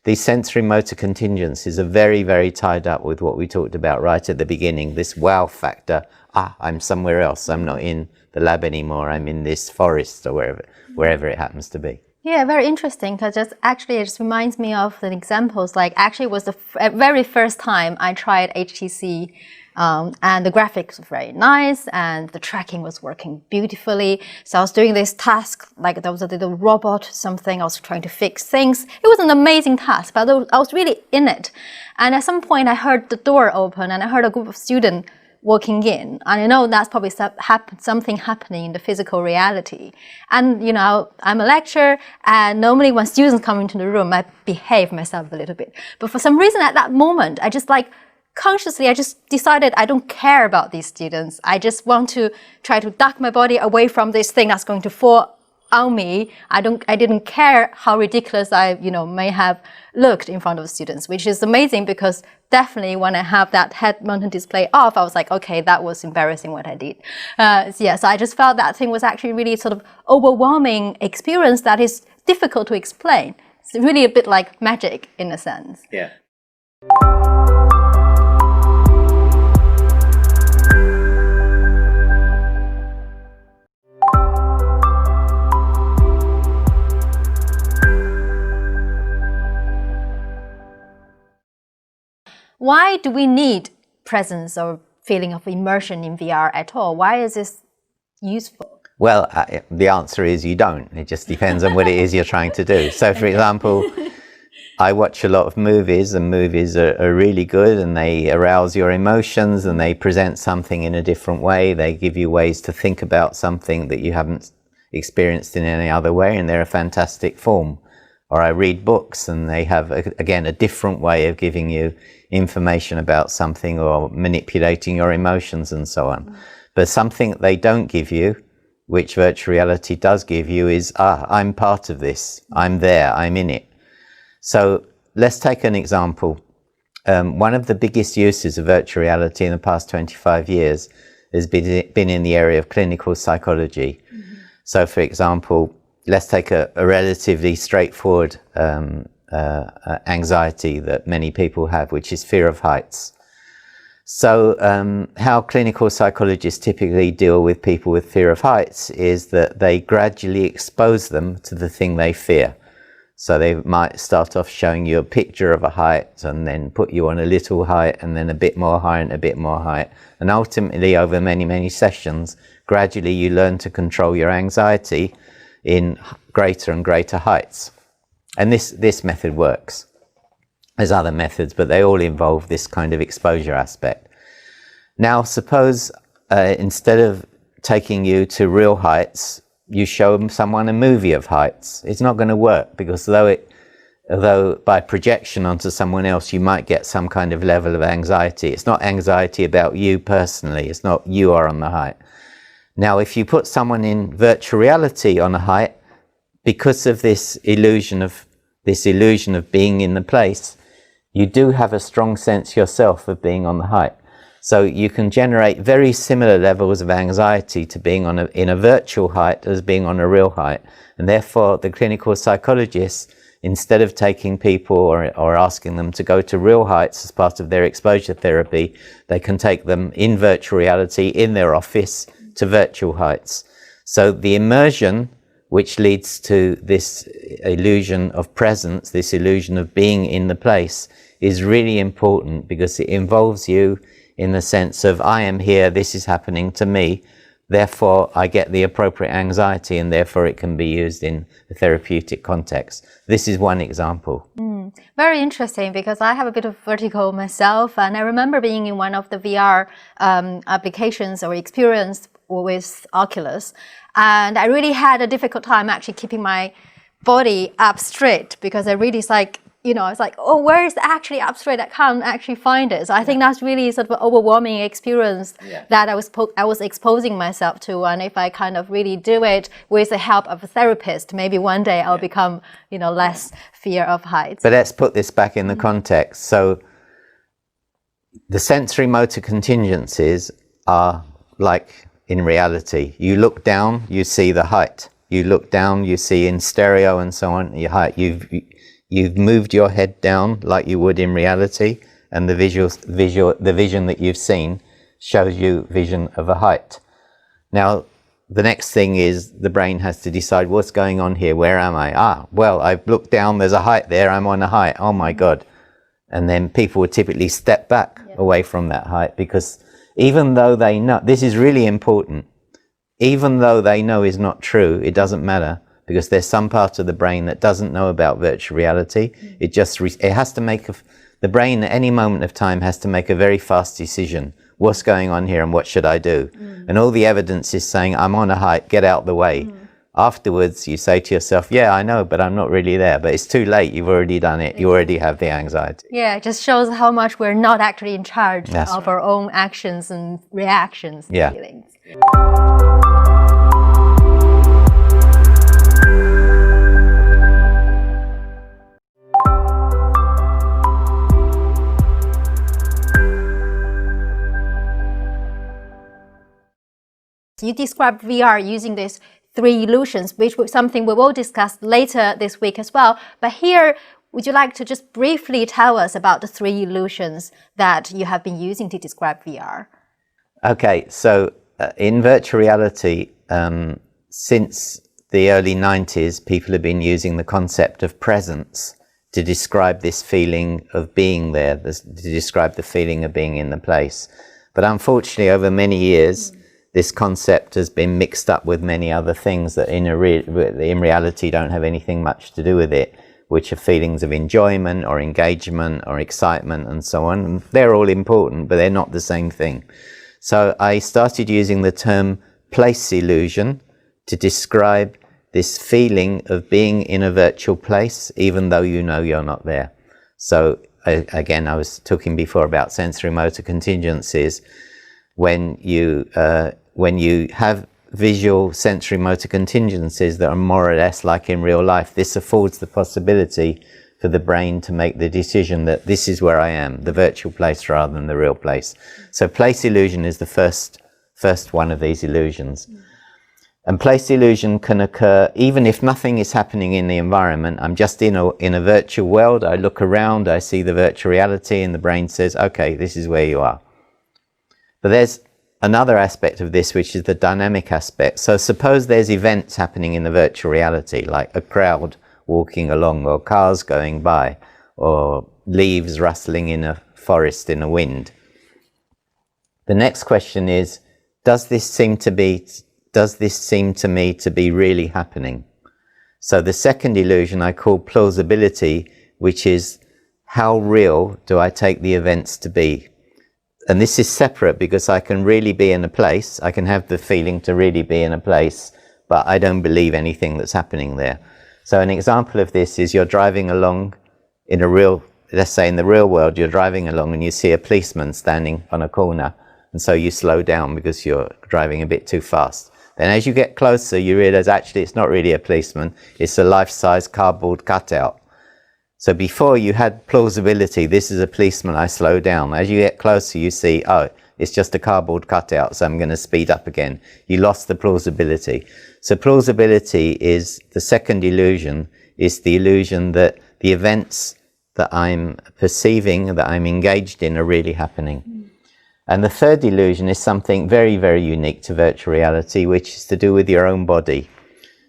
these sensory motor contingencies are very, very tied up with what we talked about right at the beginning, this wow factor. I'm somewhere else. I'm not in the lab anymore. I'm in this forest or wherever it happens to be. Yeah, very interesting, because it just reminds me of the examples. Like, actually, it was the very first time I tried HTC, and the graphics were very nice, and the tracking was working beautifully. So I was doing this task, like there was a little robot, something, I was trying to fix things. It was an amazing task, but I was really in it. And at some point, I heard the door open, and I heard a group of students walking in, and I know that's probably something happening in the physical reality. And you know, I'm a lecturer, and normally when students come into the room, I behave myself a little bit. But for some reason at that moment, I just consciously, I just decided I don't care about these students. I just want to try to duck my body away from this thing that's going to fall on me. I didn't care how ridiculous I, may have looked in front of students, which is amazing, because definitely when I have that head-mounted display off, I was like, okay, that was embarrassing what I did. So I just felt that thing was actually really sort of overwhelming experience that is difficult to explain. It's really a bit like magic in a sense. Yeah. Why do we need presence or feeling of immersion in VR at all? Why is this useful? Well, the answer is you don't. It just depends on what it is you're trying to do. So, for example, I watch a lot of movies, and movies are really good, and they arouse your emotions, and they present something in a different way. They give you ways to think about something that you haven't experienced in any other way, and they're a fantastic form. Or I read books, and they have, again, a different way of giving you information about something or manipulating your emotions and so on. But something they don't give you, which virtual reality does give you is, I'm part of this, I'm there, I'm in it. So let's take an example. One of the biggest uses of virtual reality in the past 25 years has been in the area of clinical psychology. So for example, let's take a relatively straightforward anxiety that many people have, which is fear of heights. So how clinical psychologists typically deal with people with fear of heights is that they gradually expose them to the thing they fear. So they might start off showing you a picture of a height and then put you on a little height and then a bit more height and a bit more height. And ultimately, over many, many sessions, gradually you learn to control your anxiety in greater and greater heights. And this method works. There's other methods, but they all involve this kind of exposure aspect. Now, suppose instead of taking you to real heights, you show someone a movie of heights. It's not going to work, because although by projection onto someone else you might get some kind of level of anxiety, it's not anxiety about you personally. It's not you are on the height. Now, if you put someone in virtual reality on a height, because of this illusion of being in the place, you do have a strong sense yourself of being on the height. So you can generate very similar levels of anxiety to being in a virtual height as being on a real height. And therefore, the clinical psychologists, instead of taking people or asking them to go to real heights as part of their exposure therapy, they can take them in virtual reality in their office to virtual heights. So the immersion, which leads to this illusion of presence, this illusion of being in the place, is really important, because it involves you in the sense of, I am here, this is happening to me, therefore I get the appropriate anxiety, and therefore it can be used in a therapeutic context. This is one example. Very interesting, because I have a bit of vertigo myself, and I remember being in one of the VR applications or experience with Oculus, and I really had a difficult time actually keeping my body up straight, because I really, it's like, you know, it's like, oh, where is actually up straight? I can't actually find it. So I think that's really sort of an overwhelming experience that I was exposing myself to. And if I kind of really do it with the help of a therapist, maybe one day I'll become, you know, less fear of heights. But let's put this back in the context. So the sensory motor contingencies are like in reality. You look down, you see the height. You look down, you see in stereo and so on, your height. You've moved your head down like you would in reality, and the vision that you've seen shows you vision of a height. Now, the next thing is the brain has to decide, what's going on here? Where am I? Well, I've looked down, there's a height there, I'm on a height. Oh my God. And then people would typically step back away from that height, because even though they know, this is really important, even though they know is not true, it doesn't matter. Because there's some part of the brain that doesn't know about virtual reality. It has to make, the brain at any moment of time has to make a very fast decision. What's going on here and what should I do? And all the evidence is saying, I'm on a height, get out the way. Afterwards, you say to yourself, yeah, I know, but I'm not really there. But it's too late, you've already done it, you already have the anxiety. Yeah, it just shows how much we're not actually in charge of our own actions and reactions and feelings. You described VR using these 3 illusions, which was something we will discuss later this week as well. But here, would you like to just briefly tell us about the 3 illusions that you have been using to describe VR? Okay, so in virtual reality, since the early 90s, people have been using the concept of presence to describe this feeling of being there, to describe the feeling of being in the place. But unfortunately, over many years, this concept has been mixed up with many other things that in reality don't have anything much to do with it, which are feelings of enjoyment or engagement or excitement and so on. And they're all important, but they're not the same thing. So I started using the term place illusion to describe this feeling of being in a virtual place, even though you know you're not there. So again, I was talking before about sensory motor contingencies. When you have visual sensory motor contingencies that are more or less like in real life. This affords the possibility for the brain to make the decision that this is where I am, the virtual place rather than the real place. So place illusion is the first one of these illusions. And place illusion can occur even if nothing is happening in the environment. I'm just in a virtual world. I look around, I see the virtual reality, and the brain says, okay, this is where you are. But there's another aspect of this, which is the dynamic aspect. So suppose there's events happening in the virtual reality, like a crowd walking along, or cars going by, or leaves rustling in a forest in a wind. The next question is, does this seem to me to be really happening? So the second illusion I call plausibility, which is how real do I take the events to be? And this is separate because I can really be in a place, I can have the feeling to really be in a place, but I don't believe anything that's happening there. So an example of this is you're driving along in a real, let's say in the real world, you're driving along and you see a policeman standing on a corner, and so you slow down because you're driving a bit too fast. Then as you get closer, you realize actually it's not really a policeman, it's a life-size cardboard cutout. So before you had plausibility, this is a policeman, I slow down. As you get closer, you see, oh, it's just a cardboard cutout, so I'm going to speed up again. You lost the plausibility. So plausibility is the second illusion, is the illusion that the events that I'm perceiving, that I'm engaged in, are really happening. And the third illusion is something very, very unique to virtual reality, which is to do with your own body.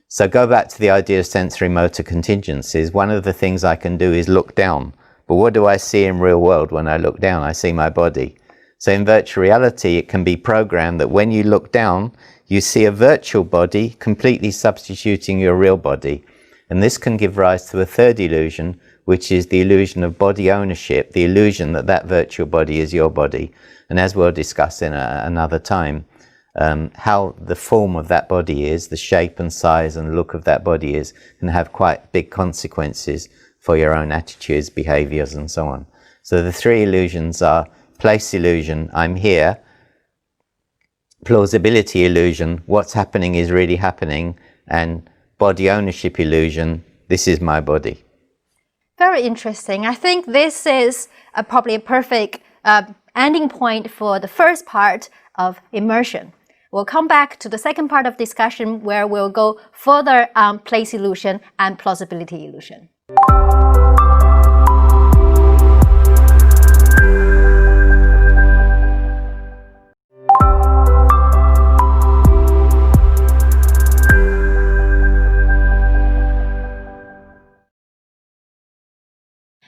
So go back to the idea of sensory motor contingencies. One of the things I can do is look down. But what do I see in real world when I look down? I see my body. So in virtual reality, it can be programmed that when you look down, you see a virtual body completely substituting your real body. And this can give rise to a third illusion, which is the illusion of body ownership, the illusion that that virtual body is your body. And as we'll discuss in another time, how the form of that body is, the shape and size and look of that body is, can have quite big consequences for your own attitudes, behaviors, and so on. So the three illusions are place illusion, I'm here; plausibility illusion, what's happening is really happening; and body ownership illusion, this is my body. Very interesting. I think this is probably a perfect ending point for the first part of immersion. We'll come back to the second part of discussion where we'll go further on place illusion and plausibility illusion.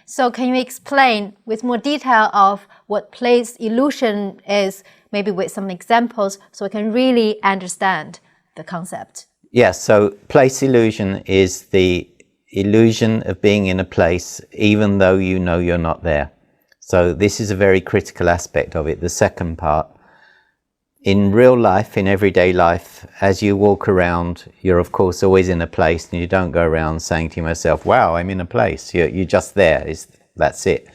So can you explain with more detail of what place illusion is, maybe with some examples, so we can really understand the concept? Yes, so place illusion is the illusion of being in a place even though you know you're not there. So this is a very critical aspect of it, the second part. In real life, in everyday life, as you walk around, you're of course always in a place, and you don't go around saying to yourself, wow, I'm in a place. You're just there, that's it.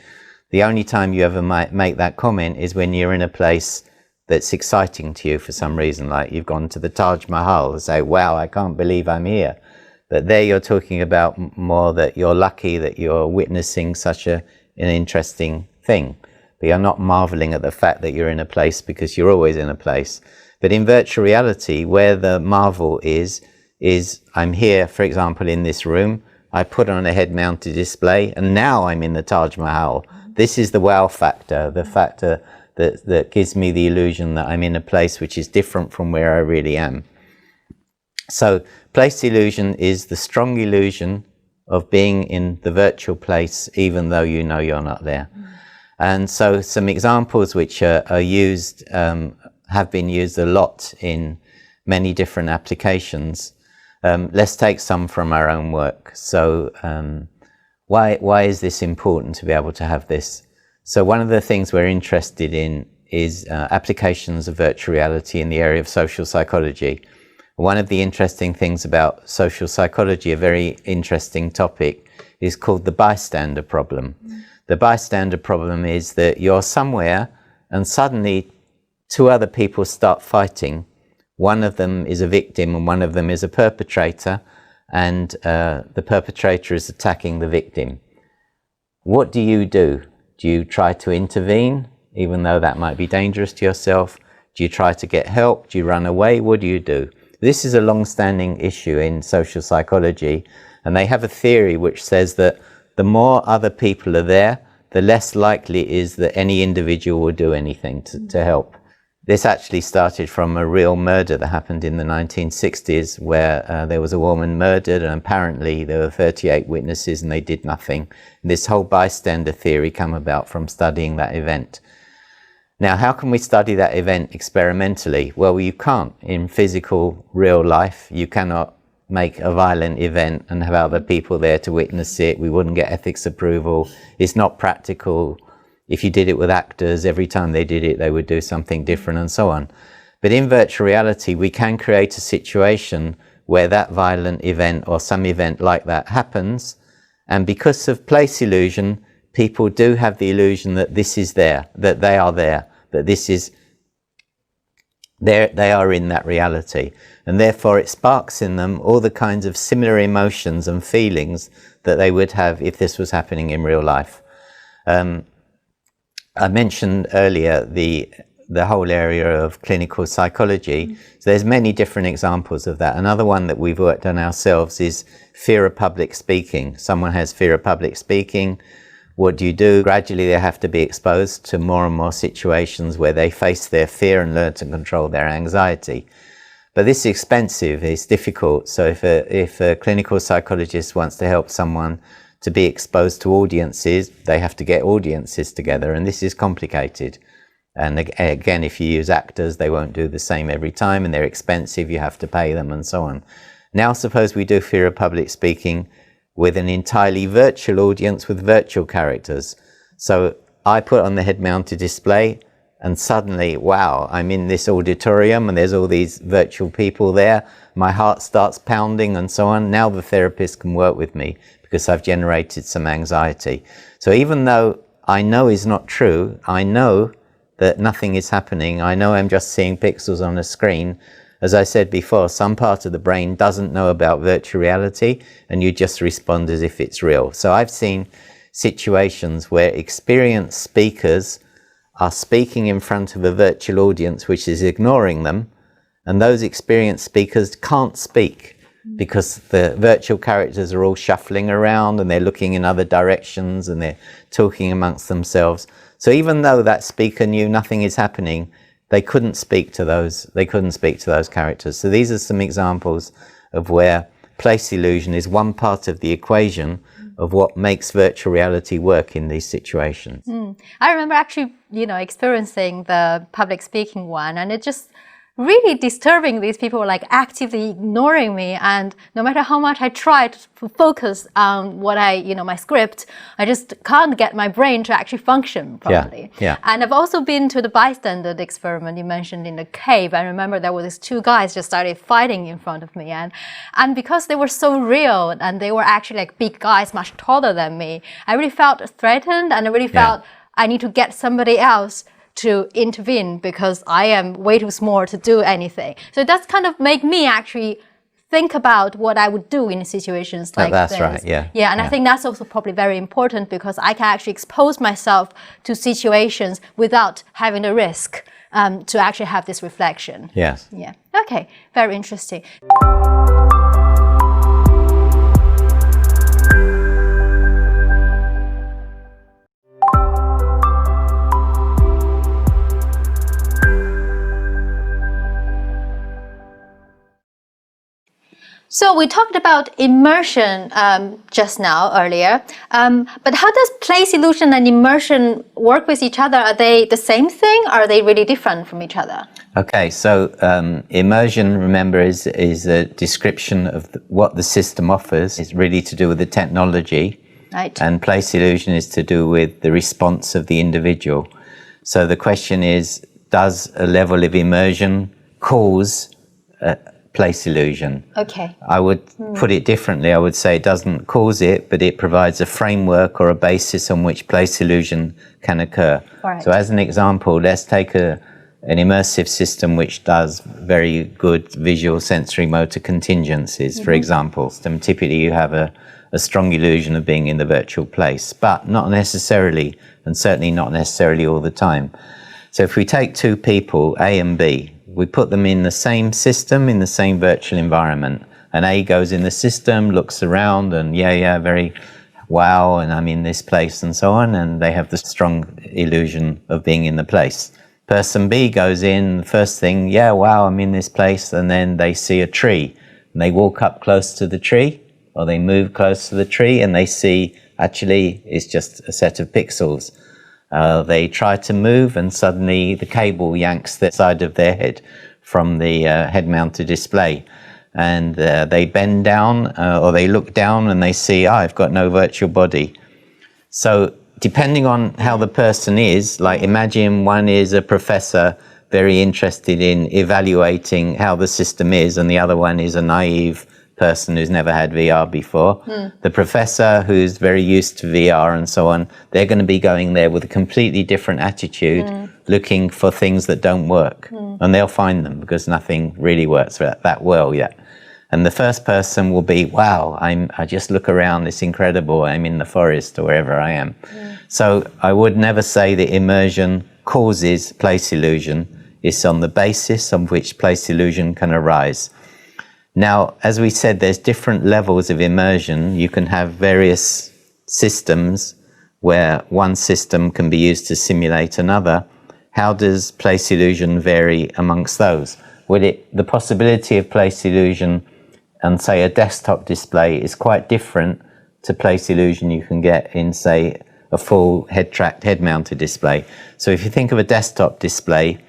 The only time you ever might make that comment is when you're in a place that's exciting to you for some reason, like you've gone to the Taj Mahal and say, wow, I can't believe I'm here. But there you're talking about more that you're lucky that you're witnessing such an interesting thing. But you're not marveling at the fact that you're in a place because you're always in a place. But in virtual reality, where the marvel is I'm here, for example, in this room, I put on a head-mounted display, and now I'm in the Taj Mahal. This is the wow factor, the factor that gives me the illusion that I'm in a place which is different from where I really am. So place illusion is the strong illusion of being in the virtual place even though you know you're not there. And so some examples which are used, have been used a lot in many different applications. Let's take some from our own work. So why is this important to be able to have this? So one of the things we're interested in is applications of virtual reality in the area of social psychology. One of the interesting things about social psychology, a very interesting topic, is called the bystander problem. The bystander problem is that you're somewhere and suddenly two other people start fighting. One of them is a victim and one of them is a perpetrator, and the perpetrator is attacking the victim. What do you do? Do you try to intervene, even though that might be dangerous to yourself? Do you try to get help? Do you run away? What do you do? This is a long-standing issue in social psychology, and they have a theory which says that the more other people are there, the less likely it is that any individual will do anything to help. This actually started from a real murder that happened in the 1960s, where there was a woman murdered, and apparently there were 38 witnesses and they did nothing. This whole bystander theory came about from studying that event. Now, how can we study that event experimentally? Well, you can't. In physical, real life, you cannot make a violent event and have other people there to witness it. We wouldn't get ethics approval. It's not practical. If you did it with actors, every time they did it, they would do something different and so on. But in virtual reality, we can create a situation where that violent event or some event like that happens. And because of place illusion, people do have the illusion that this is there, that they are there, that this is there, they are in that reality. And therefore it sparks in them all the kinds of similar emotions and feelings that they would have if this was happening in real life. I mentioned earlier the whole area of clinical psychology. So there's many different examples of that. Another one that we've worked on ourselves is fear of public speaking. Someone has fear of public speaking. What do you do? Gradually they have to be exposed to more and more situations where they face their fear and learn to control their anxiety. But this is expensive, it's difficult. So if a clinical psychologist wants to help someone to be exposed to audiences, they have to get audiences together, and this is complicated. And again, if you use actors, they won't do the same every time, and they're expensive, you have to pay them and so on. Now suppose we do fear of public speaking with an entirely virtual audience with virtual characters. So I put on the head-mounted display, and suddenly, wow, I'm in this auditorium and there's all these virtual people there. My heart starts pounding and so on. Now the therapist can work with me because I've generated some anxiety. So even though I know is not true, I know that nothing is happening. I know I'm just seeing pixels on a screen. As I said before, some part of the brain doesn't know about virtual reality and you just respond as if it's real. So I've seen situations where experienced speakers are speaking in front of a virtual audience which is ignoring them, and those experienced speakers can't speak because the virtual characters are all shuffling around and they're looking in other directions and they're talking amongst themselves. So even though that speaker knew nothing is happening, they couldn't speak to those characters. So these are some examples of where place illusion is one part of the equation of what makes virtual reality work in these situations. I remember actually, experiencing the public speaking one, and it just really disturbing. These people were like actively ignoring me, and no matter how much I tried to focus on what my script, I just can't get my brain to actually function properly. Yeah. And I've also been to the bystander experiment you mentioned in the cave. I remember there were these two guys just started fighting in front of me, and because they were so real and they were actually like big guys, much taller than me, I really felt threatened, and I really felt I need to get somebody else to intervene because I am way too small to do anything. So that's kind of make me actually think about what I would do in situations like this. That's right, yeah. Yeah, and I think that's also probably very important because I can actually expose myself to situations without having the risk to actually have this reflection. Yes. Yeah, okay, very interesting. So we talked about immersion just now earlier, but how does place illusion and immersion work with each other? Are they the same thing, or are they really different from each other? Okay, so immersion, remember, is a description of what the system offers. It's really to do with the technology. Right. And place illusion is to do with the response of the individual. So the question is, does a level of immersion cause place illusion? Okay. I would put it differently. I would say it doesn't cause it, but it provides a framework or a basis on which place illusion can occur. Right. So as an example, let's take a an immersive system which does very good visual sensory motor contingencies, for example. So typically you have a strong illusion of being in the virtual place, but not necessarily, and certainly not necessarily all the time. So if we take two people, A and B, we put them in the same system, in the same virtual environment, and A goes in the system, looks around, and very wow, and I'm in this place and so on, and they have the strong illusion of being in the place. Person B goes in, the first thing, yeah, wow, I'm in this place, and then they see a tree, and they walk up close to the tree, or they move close to the tree, and they see, actually, it's just a set of pixels. They try to move, and suddenly the cable yanks the side of their head from the head-mounted display. And they bend down, or they look down, and they see, I've got no virtual body. So depending on how the person is, like imagine one is a professor very interested in evaluating how the system is, and the other one is a naive person who's never had VR before. The professor who's very used to VR and so on, they're going to be going there with a completely different attitude, looking for things that don't work. And they'll find them because nothing really works that well yet. And the first person will be, wow, I just look around, it's incredible, I'm in the forest or wherever I am. So I would never say that immersion causes place illusion. It's on the basis on which place illusion can arise. Now, as we said, there's different levels of immersion. You can have various systems where one system can be used to simulate another. How does place illusion vary amongst those? The possibility of place illusion on, say, a desktop display is quite different to place illusion you can get in, say, a full head-tracked, head-mounted display. So if you think of a desktop display,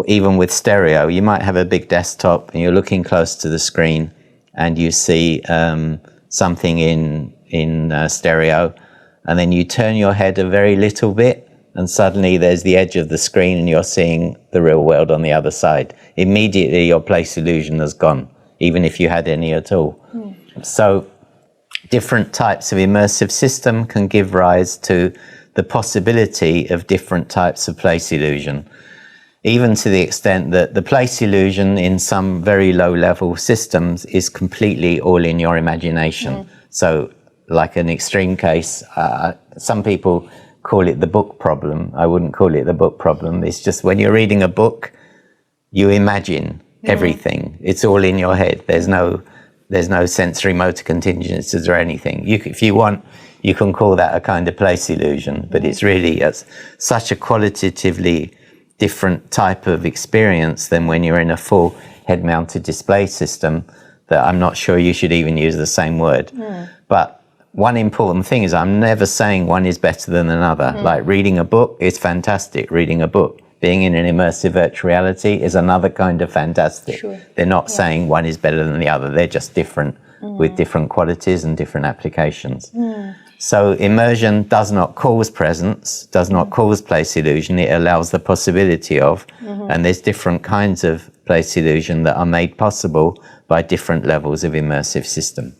even with stereo, you might have a big desktop and you're looking close to the screen and you see something in stereo, and then you turn your head a very little bit and suddenly there's the edge of the screen and you're seeing the real world on the other side. Immediately your place illusion has gone, even if you had any at all. So different types of immersive system can give rise to the possibility of different types of place illusion, even to the extent that the place illusion in some very low level systems is completely all in your imagination. So like an extreme case, some people call it the book problem. I wouldn't call it the book problem. It's just when you're reading a book, you imagine everything. It's all in your head. There's no sensory motor contingencies or anything. If you want, you can call that a kind of place illusion, but it's really such a qualitatively different type of experience than when you're in a full head-mounted display system that I'm not sure you should even use the same word. But one important thing is I'm never saying one is better than another. Like reading a book is fantastic, reading a book. Being in an immersive virtual reality is another kind of fantastic. They're not saying one is better than the other. They're just different with different qualities and different applications. So immersion does not cause presence, does not cause place illusion. It allows the possibility of, and there's different kinds of place illusion that are made possible by different levels of immersive system.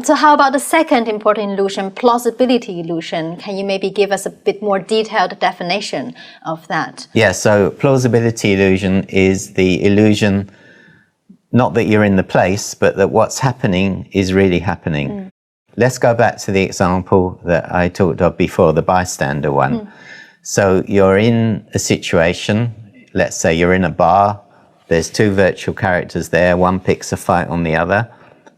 So how about the second important illusion, plausibility illusion? Can you maybe give us a bit more detailed definition of that? Yeah, so plausibility illusion is the illusion, not that you're in the place, but that what's happening is really happening. Let's go back to the example that I talked of before, the bystander one. So you're in a situation, let's say you're in a bar, there's two virtual characters there, one picks a fight on the other.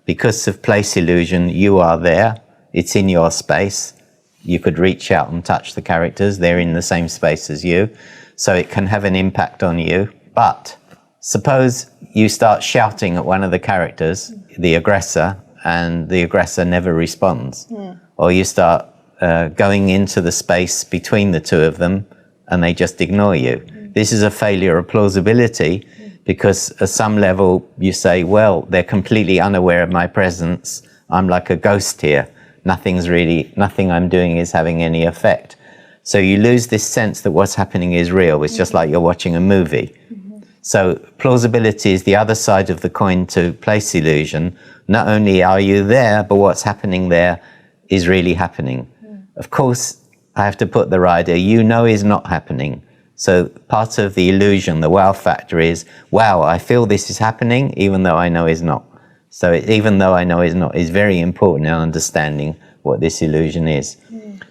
Because of place illusion, you are there, it's in your space. You could reach out and touch the characters, they're in the same space as you, so it can have an impact on you. But suppose you start shouting at one of the characters, the aggressor, and the aggressor never responds. Or you start going into the space between the two of them and they just ignore you. This is a failure of plausibility, because at some level you say, well, they're completely unaware of my presence. I'm like a ghost here. Nothing I'm doing is having any effect. So you lose this sense that what's happening is real. It's just like you're watching a movie. So plausibility is the other side of the coin to place illusion. Not only are you there, but what's happening there is really happening. Of course, I have to put the rider, you know is not happening. So part of the illusion, the wow factor is, wow, I feel this is happening, even though I know is not. So even though I know is not is very important in understanding what this illusion is.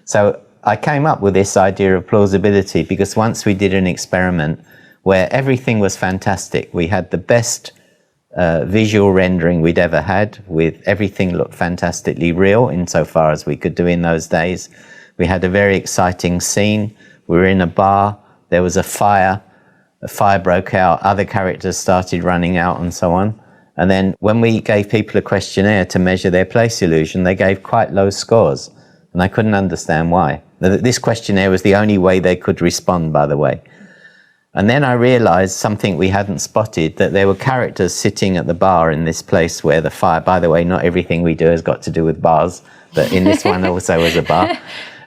So I came up with this idea of plausibility because once we did an experiment where everything was fantastic. We had the best visual rendering we'd ever had, with everything looked fantastically real insofar as we could do in those days. We had a very exciting scene. We were in a bar. There was a fire broke out, other characters started running out and so on. And then when we gave people a questionnaire to measure their place illusion, they gave quite low scores. And I couldn't understand why. This questionnaire was the only way they could respond, by the way. And then I realized something we hadn't spotted, that there were characters sitting at the bar in this place where the fire, by the way, not everything we do has got to do with bars, but in this one also was a bar.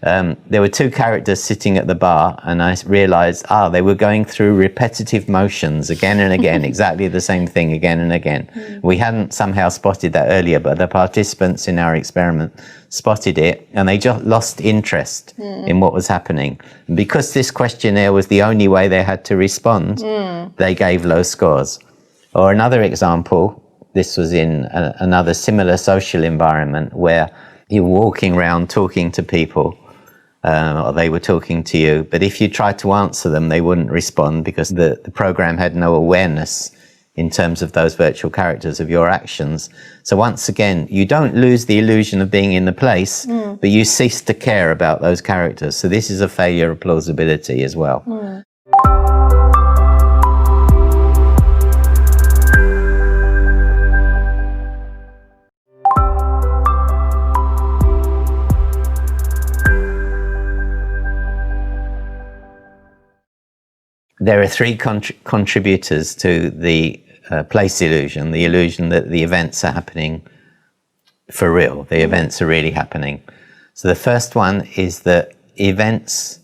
There were two characters sitting at the bar, and I realized, they were going through repetitive motions again and again, exactly the same thing again and again. We hadn't somehow spotted that earlier, but the participants in our experiment spotted it, and they just lost interest in what was happening. And because this questionnaire was the only way they had to respond, they gave low scores. Or another example, this was in another similar social environment where you're walking around talking to people, or they were talking to you, but if you tried to answer them, they wouldn't respond because the program had no awareness in terms of those virtual characters of your actions. So once again, you don't lose the illusion of being in the place, but you cease to care about those characters. So this is a failure of plausibility as well. There are three contributors to the place illusion, the illusion that the events are happening for real, the events are really happening. So the first one is that events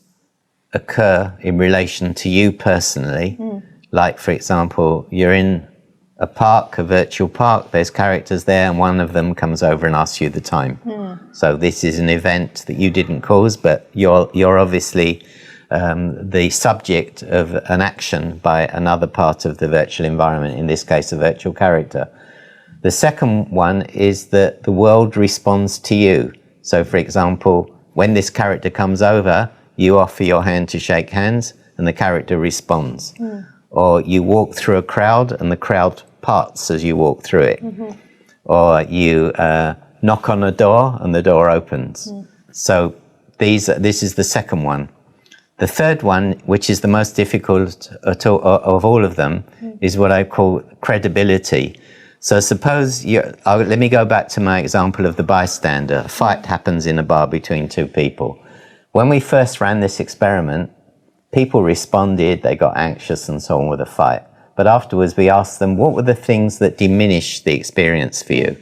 occur in relation to you personally. Like, for example, you're in a park, a virtual park, there's characters there, and one of them comes over and asks you the time. So this is an event that you didn't cause, but you're obviously the subject of an action by another part of the virtual environment, in this case a virtual character. The second one is that the world responds to you. So for example, when this character comes over, you offer your hand to shake hands and the character responds. Or you walk through a crowd and the crowd parts as you walk through it. Or you knock on a door and the door opens. So this is the second one. The third one, which is the most difficult of all of them, is what I call credibility. So suppose let me go back to my example of the bystander. A fight happens in a bar between two people. When we first ran this experiment, people responded, they got anxious and so on with the fight. But afterwards we asked them, what were the things that diminished the experience for you?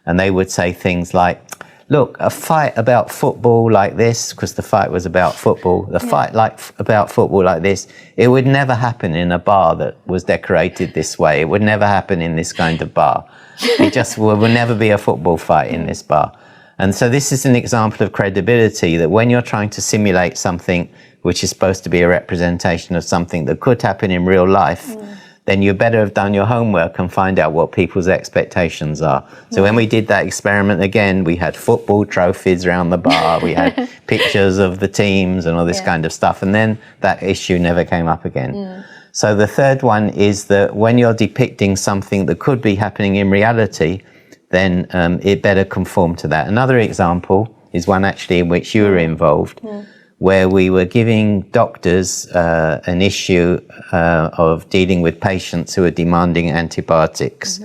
And they would say things like, look, a fight about football like this, because the fight was about football, fight about football like this, it would never happen in a bar that was decorated this way. It would never happen in this kind of bar. It just would never be a football fight in this bar. And so this is an example of credibility, that when you're trying to simulate something which is supposed to be a representation of something that could happen in real life, then you better have done your homework and find out what people's expectations are. So when we did that experiment again, we had football trophies around the bar, we had pictures of the teams and all this kind of stuff, and then that issue never came up again. So the third one is that when you're depicting something that could be happening in reality, then it better conform to that. Another example is one actually in which you were involved, where we were giving doctors an issue of dealing with patients who are demanding antibiotics.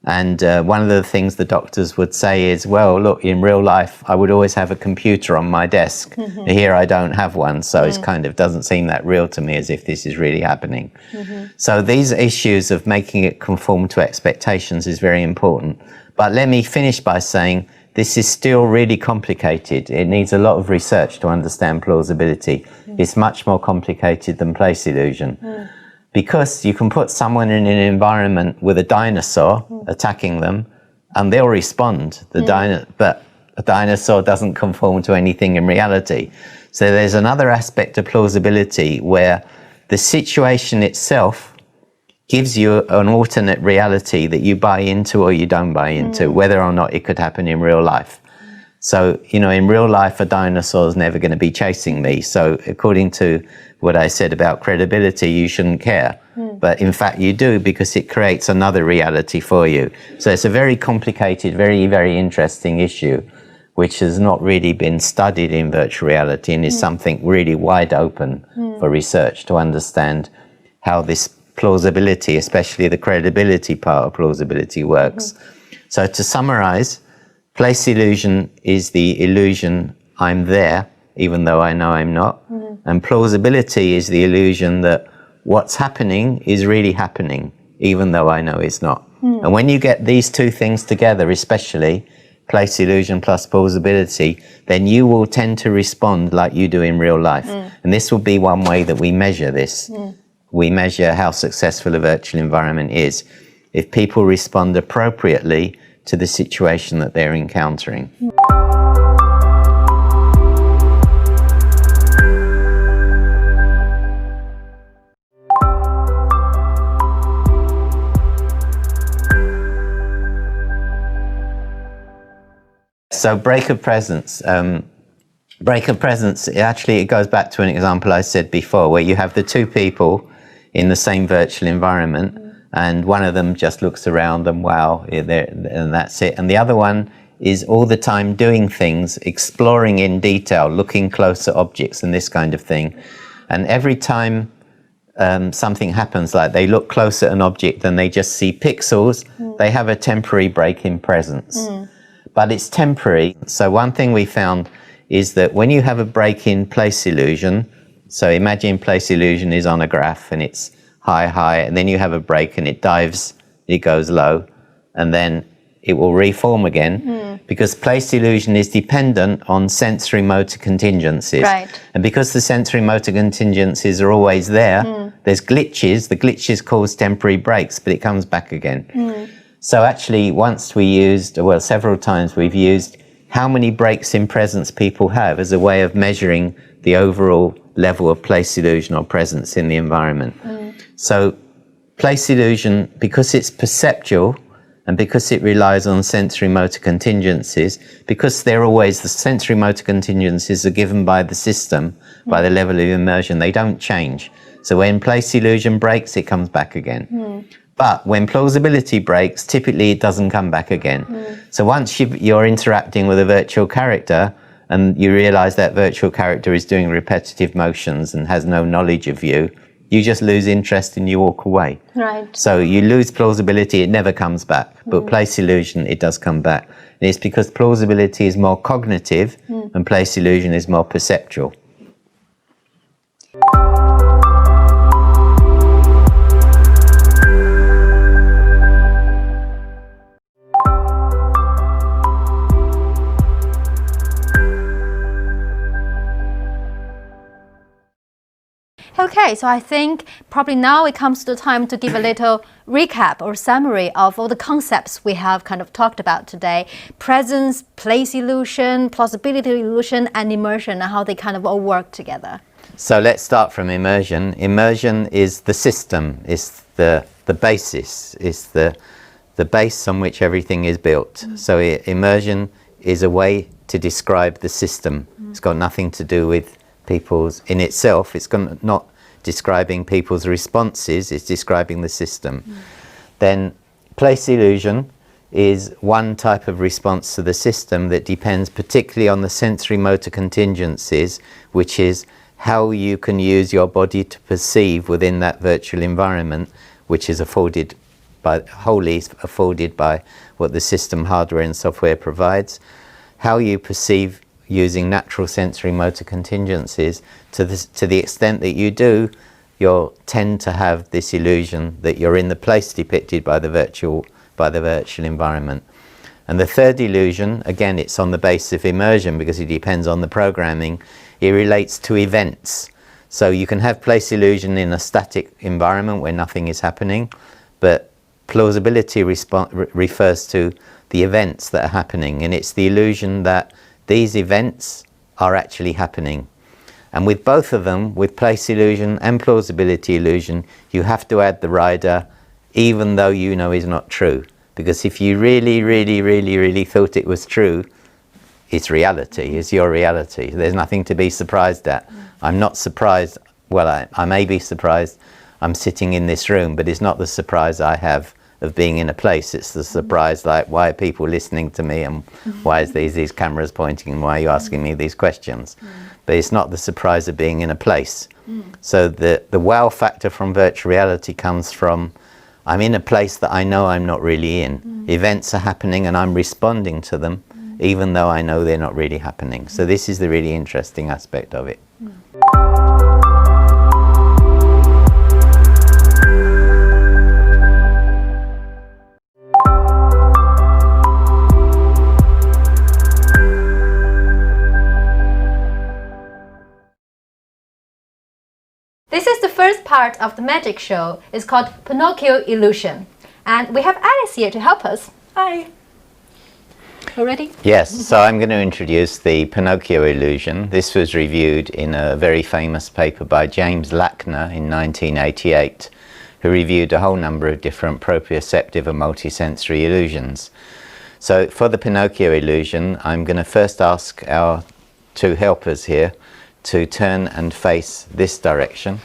And one of the things the doctors would say is, well, look, in real life, I would always have a computer on my desk. Here I don't have one, so it kind of doesn't seem that real to me, as if this is really happening. So these issues of making it conform to expectations is very important. But let me finish by saying this is still really complicated. It needs a lot of research to understand plausibility. It's much more complicated than place illusion. Because you can put someone in an environment with a dinosaur attacking them, and they'll respond. But a dinosaur doesn't conform to anything in reality. So there's another aspect of plausibility where the situation itself gives you an alternate reality that you buy into or you don't buy into, whether or not it could happen in real life. So, you know, in real life, a dinosaur is never going to be chasing me. So according to what I said about credibility, you shouldn't care. But in fact, you do, because it creates another reality for you. So it's a very complicated, very, very interesting issue, which has not really been studied in virtual reality, and is something really wide open for research to understand how this plausibility, especially the credibility part of plausibility, works. So to summarize, place illusion is the illusion I'm there, even though I know I'm not. And plausibility is the illusion that what's happening is really happening, even though I know it's not. And when you get these two things together, especially place illusion plus plausibility, then you will tend to respond like you do in real life. And this will be one way that we measure this. We measure how successful a virtual environment is if people respond appropriately to the situation that they're encountering. So break of presence. Break of presence, actually it goes back to an example I said before, where you have the two people in the same virtual environment, and one of them just looks around and wow, and that's it. And the other one is all the time doing things, exploring in detail, looking close at objects and this kind of thing. And every time something happens, like they look close at an object and they just see pixels, they have a temporary break in presence. But it's temporary. So one thing we found is that when you have a break in place illusion, so imagine place illusion is on a graph and it's high, high, and then you have a break and it dives, it goes low, and then it will reform again, because place illusion is dependent on sensory motor contingencies. And because the sensory motor contingencies are always there, there's glitches. The glitches cause temporary breaks, but it comes back again. So actually, once we used, well, several times we've used how many breaks in presence people have as a way of measuring the overall level of place illusion or presence in the environment. So place illusion, because it's perceptual and because it relies on sensory motor contingencies, because they're always, the sensory motor contingencies are given by the system, by the level of immersion, they don't change. So when place illusion breaks, it comes back again. But when plausibility breaks, typically it doesn't come back again. So once you're interacting with a virtual character and you realize that virtual character is doing repetitive motions and has no knowledge of you, you just lose interest and you walk away. So you lose plausibility, it never comes back. But place illusion, it does come back. And it's because plausibility is more cognitive and place illusion is more perceptual. Okay, so I think probably now it comes to the time to give a little recap or summary of all the concepts we have kind of talked about today. Presence, place illusion, plausibility illusion, and immersion, and how they kind of all work together. So let's start from immersion. Immersion is the system, it's the basis, it's the base on which everything is built. So immersion is a way to describe the system. It's got nothing to do with people's, in itself, it's not describing people's responses, it's describing the system. Then place illusion is one type of response to the system that depends particularly on the sensory motor contingencies, which is how you can use your body to perceive within that virtual environment, which is afforded wholly afforded by what the system hardware and software provides. How you perceive using natural sensory motor contingencies to the extent that you do, you'll tend to have this illusion that you're in the place depicted by the virtual environment. And the third illusion, again, it's on the basis of immersion because it depends on the programming. It relates to events. So you can have place illusion in a static environment where nothing is happening, but plausibility refers to the events that are happening, and it's the illusion that these events are actually happening. And with both of them, with place illusion and plausibility illusion, you have to add the rider, even though you know is not true. Because if you really thought it was true, it's reality, it's your reality. There's nothing to be surprised at. I'm not surprised, well, I may be surprised I'm sitting in this room, but it's not the surprise I have of being in a place. It's the surprise, like, why are people listening to me, and why is these cameras pointing, and why are you asking me these questions? But it's not the surprise of being in a place. So the wow factor from virtual reality comes from, I'm in a place that I know I'm not really in. Events are happening and I'm responding to them, even though I know they're not really happening. So this is the really interesting aspect of it. This is the first part of the magic show. It's called Pinocchio Illusion. And we have Alice here to help us. Hi. You ready? Yes, so I'm going to introduce the Pinocchio illusion. This was reviewed in a very famous paper by James Lackner in 1988, who reviewed a whole number of different proprioceptive and multisensory illusions. So for the Pinocchio illusion, I'm going to first ask our two helpers here to turn and face this direction.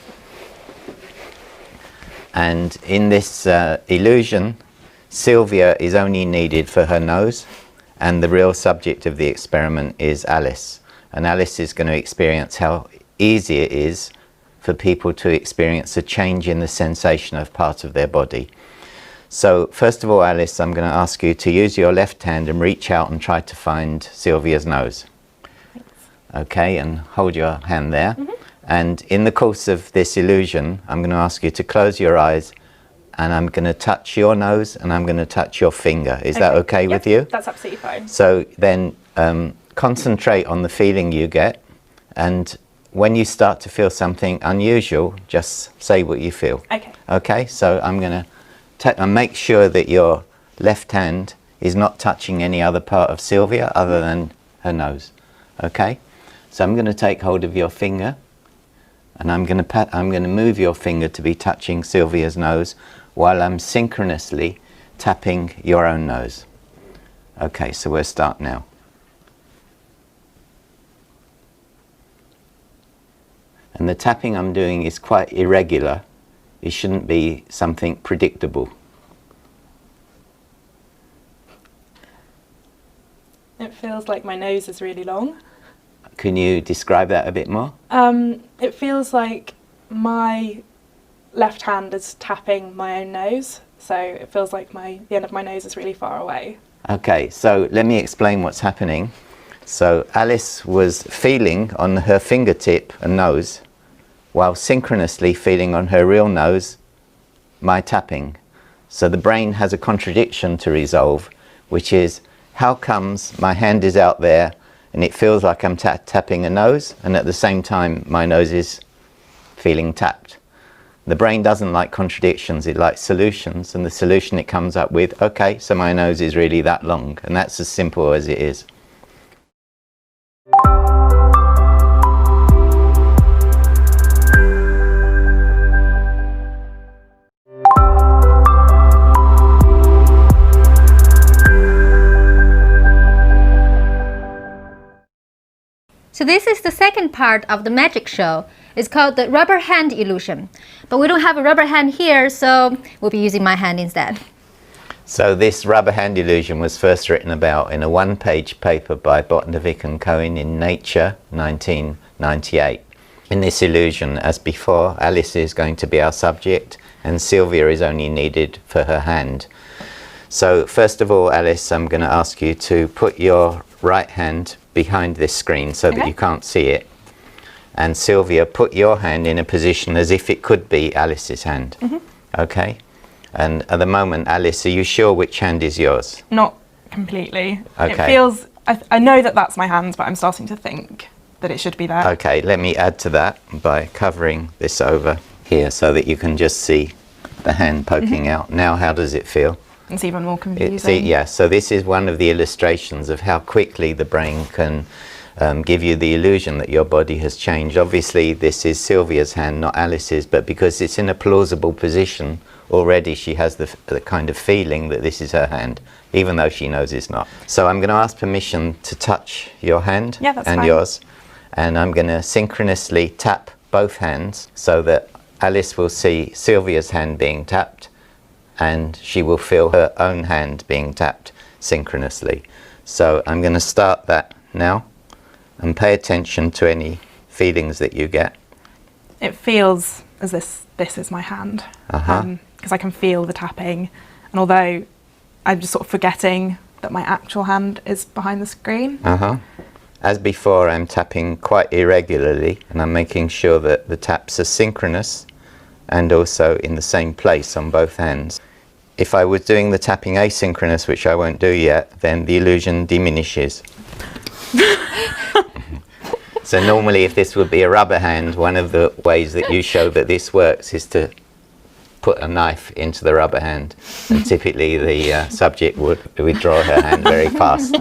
And in this illusion, Sylvia is only needed for her nose, and the real subject of the experiment is Alice. And Alice is going to experience how easy it is for people to experience a change in the sensation of part of their body. So first of all, Alice, I'm going to ask you to use your left hand and reach out and try to find Sylvia's nose. Okay, and hold your hand there. And in the course of this illusion, I'm going to ask you to close your eyes, and I'm going to touch your nose and I'm going to touch your finger. Is that okay with you? That's absolutely fine. So then concentrate on the feeling you get, and when you start to feel something unusual, just say what you feel. Okay. Okay, so I'm going to make sure that your left hand is not touching any other part of Sylvia other than her nose. Okay? So I'm going to take hold of your finger, and I'm going to move your finger to be touching Sylvia's nose while I'm synchronously tapping your own nose. Okay, so we'll start now. And the tapping I'm doing is quite irregular. It shouldn't be something predictable. It feels like my nose is really long. Can you describe that a bit more? It feels like my left hand is tapping my own nose, so it feels like the end of my nose is really far away. Okay, so let me explain what's happening. So Alice was feeling on her fingertip and nose, while synchronously feeling on her real nose my tapping. So the brain has a contradiction to resolve, which is, how comes my hand is out there and it feels like I'm tapping a nose, and at the same time my nose is feeling tapped? The brain doesn't like contradictions, it likes solutions, and the solution it comes up with, okay, so my nose is really that long, and that's as simple as it is. So this is the second part of the magic show. It's called the rubber hand illusion. But we don't have a rubber hand here, so we'll be using my hand instead. So this rubber hand illusion was first written about in a one-page paper by Botnovic and Cohen in Nature, 1998. In this illusion, as before, Alice is going to be our subject, and Sylvia is only needed for her hand. So first of all, Alice, I'm going to ask you to put your right hand behind this screen so that you can't see it. And Sylvia, put your hand in a position as if it could be Alice's hand. Okay? And at the moment, Alice, are you sure which hand is yours? Not completely. Okay. It feels, I know that that's my hand, but I'm starting to think that it should be there. Okay, let me add to that by covering this over here so that you can just see the hand poking out. Now, how does it feel? It's even more confusing. Yeah, so this is one of the illustrations of how quickly the brain can give you the illusion that your body has changed. Obviously, this is Sylvia's hand, not Alice's, but because it's in a plausible position, already she has the kind of feeling that this is her hand, even though she knows it's not. So I'm going to ask permission to touch your hand and yours, and I'm going to synchronously tap both hands so that Alice will see Sylvia's hand being tapped, and she will feel her own hand being tapped synchronously. So I'm going to start that now, and pay attention to any feelings that you get. It feels as this is my hand, because I can feel the tapping, and although I'm just sort of forgetting that my actual hand is behind the screen. As before, I'm tapping quite irregularly, and I'm making sure that the taps are synchronous and also in the same place on both hands. If I was doing the tapping asynchronous, which I won't do yet, then the illusion diminishes. So normally, if this would be a rubber hand, one of the ways that you show that this works is to put a knife into the rubber hand, and typically the subject would withdraw her hand very fast.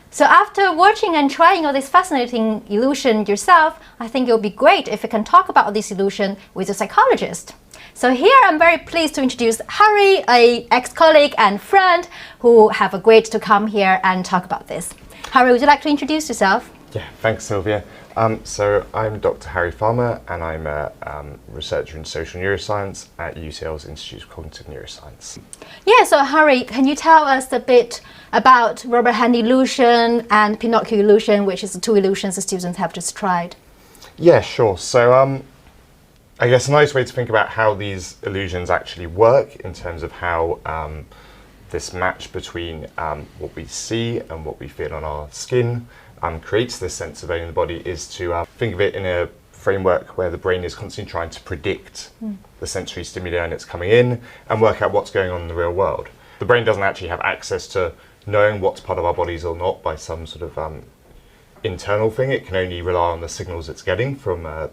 So after watching and trying all this fascinating illusion yourself, I think it would be great if you can talk about this illusion with a psychologist. So here I'm very pleased to introduce Harry, an ex-colleague and friend who have agreed to come here and talk about this. Harry, would you like to introduce yourself? Yeah, thanks Sylvia. So I'm Dr. Harry Farmer, and I'm a researcher in social neuroscience at UCL's Institute of Cognitive Neuroscience. Yeah, so Harry, can you tell us a bit about rubber hand illusion and Pinocchio illusion, which is the two illusions the students have just tried? Yeah, sure. So I guess a nice way to think about how these illusions actually work in terms of how this match between what we see and what we feel on our skin creates this sense of owning the body is to think of it in a framework where the brain is constantly trying to predict the sensory stimuli that's coming in and work out what's going on in the real world. The brain doesn't actually have access to knowing what's part of our bodies or not by some sort of internal thing. It can only rely on the signals it's getting from the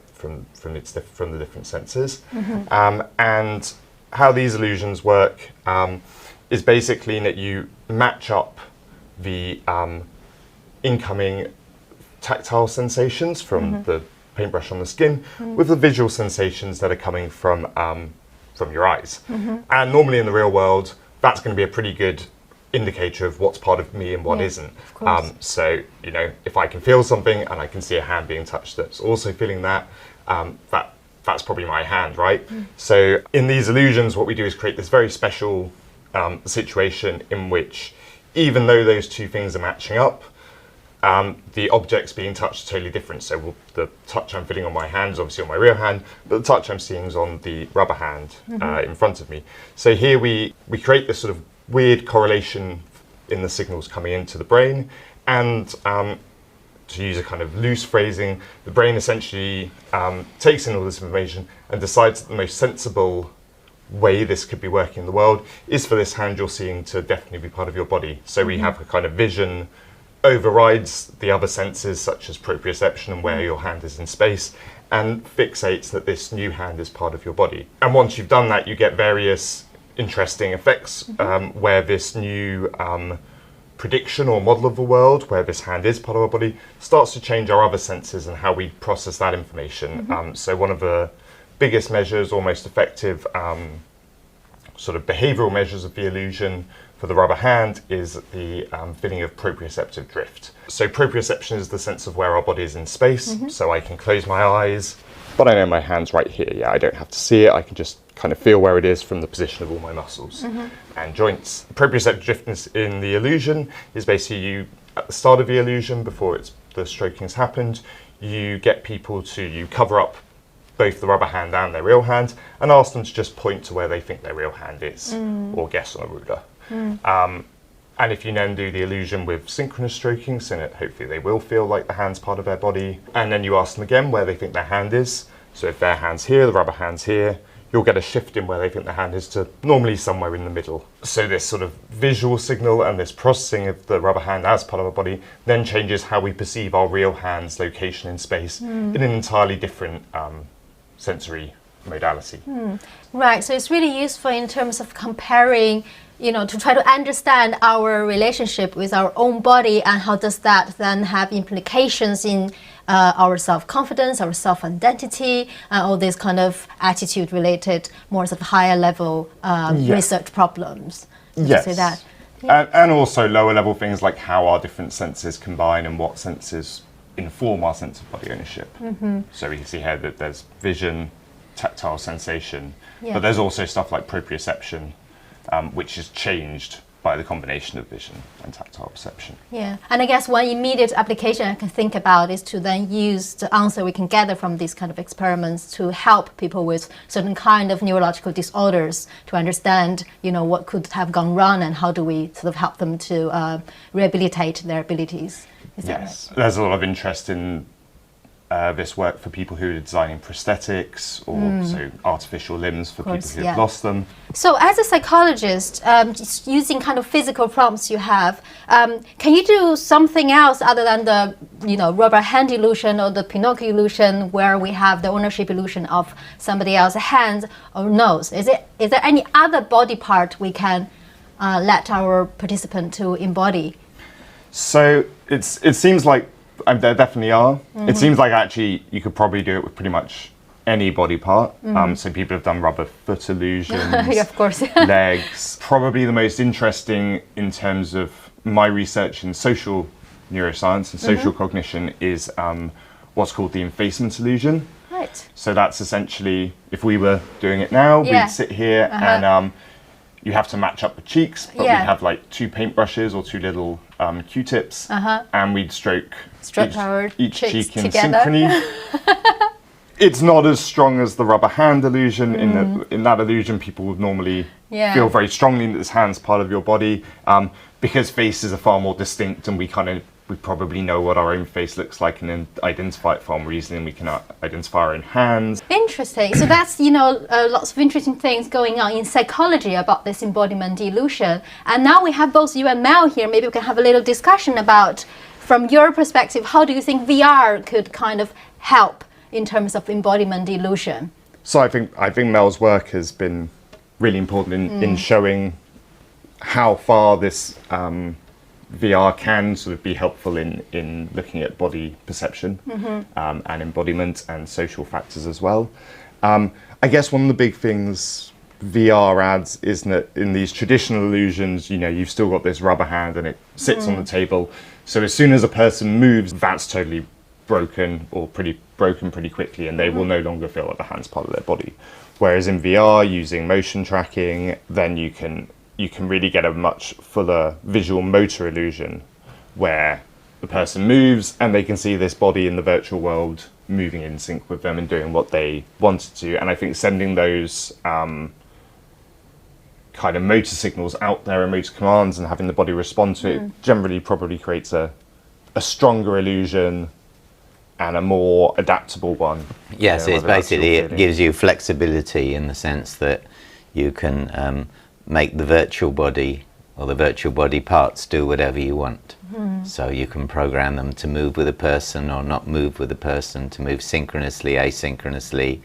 different senses. And how these illusions work is basically that you match up the incoming tactile sensations from the paintbrush on the skin with the visual sensations that are coming from your eyes. And normally in the real world, that's going to be a pretty good indicator of what's part of me and what isn't. So, you know, if I can feel something and I can see a hand being touched that's also feeling that, that's probably my hand, right? So in these illusions, what we do is create this very special situation in which, even though those two things are matching up, the objects being touched are totally different. So the touch I'm feeling on my hand is obviously on my real hand, but the touch I'm seeing is on the rubber hand in front of me. So here we create this sort of weird correlation in the signals coming into the brain, and to use a kind of loose phrasing, the brain essentially takes in all this information and decides that the most sensible way this could be working in the world is for this hand you're seeing to definitely be part of your body. So we have a kind of vision overrides the other senses such as proprioception and where your hand is in space, and fixates that this new hand is part of your body. And once you've done that, you get various interesting effects where this new prediction or model of the world where this hand is part of our body starts to change our other senses and how we process that information. So one of the biggest measures or most effective sort of behavioral measures of the illusion for the rubber hand is the feeling of proprioceptive drift. So proprioception is the sense of where our body is in space. So I can close my eyes but I know my hand's right here. Yeah, I don't have to see it. I can just kind of feel where it is from the position of all my muscles and joints. Proprioceptive driftness in the illusion is basically you, at the start of the illusion, before the stroking has happened, you get people you cover up both the rubber hand and their real hand and ask them to just point to where they think their real hand is or guess on a ruler. And if you then do the illusion with synchronous stroking, so that hopefully they will feel like the hand's part of their body, and then you ask them again where they think their hand is. So if their hand's here, the rubber hand's here, you'll get a shift in where they think their hand is to normally somewhere in the middle. So this sort of visual signal and this processing of the rubber hand as part of our body then changes how we perceive our real hand's location in space in an entirely different sensory modality. Right, so it's really useful in terms of comparing, to try to understand our relationship with our own body and how does that then have implications in our self-confidence, our self-identity, and all these kind of attitude-related, more sort of higher level research problems. Yes. Say that. And also lower level things like how our different senses combine and what senses inform our sense of body ownership. So we can see here that there's vision, tactile sensation, but there's also stuff like proprioception, which is changed by the combination of vision and tactile perception. Yeah, and I guess one immediate application I can think about is to then use the answer we can gather from these kind of experiments to help people with certain kind of neurological disorders to understand, what could have gone wrong and how do we sort of help them to rehabilitate their abilities. Is that right? There's a lot of interest in this work for people who are designing prosthetics or so artificial limbs for people who have lost them. So as a psychologist, just using kind of physical prompts you have, can you do something else other than the rubber hand illusion or the Pinocchio illusion where we have the ownership illusion of somebody else's hands or nose? Is there any other body part we can let our participant to embody? So it seems like there definitely are. It seems like actually you could probably do it with pretty much any body part. So people have done rubber foot illusions, of course. legs. Probably the most interesting in terms of my research in social neuroscience and social cognition is what's called the effacement illusion. Right. So that's essentially, if we were doing it now, we'd sit here and you have to match up the cheeks, but we'd have like 2 paintbrushes or 2 little Q-tips, and we'd stroke each cheek in synchrony. It's not as strong as the rubber hand illusion. In that illusion, people would normally feel very strongly that this hand's part of your body, because faces are far more distinct, and we probably know what our own face looks like and then identify it far more easily, and we can identify our own hands. Interesting. So that's, lots of interesting things going on in psychology about this embodiment illusion. And now we have both you and Mel here. Maybe we can have a little discussion about, from your perspective, how do you think VR could kind of help in terms of embodiment illusion? So I think Mel's work has been really important in showing how far this VR can sort of be helpful in looking at body perception and embodiment and social factors as well. I guess one of the big things VR adds is that in these traditional illusions, you've still got this rubber hand and it sits on the table. So as soon as a person moves, that's totally broken or pretty quickly, and they will no longer feel like the hand's part of their body. Whereas in VR, using motion tracking, then you can really get a much fuller visual motor illusion where the person moves and they can see this body in the virtual world moving in sync with them and doing what they wanted to. And I think sending those kind of motor signals out there and motor commands and having the body respond to it generally probably creates a stronger illusion and a more adaptable one. Yes, it's basically, it gives you flexibility in the sense that you can make the virtual body or the virtual body parts do whatever you want. So you can program them to move with a person or not move with a person, to move synchronously, asynchronously.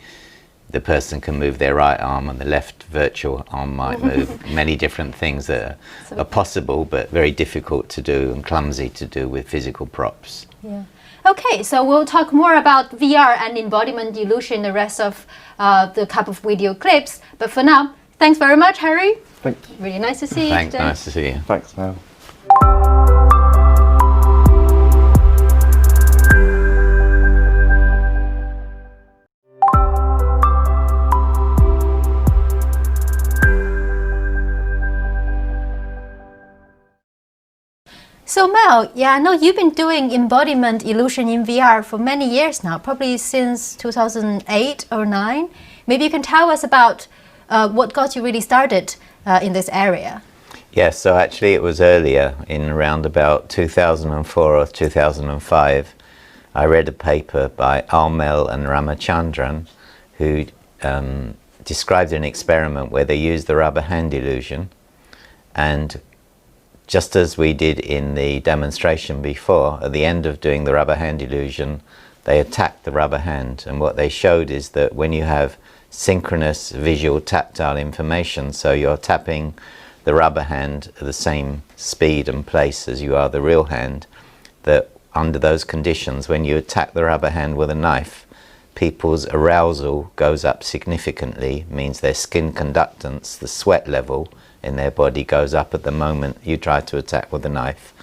The person can move their right arm and the left virtual arm might move. Many different things that are possible but very difficult to do and clumsy to do with physical props. Yeah. Okay, so we'll talk more about VR and embodiment illusion in the rest of the couple of video clips. But for now, thanks very much, Harry. Thank you. Really nice to see you Thanks, today. nice to see you. Thanks, Mel. So Mel, yeah, I know you've been doing embodiment illusion in VR for many years now, probably since 2008 or 9. Maybe you can tell us about what got you really started in this area. Yes, so actually it was earlier, in around about 2004 or 2005. I read a paper by Armel and Ramachandran, who described an experiment where they used the rubber hand illusion, and just as we did in the demonstration before, at the end of doing the rubber hand illusion, they attacked the rubber hand, and what they showed is that when you have synchronous visual tactile information, so you're tapping the rubber hand at the same speed and place as you are the real hand, that under those conditions, when you attack the rubber hand with a knife, people's arousal goes up significantly, means their skin conductance, the sweat level in their body, goes up at the moment you try to attack with a knife.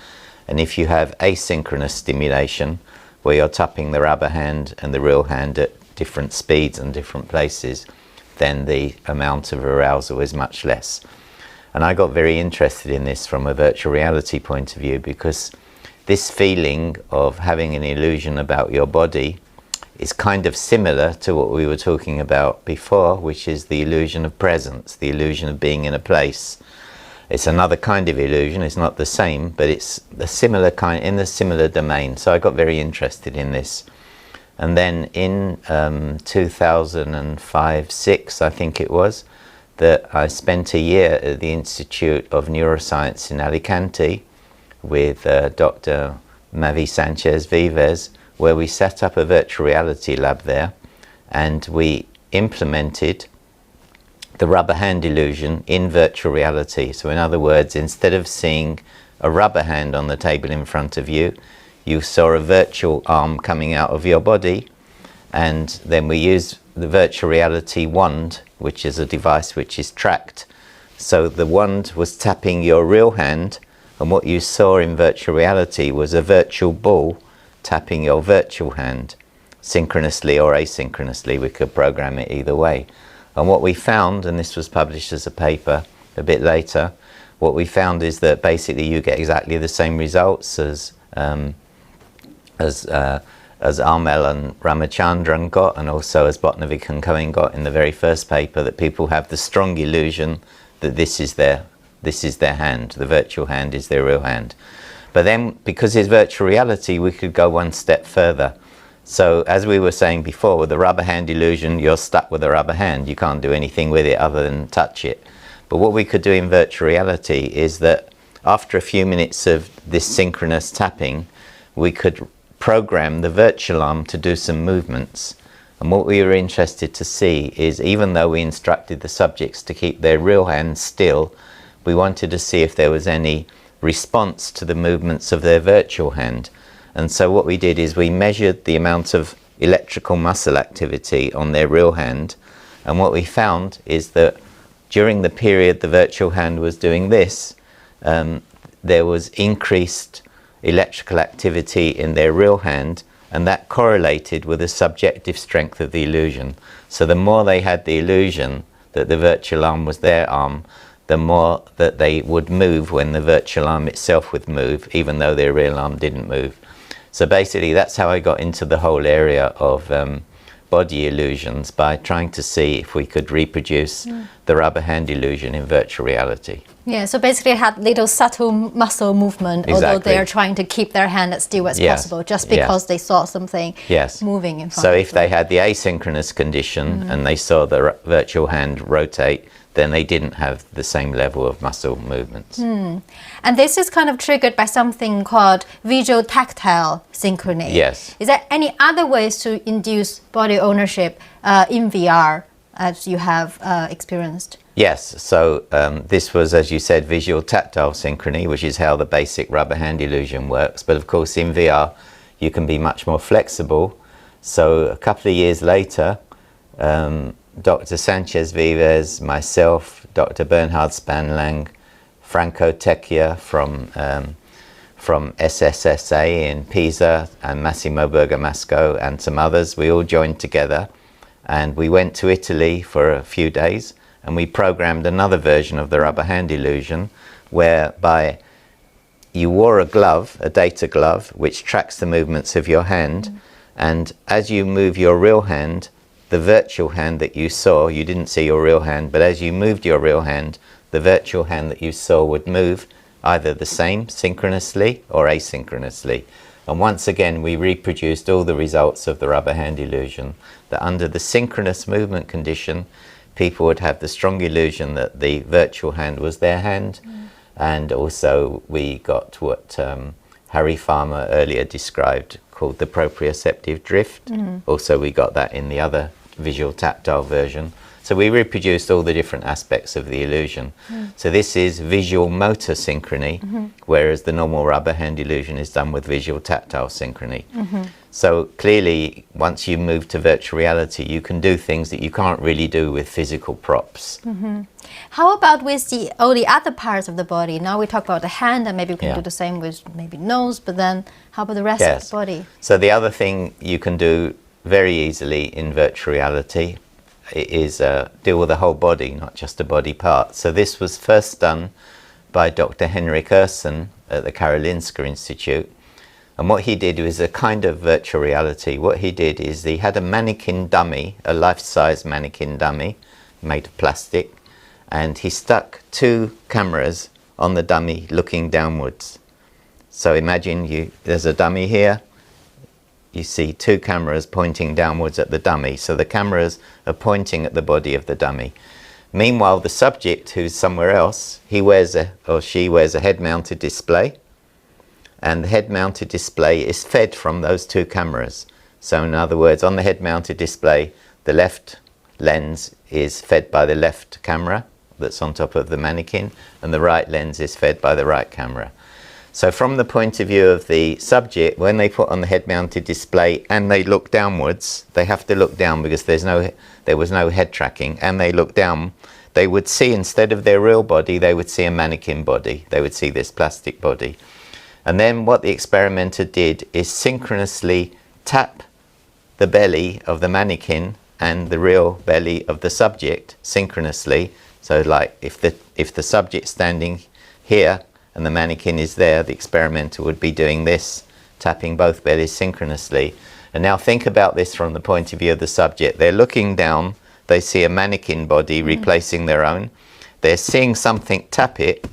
And if you have asynchronous stimulation, where you're tapping the rubber hand and the real hand at different speeds and different places, then the amount of arousal is much less. And I got very interested in this from a virtual reality point of view, because this feeling of having an illusion about your body is kind of similar to what we were talking about before, which is the illusion of presence, the illusion of being in a place. It's another kind of illusion, it's not the same, but it's a similar kind, in the similar domain. So I got very interested in this. And then in 2005-06, I think it was, that I spent a year at the Institute of Neuroscience in Alicante with Dr. Mavi Sanchez Vives, where we set up a virtual reality lab there, and we implemented the rubber hand illusion in virtual reality. So in other words, instead of seeing a rubber hand on the table in front of you, you saw a virtual arm coming out of your body, and then we used the virtual reality wand, which is a device which is tracked. So the wand was tapping your real hand, and what you saw in virtual reality was a virtual ball tapping your virtual hand, synchronously or asynchronously. We could program it either way. And what we found, and this was published as a paper a bit later, what we found is that basically you get exactly the same results as Armel and Ramachandran got, and also as Botnovic and Cohen got in the very first paper, that people have the strong illusion that this is their hand, the virtual hand is their real hand. But then, because it's virtual reality, we could go one step further. So as we were saying before, with the rubber hand illusion, you're stuck with a rubber hand. You can't do anything with it other than touch it. But what we could do in virtual reality is that after a few minutes of this synchronous tapping, we could program the virtual arm to do some movements. And what we were interested to see is, even though we instructed the subjects to keep their real hand still, we wanted to see if there was any response to the movements of their virtual hand. And so what we did is we measured the amount of electrical muscle activity on their real hand, and what we found is that during the period the virtual hand was doing this, there was increased electrical activity in their real hand, and that correlated with the subjective strength of the illusion. So the more they had the illusion that the virtual arm was their arm, the more that they would move when the virtual arm itself would move, even though their real arm didn't move. So basically that's how I got into the whole area of body illusions, by trying to see if we could reproduce the rubber hand illusion in virtual reality. Yeah, so basically it had little subtle muscle movement, although they're trying to keep their hand as still as possible, just because they saw something moving in front of them. So if they had the asynchronous condition and they saw the virtual hand rotate, then they didn't have the same level of muscle movements. And this is kind of triggered by something called visual tactile synchrony. Yes. Is there any other ways to induce body ownership in VR as you have experienced? Yes, so this was, as you said, visual tactile synchrony, which is how the basic rubber hand illusion works. But of course in VR you can be much more flexible. So a couple of years later, Dr. Sanchez Vives, myself, Dr. Bernhard Spanlang, Franco Tecchia from SSSA in Pisa, and Massimo Bergamasco and some others, we all joined together and we went to Italy for a few days, and we programmed another version of the rubber hand illusion, whereby you wore a glove, a data glove, which tracks the movements of your hand. And as you move your real hand, the virtual hand that you saw, you didn't see your real hand, but as you moved your real hand, the virtual hand that you saw would move either the same, synchronously or asynchronously. And once again, we reproduced all the results of the rubber hand illusion, that under the synchronous movement condition, people would have the strong illusion that the virtual hand was their hand. And also we got what Harry Farmer earlier described called the proprioceptive drift. Also we got that in the other visual tactile version. So we reproduced all the different aspects of the illusion. So this is visual motor synchrony, whereas the normal rubber hand illusion is done with visual tactile synchrony. So clearly, once you move to virtual reality, you can do things that you can't really do with physical props. How about with all the other parts of the body? Now we talk about the hand, and maybe we can do the same with maybe nose, but then how about the rest of the body? So the other thing you can do very easily in virtual reality is deal with the whole body, not just a body part. So this was first done by Dr. Henrik Ehrson at the Karolinska Institute. And what he did was a kind of virtual reality. What he did is he had a mannequin dummy, a life-size mannequin dummy made of plastic, and he stuck 2 cameras on the dummy looking downwards. So imagine there's a dummy here. You see 2 cameras pointing downwards at the dummy. So the cameras are pointing at the body of the dummy. Meanwhile, the subject, who's somewhere else, he wears she wears a head-mounted display. And the head-mounted display is fed from those 2 cameras. So in other words, on the head-mounted display, the left lens is fed by the left camera that's on top of the mannequin, and the right lens is fed by the right camera. So from the point of view of the subject, when they put on the head-mounted display and they look downwards, they have to look down because there was no head tracking, and they look down, they would see, instead of their real body, they would see a mannequin body. They would see this plastic body. And then what the experimenter did is synchronously tap the belly of the mannequin and the real belly of the subject synchronously. So like if the subject's standing here and the mannequin is there, the experimenter would be doing this, tapping both bellies synchronously. And now think about this from the point of view of the subject. They're looking down, they see a mannequin body replacing their own. They're seeing something tap it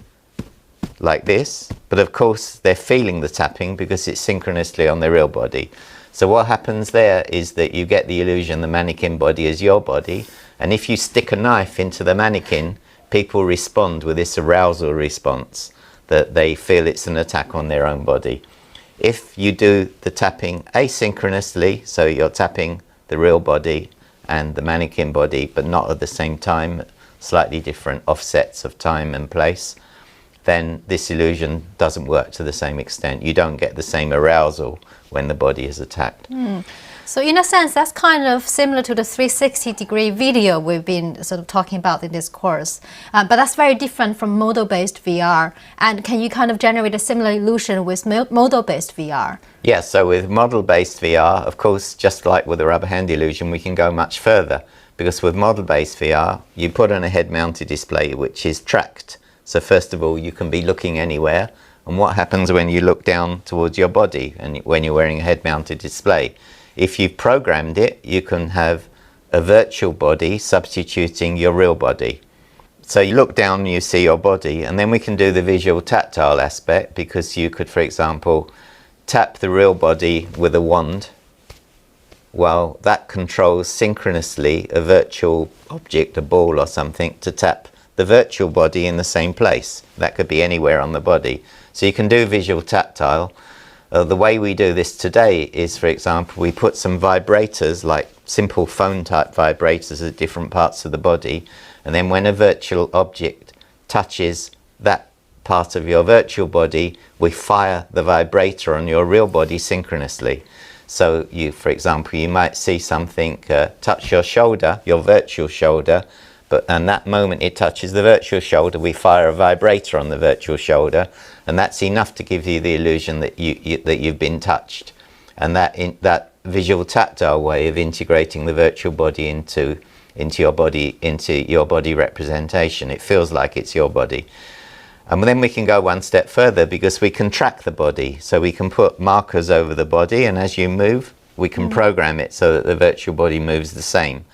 like this, but of course they're feeling the tapping because it's synchronously on their real body. So what happens there is that you get the illusion the mannequin body is your body, and if you stick a knife into the mannequin, people respond with this arousal response, that they feel it's an attack on their own body. If you do the tapping asynchronously, so you're tapping the real body and the mannequin body, but not at the same time, slightly different offsets of time and place, then this illusion doesn't work to the same extent. You don't get the same arousal when the body is attacked. So in a sense, that's kind of similar to the 360-degree video we've been sort of talking about in this course. But that's very different from model-based VR. And can you kind of generate a similar illusion with model-based VR? Yeah, so with model-based VR, of course, just like with the rubber hand illusion, we can go much further. Because with model-based VR, you put on a head-mounted display which is tracked. So first of all, you can be looking anywhere. And what happens when you look down towards your body and when you're wearing a head-mounted display? If you've programmed it, you can have a virtual body substituting your real body. So you look down and you see your body, and then we can do the visual tactile aspect, because you could, for example, tap the real body with a wand, while that controls synchronously a virtual object, a ball or something, to tap the virtual body in the same place. That could be anywhere on the body. So you can do visual tactile. The way we do this today is, for example, we put some vibrators, like simple phone type vibrators at different parts of the body, and then when a virtual object touches that part of your virtual body, we fire the vibrator on your real body synchronously. So you, for example, you might see something touch your shoulder, your virtual shoulder, and that moment it touches the virtual shoulder, we fire a vibrator on the virtual shoulder, and that's enough to give you the illusion that you've been touched. And that visual tactile way of integrating the virtual body into your body representation, it feels like it's your body. And then we can go one step further because we can track the body. So we can put markers over the body, and as you move, we can program it so that the virtual body moves the same.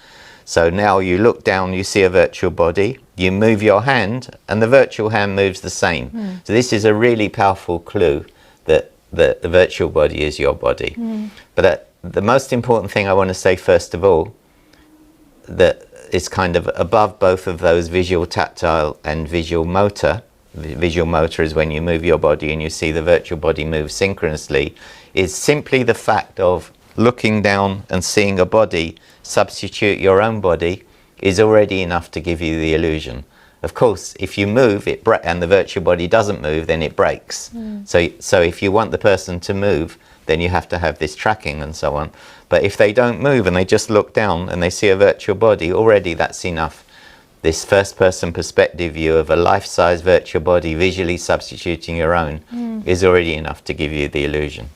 So now you look down, you see a virtual body, you move your hand, and the virtual hand moves the same. So this is a really powerful clue that the virtual body is your body. But the most important thing I want to say first of all, that is kind of above both of those visual tactile and visual motor. Visual motor is when you move your body and you see the virtual body move synchronously, is simply the fact of looking down and seeing a body substitute your own body is already enough to give you the illusion. Of course, if you move it and the virtual body doesn't move, then it breaks. So if you want the person to move, then you have to have this tracking and so on. But if they don't move and they just look down and they see a virtual body, already that's enough. This first-person perspective view of a life-size virtual body visually substituting your own is already enough to give you the illusion.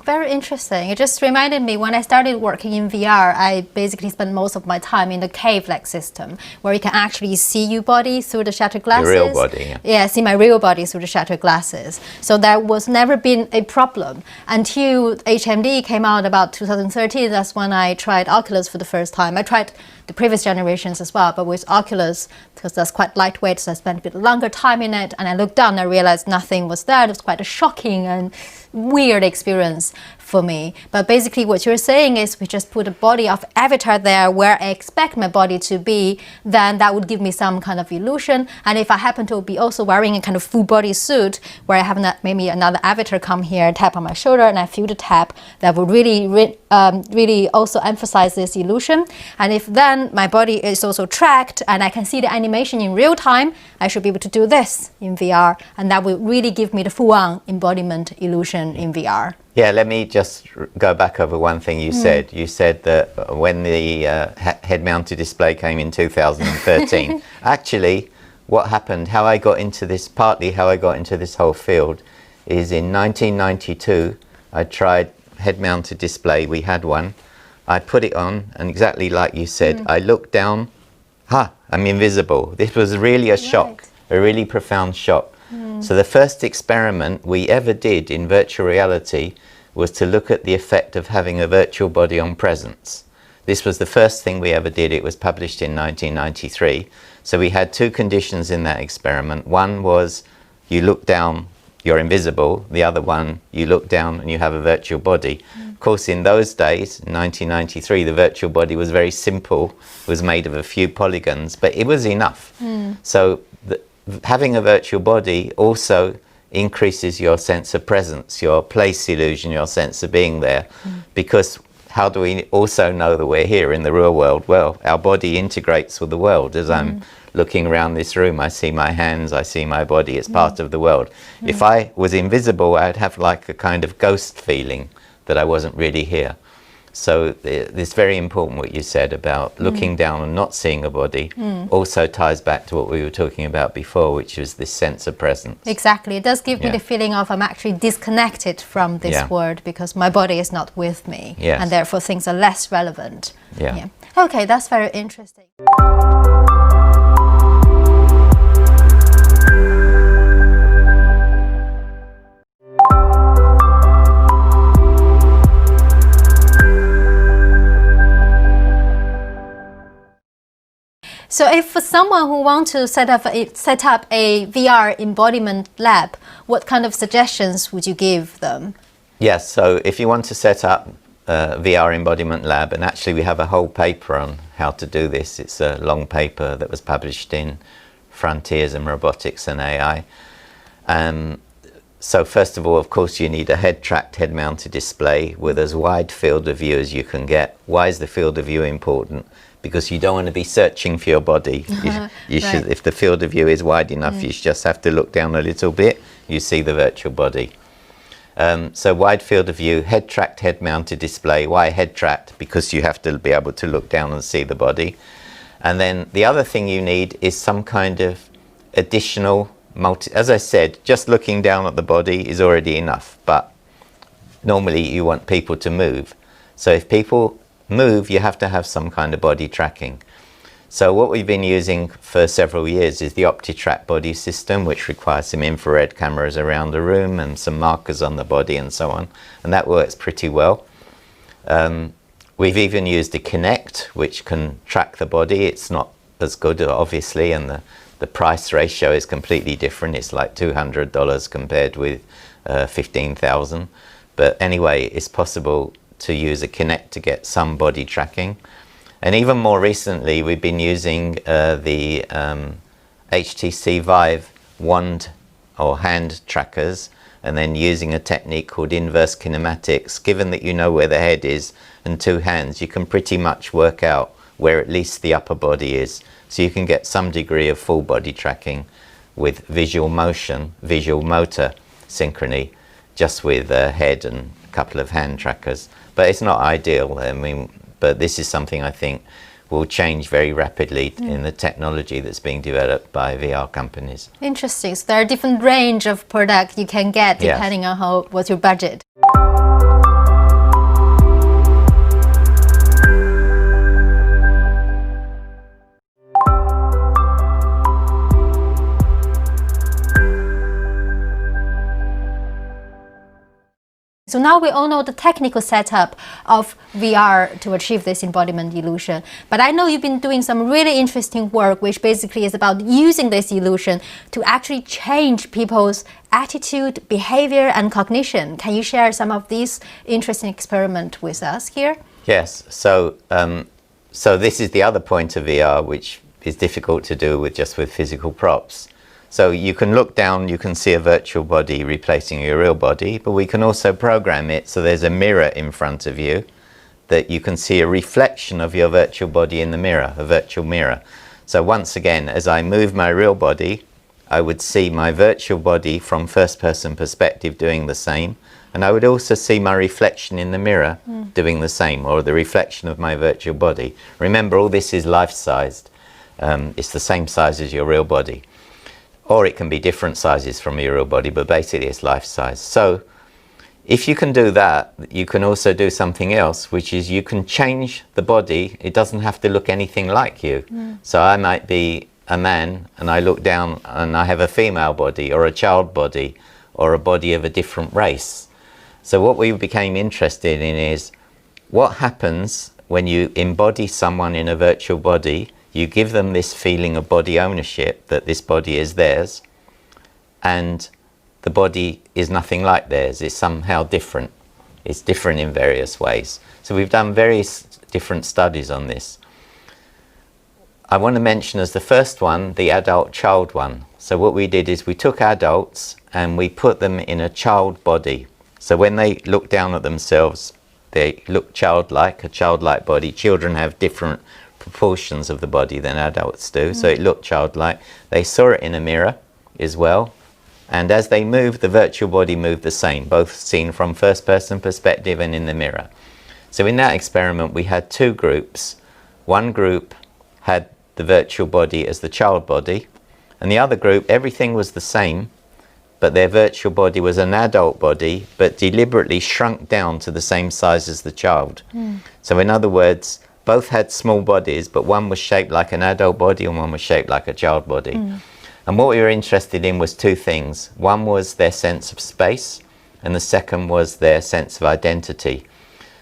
Very interesting. It just reminded me when I started working in VR, I basically spent most of my time in the cave-like system where you can actually see your body through the shattered glasses. Your real body, yeah. See my real body through the shattered glasses. So that was never been a problem until HMD came out about 2013. That's when I tried Oculus for the first time. I tried the previous generations as well, but with Oculus, because that's quite lightweight, so I spent a bit longer time in it, and I looked down and I realized nothing was there. It was quite a shocking and weird experience for me. But basically what you're saying is we just put a body of avatar there where I expect my body to be, then that would give me some kind of illusion. And if I happen to be also wearing a kind of full body suit where I have maybe another avatar come here, tap on my shoulder, and I feel the tap, that would really also emphasize this illusion. And if then my body is also tracked and I can see the animation in real time, I should be able to do this in VR, and that will really give me the full-on embodiment illusion in VR. Yeah, let me just go back over one thing you said. You said that when the head-mounted display came in 2013, actually what happened, how I got into this, partly how I got into this whole field, is in 1992 I tried head-mounted display. We had one. I put it on, and exactly like you said, I looked down, I'm invisible. This was really a shock, a really profound shock. So the first experiment we ever did in virtual reality was to look at the effect of having a virtual body on presence. This was the first thing we ever did. It was published in 1993. So we had two conditions in that experiment. One was you look down, you're invisible. The other one, you look down and you have a virtual body. Of course, in those days, in 1993, the virtual body was very simple, was made of a few polygons, but it was enough. So having a virtual body also increases your sense of presence, your place illusion, your sense of being there. Because how do we also know that we're here in the real world? Well, our body integrates with the world. As I'm looking around this room, I see my hands, I see my body, it's part of the world. If I was invisible, I'd have like a kind of ghost feeling that I wasn't really here. So it's very important what you said about looking down and not seeing a body also ties back to what we were talking about before, which was this sense of presence. Exactly. It does give me the feeling of I'm actually disconnected from this world because my body is not with me. And therefore things are less relevant. Okay, that's very interesting. So if for someone who wants to set up a VR embodiment lab, what kind of suggestions would you give them? Yes, so if you want to set up a VR embodiment lab, and actually we have a whole paper on how to do this. It's a long paper that was published in Frontiers in Robotics and AI. So first of all, of course, you need a head-tracked, head-mounted display with as wide field of view as you can get. Why is the field of view important? Because you don't want to be searching for your body. You should, if the field of view is wide enough, you just have to look down a little bit, you see the virtual body. So wide field of view, head-tracked, head-mounted display. Why head-tracked? Because you have to be able to look down and see the body. And then the other thing you need is some kind of additional as I said, just looking down at the body is already enough, but normally you want people to move. So if people move, you have to have some kind of body tracking. So what we've been using for several years is the OptiTrack body system, which requires some infrared cameras around the room and some markers on the body and so on. And that works pretty well. We've even used the Kinect, which can track the body. It's not as good, obviously, and the price ratio is completely different. It's like $200 compared with $15,000. But anyway, it's possible to use a Kinect to get some body tracking. And even more recently, we've been using the HTC Vive wand or hand trackers, and then using a technique called inverse kinematics. Given that you know where the head is and two hands, you can pretty much work out where at least the upper body is. So you can get some degree of full body tracking with visual motion, visual motor synchrony, just with a head and a couple of hand trackers. But it's not ideal. I mean, but this is something I think will change very rapidly in the technology that's being developed by VR companies. Interesting. So there are different range of products you can get depending on what's your budget. So now we all know the technical setup of VR to achieve this embodiment illusion. But I know you've been doing some really interesting work, which basically is about using this illusion to actually change people's attitude, behavior, and cognition. Can you share some of these interesting experiments with us here? Yes. So, so this is the other point of VR, which is difficult to do with just with physical props. So you can look down, you can see a virtual body replacing your real body, but we can also program it so there's a mirror in front of you that you can see a reflection of your virtual body in the mirror, a virtual mirror. So once again, as I move my real body, I would see my virtual body from first-person perspective doing the same, and I would also see my reflection in the mirror doing the same, or the reflection of my virtual body. Remember, all this is life-sized. It's the same size as your real body. Or it can be different sizes from your real body, but basically it's life size. So if you can do that, you can also do something else, which is you can change the body. It doesn't have to look anything like you. So I might be a man and I look down and I have a female body or a child body or a body of a different race. So what we became interested in is what happens when you embody someone in a virtual body. You give them this feeling of body ownership, that this body is theirs, and the body is nothing like theirs. It's somehow different. It's different in various ways. So we've done various different studies on this. I want to mention as the first one, the adult-child one. So what we did is we took adults and we put them in a child body. So when they look down at themselves, they look childlike, a childlike body. Children have different proportions of the body than adults do, so it looked childlike. They saw it in a mirror as well, and as they moved, the virtual body moved the same, both seen from first-person perspective and in the mirror. So in that experiment, we had two groups. One group had the virtual body as the child body, and the other group, everything was the same, but their virtual body was an adult body, but deliberately shrunk down to the same size as the child. So in other words, both had small bodies, but one was shaped like an adult body and one was shaped like a child body. And what we were interested in was two things. One was their sense of space, and the second was their sense of identity.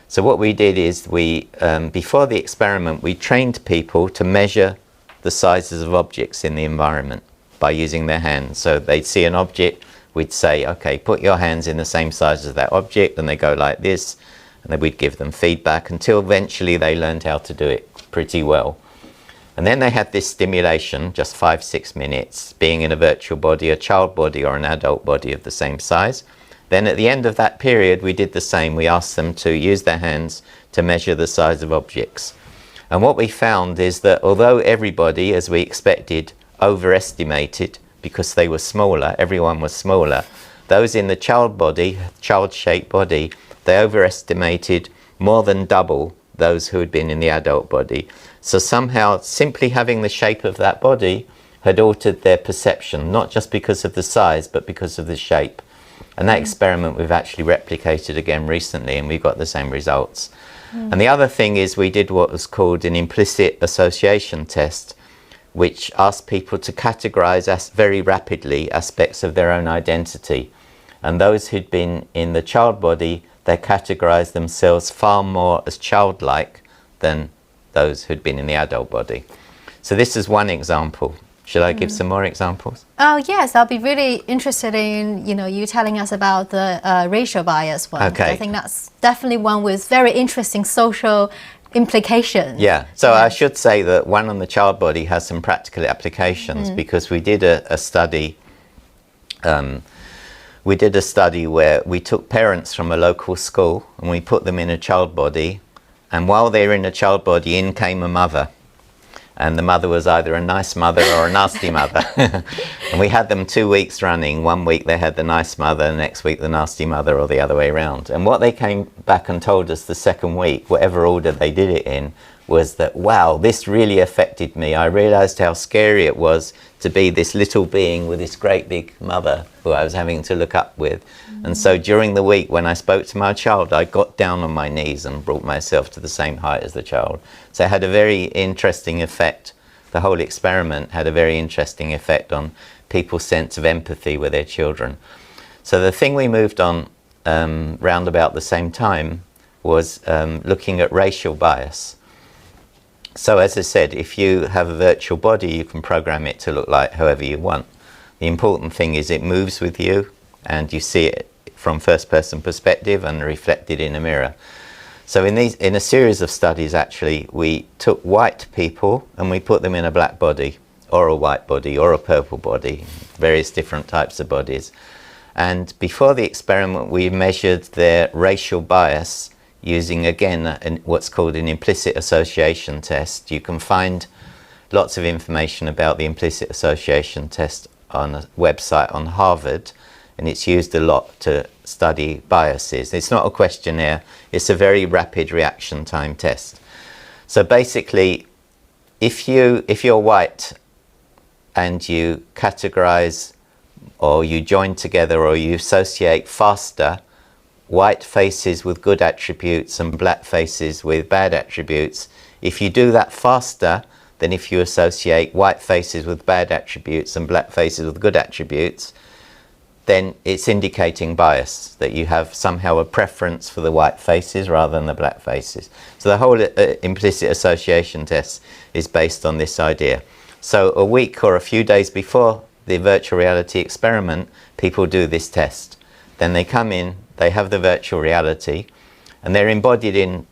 So what we did is we, before the experiment, we trained people to measure the sizes of objects in the environment by using their hands. So they'd see an object, we'd say, okay, put your hands in the same size as that object, and they go like this. And then we'd give them feedback until eventually they learned how to do it pretty well. And then they had this stimulation, just 5-6 minutes, being in a virtual body, a child body or an adult body of the same size. Then at the end of that period, we did the same. We asked them to use their hands to measure the size of objects. And what we found is that although everybody, as we expected, overestimated because they were smaller, everyone was smaller, those in the child body, child-shaped body, they overestimated more than double those who had been in the adult body. So somehow simply having the shape of that body had altered their perception, not just because of the size, but because of the shape. And that experiment we've actually replicated again recently, and we've got the same results. And the other thing is we did what was called an implicit association test, which asked people to categorize very rapidly aspects of their own identity. And those who'd been in the child body, they categorized themselves far more as childlike than those who'd been in the adult body. So this is one example. Should I give some more examples? Oh yes, I'll be really interested in you telling us about the racial bias one. Okay. I think that's definitely one with very interesting social implications. Yeah, so I should say that one on the child body has some practical applications because we did a study. We did a study where we took parents from a local school and we put them in a child body, and while they were in a child body, in came a mother. And the mother was either a nice mother or a nasty mother. And we had them 2 weeks running. 1 week they had the nice mother, next week the nasty mother, or the other way around. And what they came back and told us the second week, whatever order they did it in, was that, wow, this really affected me. I realized how scary it was to be this little being with this great big mother who I was having to look up with. And so during the week when I spoke to my child, I got down on my knees and brought myself to the same height as the child. So it had a very interesting effect. The whole experiment had a very interesting effect on people's sense of empathy with their children. So the thing we moved on round about the same time was looking at racial bias. So as I said, if you have a virtual body, you can program it to look like however you want. The important thing is it moves with you and you see it from first-person perspective and reflected in a mirror. So in a series of studies, actually, we took white people and we put them in a black body, or a white body, or a purple body, various different types of bodies. And before the experiment, we measured their racial bias using, again, what's called an implicit association test. You can find lots of information about the implicit association test on a website on Harvard, and it's used a lot to study biases. It's not a questionnaire, it's a very rapid reaction time test. So basically, if you're white and you categorize or you join together or you associate faster white faces with good attributes and black faces with bad attributes, if you do that faster than if you associate white faces with bad attributes and black faces with good attributes, then it's indicating bias, that you have somehow a preference for the white faces rather than the black faces. So the whole implicit association test is based on this idea. So a week or a few days before the virtual reality experiment, people do this test. Then they come in, they have the virtual reality, and they're embodied in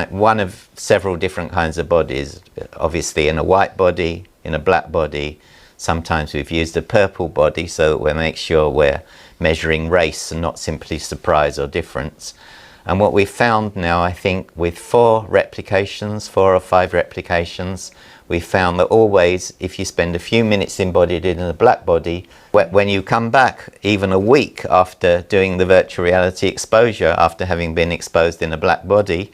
one of several different kinds of bodies, obviously in a white body, in a black body. Sometimes we've used a purple body so that we make sure we're measuring race and not simply surprise or difference. And what we've found now, I think, with 4 or 5 replications, we found that always, if you spend a few minutes embodied in a black body, when you come back, even a week after doing the virtual reality exposure, after having been exposed in a black body,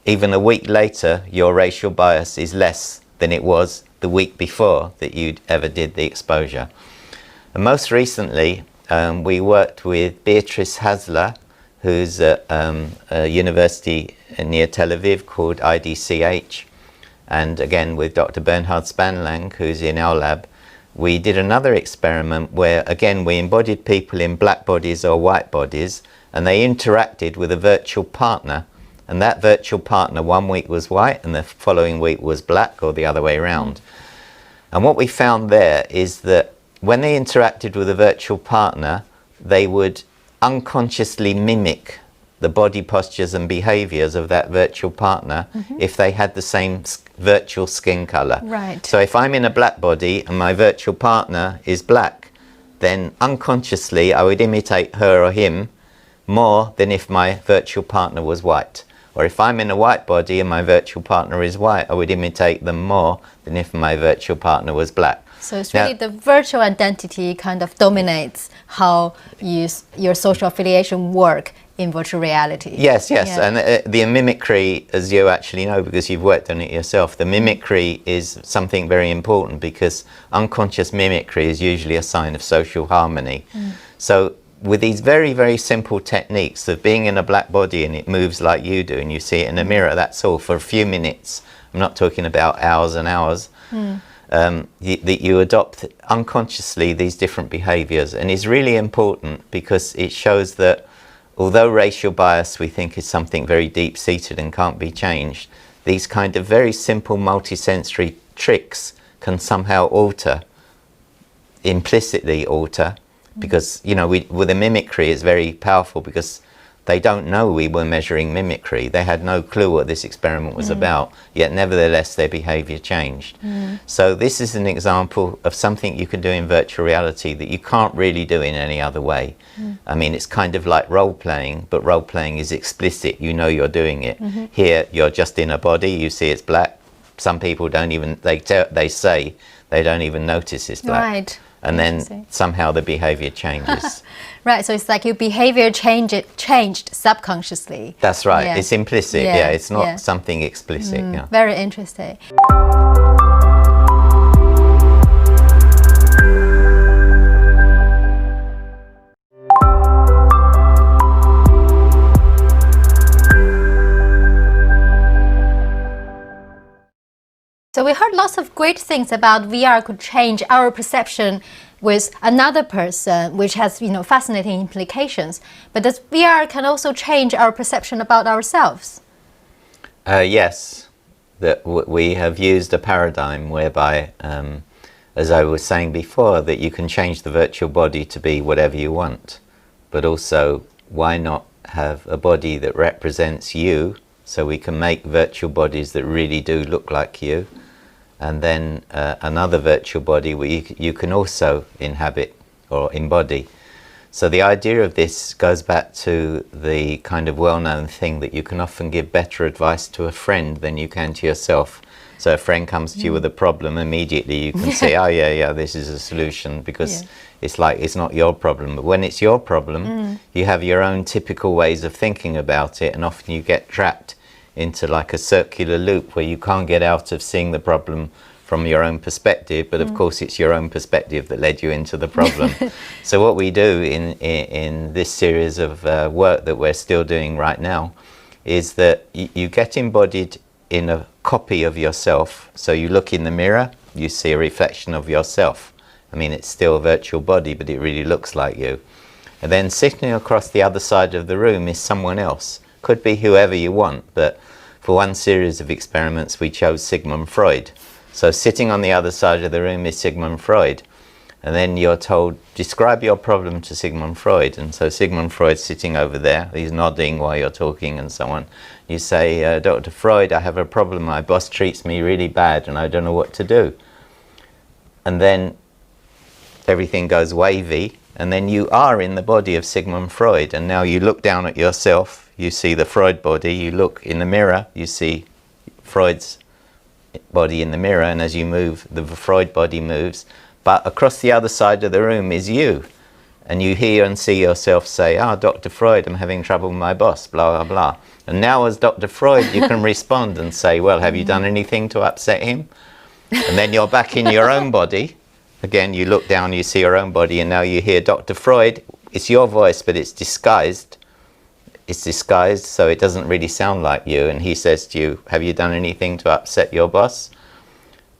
even a week later, your racial bias is less than it was the week before that you'd ever did the exposure. And most recently, we worked with Beatrice Hasler, who's at a university near Tel Aviv called IDCH, and again with Dr. Bernhard Spanlang, who's in our lab. We did another experiment where, again, we embodied people in black bodies or white bodies, and they interacted with a virtual partner. And that virtual partner, 1 week was white and the following week was black, or the other way around. And what we found there is that when they interacted with a virtual partner, they would unconsciously mimic the body postures and behaviors of that virtual partner if they had the same virtual skin color. Right. So if I'm in a black body and my virtual partner is black, then unconsciously I would imitate her or him more than if my virtual partner was white. Or if I'm in a white body and my virtual partner is white, I would imitate them more than if my virtual partner was black. So it's really the virtual identity kind of dominates how your social affiliation work in virtual reality. Yes, yes. Yeah. And the mimicry, as you actually know because you've worked on it yourself, the mimicry is something very important because unconscious mimicry is usually a sign of social harmony. So with these very, very simple techniques of being in a black body and it moves like you do and you see it in a mirror, that's all, for a few minutes. I'm not talking about hours and hours. That you adopt unconsciously these different behaviors, and is really important because it shows that although racial bias we think is something very deep-seated and can't be changed, these kind of very simple multisensory tricks can somehow implicitly alter, because, you know, with the mimicry is very powerful because they don't know we were measuring mimicry. They had no clue what this experiment was about, yet nevertheless their behavior changed. So this is an example of something you can do in virtual reality that you can't really do in any other way. I mean, it's kind of like role-playing, but role-playing is explicit. You know you're doing it. Here, you're just in a body, you see it's black. Some people don't even, they say they don't even notice it's black. Right. And then somehow the behavior changes. Right, so it's like your behavior changed subconsciously. That's right, Yeah. it's implicit, Yeah, it's not yeah. something explicit. Yeah. Very interesting. So we heard lots of great things about VR could change our perception with another person, which has, you know, fascinating implications. But does VR can also change our perception about ourselves? Yes, that we have used a paradigm whereby, as I was saying before, that you can change the virtual body to be whatever you want. But also, why not have a body that represents you, so we can make virtual bodies that really do look like you, and then another virtual body where you can also inhabit or embody. So the idea of this goes back to the kind of well-known thing that you can often give better advice to a friend than you can to yourself. So a friend comes to you with a problem, immediately you can say, oh yeah, this is a solution, because it's like it's not your problem. But when it's your problem, you have your own typical ways of thinking about it, and often you get trapped into like a circular loop where you can't get out of seeing the problem from your own perspective, but of course it's your own perspective that led you into the problem. So what we do in this series of work that we're still doing right now is that you get embodied in a copy of yourself. So you look in the mirror, you see a reflection of yourself. I mean, it's still a virtual body, but it really looks like you. And then sitting across the other side of the room is someone else. Could be whoever you want, but for one series of experiments we chose Sigmund Freud. So sitting on the other side of the room is Sigmund Freud, and then you're told, describe your problem to Sigmund Freud. And so Sigmund Freud's sitting over there, he's nodding while you're talking and so on. You say, Dr. Freud, I have a problem, my boss treats me really bad and I don't know what to do. And then everything goes wavy, and then you are in the body of Sigmund Freud, and now you look down at yourself, you see the Freud body, you look in the mirror, you see Freud's body in the mirror, and as you move, the Freud body moves, but across the other side of the room is you, and you hear and see yourself say, Dr. Freud, I'm having trouble with my boss, blah, blah, blah. And now as Dr. Freud, you can respond and say, well, have you done anything to upset him? And then you're back in your own body. Again, you look down, you see your own body, and now you hear Dr. Freud. It's your voice, but it's disguised. It's disguised, so it doesn't really sound like you. And he says to you, have you done anything to upset your boss?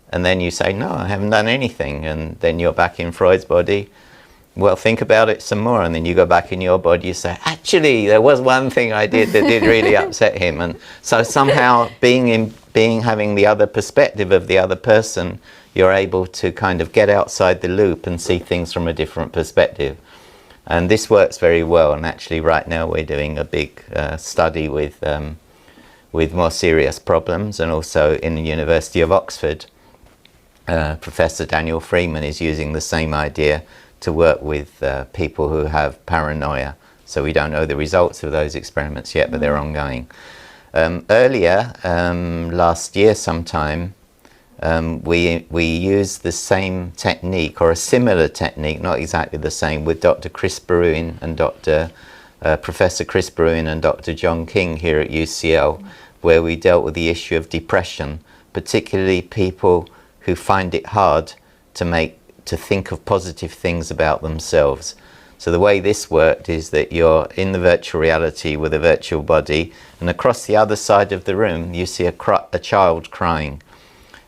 And then you say, no, I haven't done anything. And then you're back in Freud's body. Well, think about it some more. And then you go back in your body, you say, actually, there was one thing I did that did really upset him. And so somehow having the other perspective of the other person, you're able to kind of get outside the loop and see things from a different perspective. And this works very well, and actually right now we're doing a big study with more serious problems, and also in the University of Oxford, Professor Daniel Freeman is using the same idea to work with people who have paranoia. So we don't know the results of those experiments yet, but they're ongoing. Earlier, last year sometime, we used the same technique, or a similar technique, not exactly the same, with Dr. Chris Berruin and Professor Chris Berruin and Dr. John King here at UCL, where we dealt with the issue of depression, particularly people who find it hard to think of positive things about themselves. So the way this worked is that you're in the virtual reality with a virtual body, and across the other side of the room you see a child crying,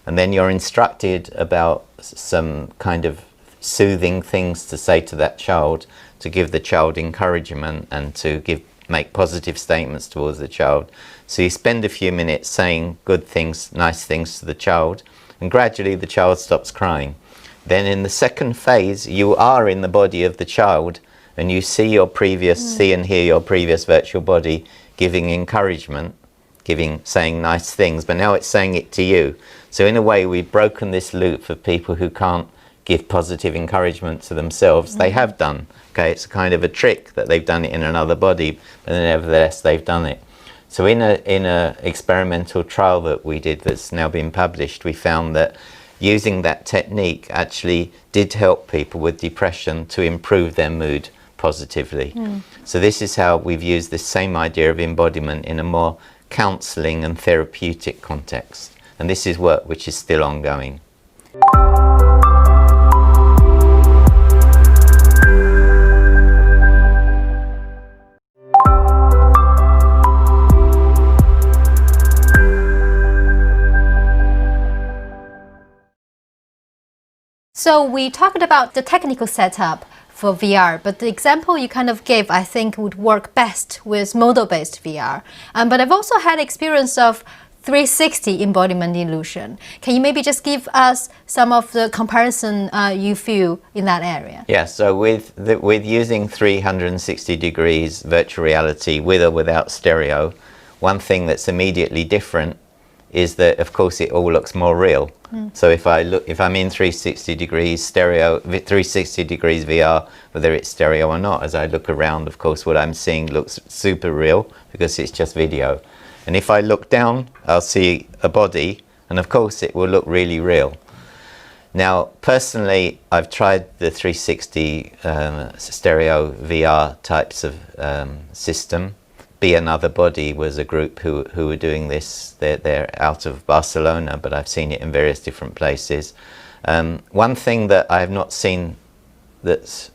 and then you're instructed about some kind of soothing things to say to that child, to give the child encouragement and to make positive statements towards the child. So you spend a few minutes saying good things, nice things to the child, and gradually the child stops crying. Then in the second phase, you are in the body of the child, and you see and hear your previous virtual body giving encouragement, saying nice things, but now it's saying it to you. So in a way, we've broken this loop for people who can't give positive encouragement to themselves. They have done. Okay, it's a kind of a trick that they've done it in another body, but nevertheless they've done it. So in a experimental trial that we did that's now been published, we found that using that technique actually did help people with depression to improve their mood positively. So this is how we've used this same idea of embodiment in a more counselling and therapeutic context. And this is work which is still ongoing. So we talked about the technical setup for VR, but the example you kind of gave, I think, would work best with model-based VR. But I've also had experience of 360 embodiment illusion. Can you maybe just give us some of the comparison you feel in that area? Yeah, so with using 360 degrees virtual reality with or without stereo, one thing that's immediately different is that, of course, it all looks more real. So if I'm in 360 degrees stereo, 360 degrees VR, whether it's stereo or not, as I look around, of course, what I'm seeing looks super real because it's just video. And if I look down, I'll see a body, and of course, it will look really real. Now, personally, I've tried the 360 stereo VR types of system. Be Another Body was a group who were doing this. They're out of Barcelona, but I've seen it in various different places. One thing that I have not seen that's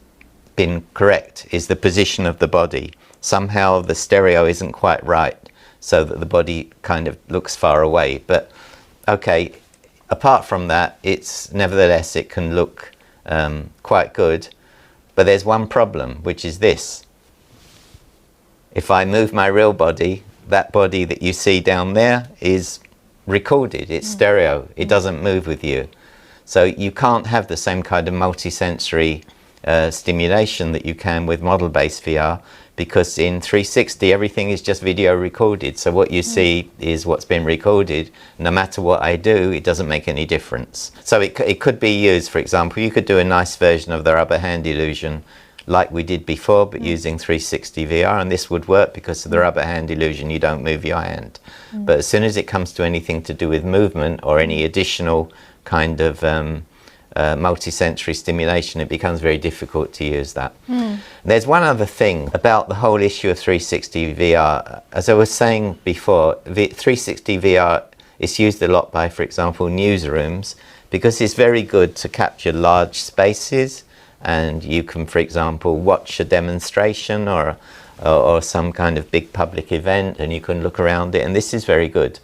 been correct is the position of the body. Somehow the stereo isn't quite right, so that the body kind of looks far away. But okay, apart from that, nevertheless it can look quite good. But there's one problem, which is this. If I move my real body, that body that you see down there is recorded, it's stereo, it doesn't move with you. So you can't have the same kind of multisensory stimulation that you can with model-based VR, because in 360 everything is just video recorded. So what you see is what's been recorded. No matter what I do, it doesn't make any difference. So it could be used, for example, you could do a nice version of the rubber hand illusion like we did before, but using 360 VR, and this would work because of the rubber hand illusion, you don't move your hand. But as soon as it comes to anything to do with movement or any additional kind of multisensory stimulation, it becomes very difficult to use that. There's one other thing about the whole issue of 360 VR. As I was saying before, 360 VR is used a lot by, for example, newsrooms, because it's very good to capture large spaces. And you can, for example, watch a demonstration or some kind of big public event, and you can look around it, and this is very good.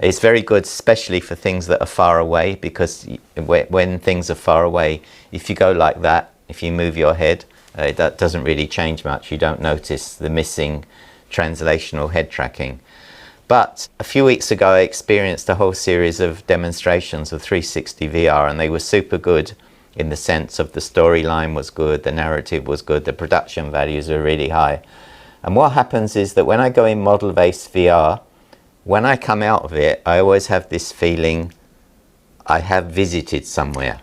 It's very good especially for things that are far away, because when things are far away, if you go like that, if you move your head, that doesn't really change much. You don't notice the missing translational head tracking. But a few weeks ago I experienced a whole series of demonstrations of 360 VR, and they were super good in the sense of the storyline was good, the narrative was good, the production values were really high. And what happens is that when I go in model-based VR, when I come out of it, I always have this feeling I have visited somewhere.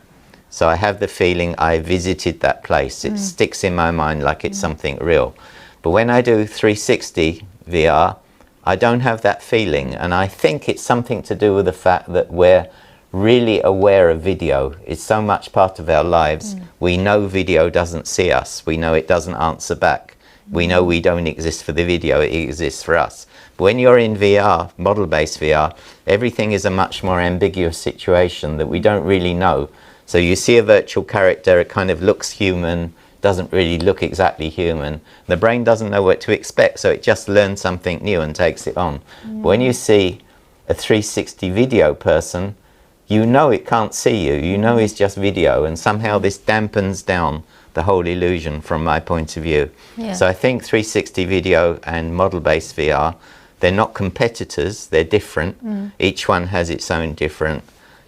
So I have the feeling I visited that place. It sticks in my mind like it's something real. But when I do 360 VR, I don't have that feeling. And I think it's something to do with the fact that we're really aware of video. It's so much part of our lives. We know video doesn't see us. We know it doesn't answer back. We know we don't exist for the video, it exists for us. But when you're in VR, model-based VR, everything is a much more ambiguous situation that we don't really know. So you see a virtual character, it kind of looks human, doesn't really look exactly human. The brain doesn't know what to expect, so it just learns something new and takes it on. When you see a 360 video person, you know it can't see you, you know it's just video, and somehow this dampens down the whole illusion from my point of view. Yeah. So I think 360 video and model-based VR, they're not competitors, they're different. Each one has its own different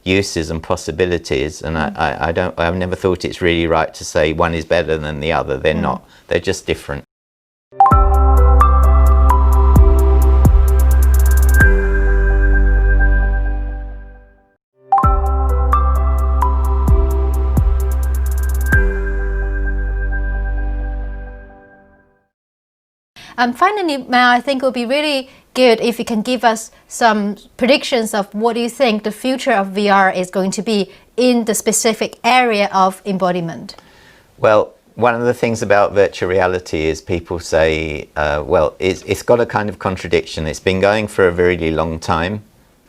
uses and possibilities, and I've never thought it's really right to say one is better than the other. They're not, they're just different. Finally, Mel, I think it would be really good if you can give us some predictions of what you think the future of VR is going to be in the specific area of embodiment. Well, one of the things about virtual reality is people say, well, it's got a kind of contradiction. It's been going for a very long time.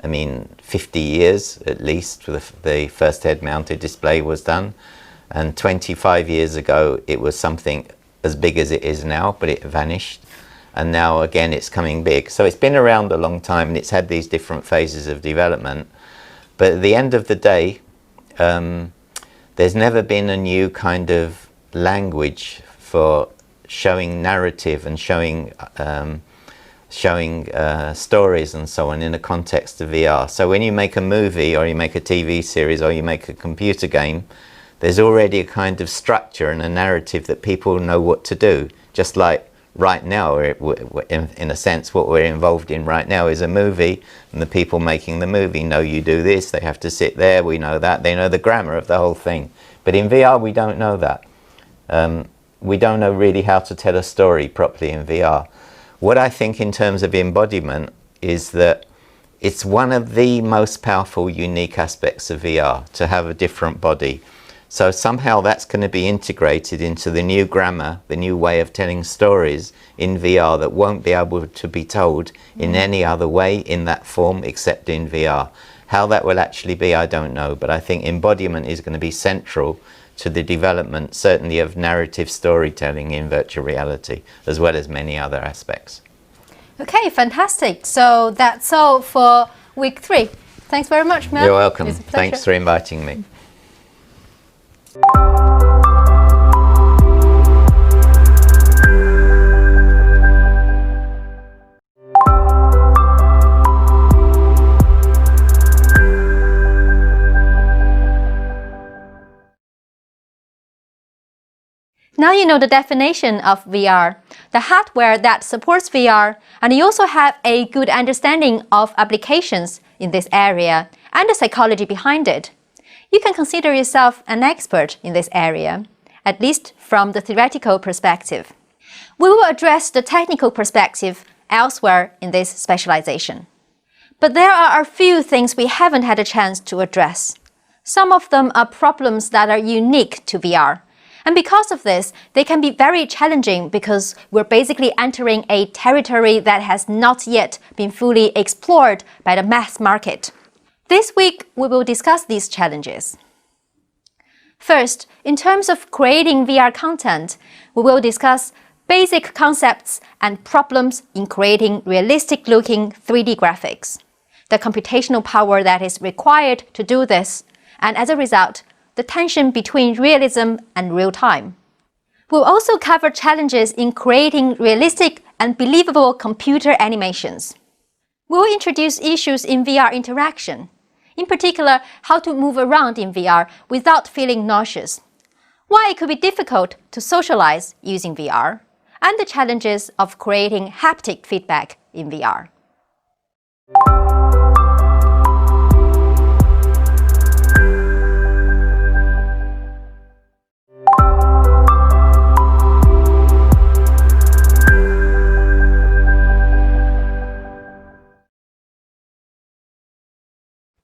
I mean, 50 years at least, the first head-mounted display was done. And 25 years ago, it was something as big as it is now, but it vanished. And now again it's coming big. So it's been around a long time, and it's had these different phases of development. But at the end of the day, there's never been a new kind of language for showing narrative and showing stories and so on in the context of VR. So when you make a movie, or you make a TV series, or you make a computer game, there's already a kind of structure and a narrative that people know what to do. Just like right now, in a sense, what we're involved in right now is a movie, and the people making the movie know you do this, they have to sit there, we know that, they know the grammar of the whole thing. But in VR, we don't know that. We don't know really how to tell a story properly in VR. What I think in terms of embodiment is that it's one of the most powerful, unique aspects of VR, to have a different body. So somehow that's going to be integrated into the new grammar, the new way of telling stories in VR that won't be able to be told in any other way in that form except in VR. How that will actually be, I don't know, but I think embodiment is going to be central to the development, certainly of narrative storytelling in virtual reality, as well as many other aspects. Okay, fantastic. So that's all for week 3. Thanks very much, Mel. You're welcome. It's a pleasure. Thanks for inviting me. Now you know the definition of VR, the hardware that supports VR, and you also have a good understanding of applications in this area and the psychology behind it. You can consider yourself an expert in this area, at least from the theoretical perspective. We will address the technical perspective elsewhere in this specialization. But there are a few things we haven't had a chance to address. Some of them are problems that are unique to VR. And because of this, they can be very challenging because we're basically entering a territory that has not yet been fully explored by the mass market. This week, we will discuss these challenges. First, in terms of creating VR content, we will discuss basic concepts and problems in creating realistic-looking 3D graphics, the computational power that is required to do this, and as a result, the tension between realism and real time. We'll also cover challenges in creating realistic and believable computer animations. We'll introduce issues in VR interaction, in particular, how to move around in VR without feeling nauseous, why it could be difficult to socialize using VR, and the challenges of creating haptic feedback in VR.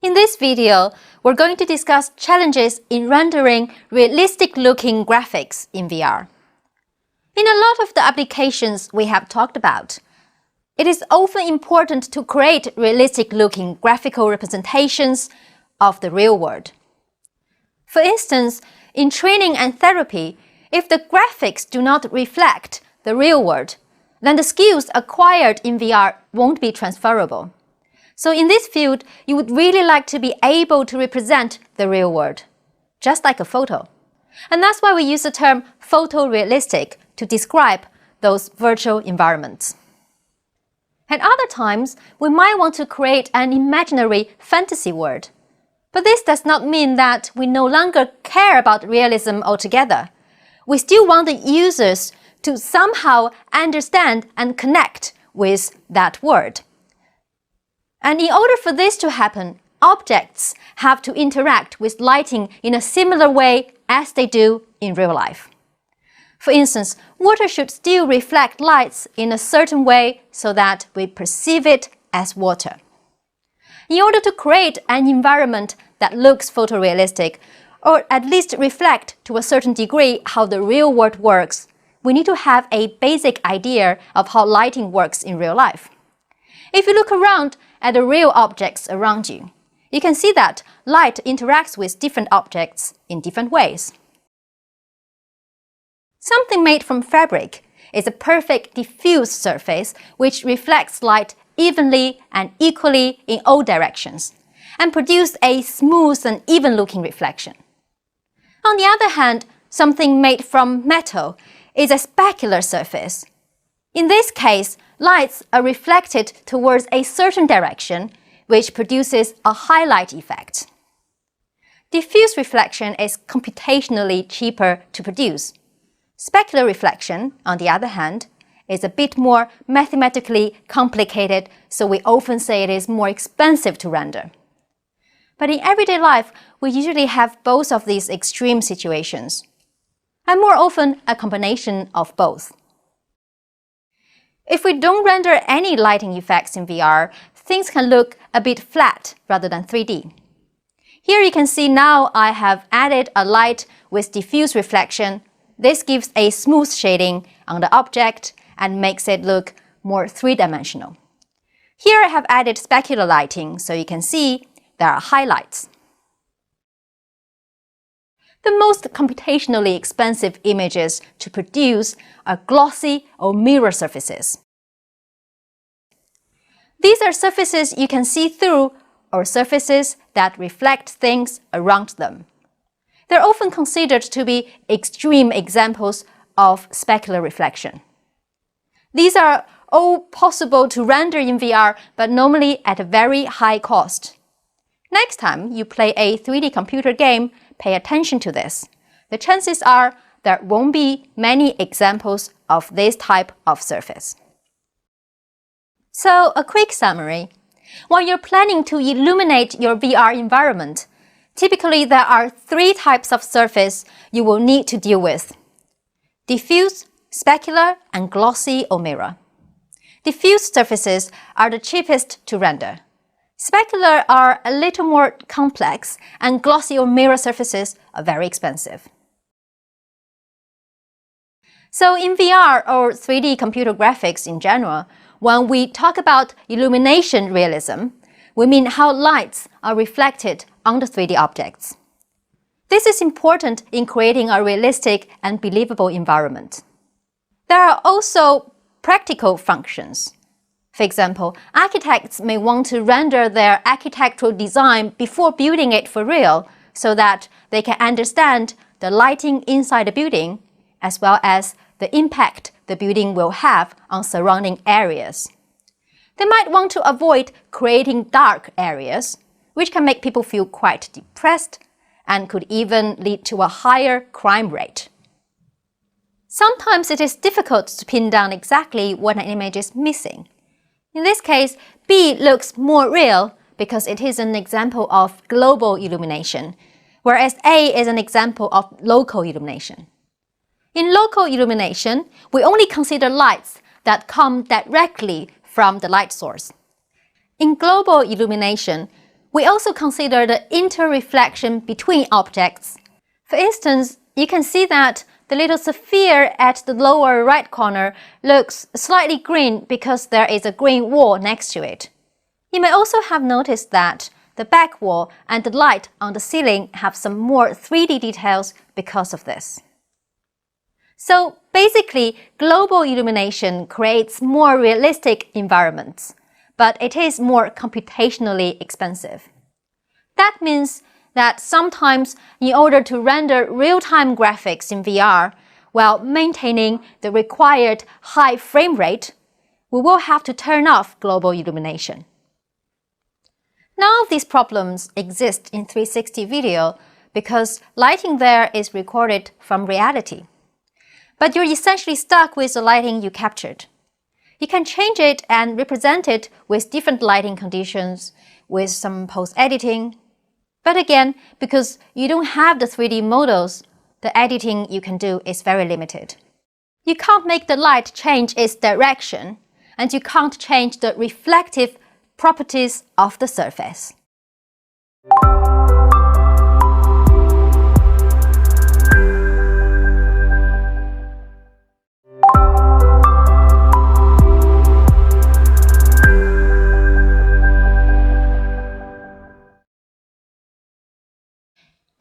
In this video, we're going to discuss challenges in rendering realistic-looking graphics in VR. In a lot of the applications we have talked about, it is often important to create realistic-looking graphical representations of the real world. For instance, in training and therapy, If the graphics do not reflect the real world, then the skills acquired in VR won't be transferable. So in this field, you would really like to be able to represent the real world, just like a photo. And that's why we use the term photorealistic to describe those virtual environments. At other times, we might want to create an imaginary fantasy world. But this does not mean that we no longer care about realism altogether. We still want the users to somehow understand and connect with that world. And in order for this to happen, objects have to interact with lighting in a similar way as they do in real life. For instance, water should still reflect lights in a certain way so that we perceive it as water. In order to create an environment that looks photorealistic, or at least reflect to a certain degree how the real world works, we need to have a basic idea of how lighting works in real life. If you look around at the real objects around you, you can see that light interacts with different objects in different ways. Something made from fabric is a perfect diffuse surface which reflects light evenly and equally in all directions and produces a smooth and even-looking reflection. On the other hand, something made from metal is a specular surface. In this case, lights are reflected towards a certain direction, which produces a highlight effect. Diffuse reflection is computationally cheaper to produce. Specular reflection, on the other hand, is a bit more mathematically complicated, so we often say it is more expensive to render. But in everyday life, we usually have both of these extreme situations, and more often a combination of both. If we don't render any lighting effects in VR, things can look a bit flat rather than 3D. Here you can see now I have added a light with diffuse reflection. This gives a smooth shading on the object and makes it look more three-dimensional. Here I have added specular lighting, so you can see there are highlights. The most computationally expensive images to produce are glossy or mirror surfaces. These are surfaces you can see through or surfaces that reflect things around them. They're often considered to be extreme examples of specular reflection. These are all possible to render in VR, but normally at a very high cost. Next time you play a 3D computer game, pay attention to this. The chances are there won't be many examples of this type of surface. So, a quick summary. When you're planning to illuminate your VR environment, typically there are 3 types of surface you will need to deal with: diffuse, specular, and glossy or mirror. Diffuse surfaces are the cheapest to render. Specular are a little more complex, and glossy or mirror surfaces are very expensive. So in VR or 3D computer graphics in general, when we talk about illumination realism, we mean how lights are reflected on the 3D objects. This is important in creating a realistic and believable environment. There are also practical functions. For example, architects may want to render their architectural design before building it for real, so that they can understand the lighting inside the building, as well as the impact the building will have on surrounding areas. They might want to avoid creating dark areas, which can make people feel quite depressed and could even lead to a higher crime rate. Sometimes it is difficult to pin down exactly what an image is missing. In this case, B looks more real because it is an example of global illumination, whereas A is an example of local illumination. In local illumination, we only consider lights that come directly from the light source. In global illumination, we also consider the interreflection between objects. For instance, you can see that the little sphere at the lower right corner looks slightly green because there is a green wall next to it. You may also have noticed that the back wall and the light on the ceiling have some more 3D details because of this. So basically, global illumination creates more realistic environments, but it is more computationally expensive. That means that sometimes, in order to render real-time graphics in VR while maintaining the required high frame rate, we will have to turn off global illumination. None of these problems exist in 360 video because lighting there is recorded from reality. But you're essentially stuck with the lighting you captured. You can change it and represent it with different lighting conditions, with some post-editing. But again, because you don't have the 3D models, the editing you can do is very limited. You can't make the light change its direction, and you can't change the reflective properties of the surface.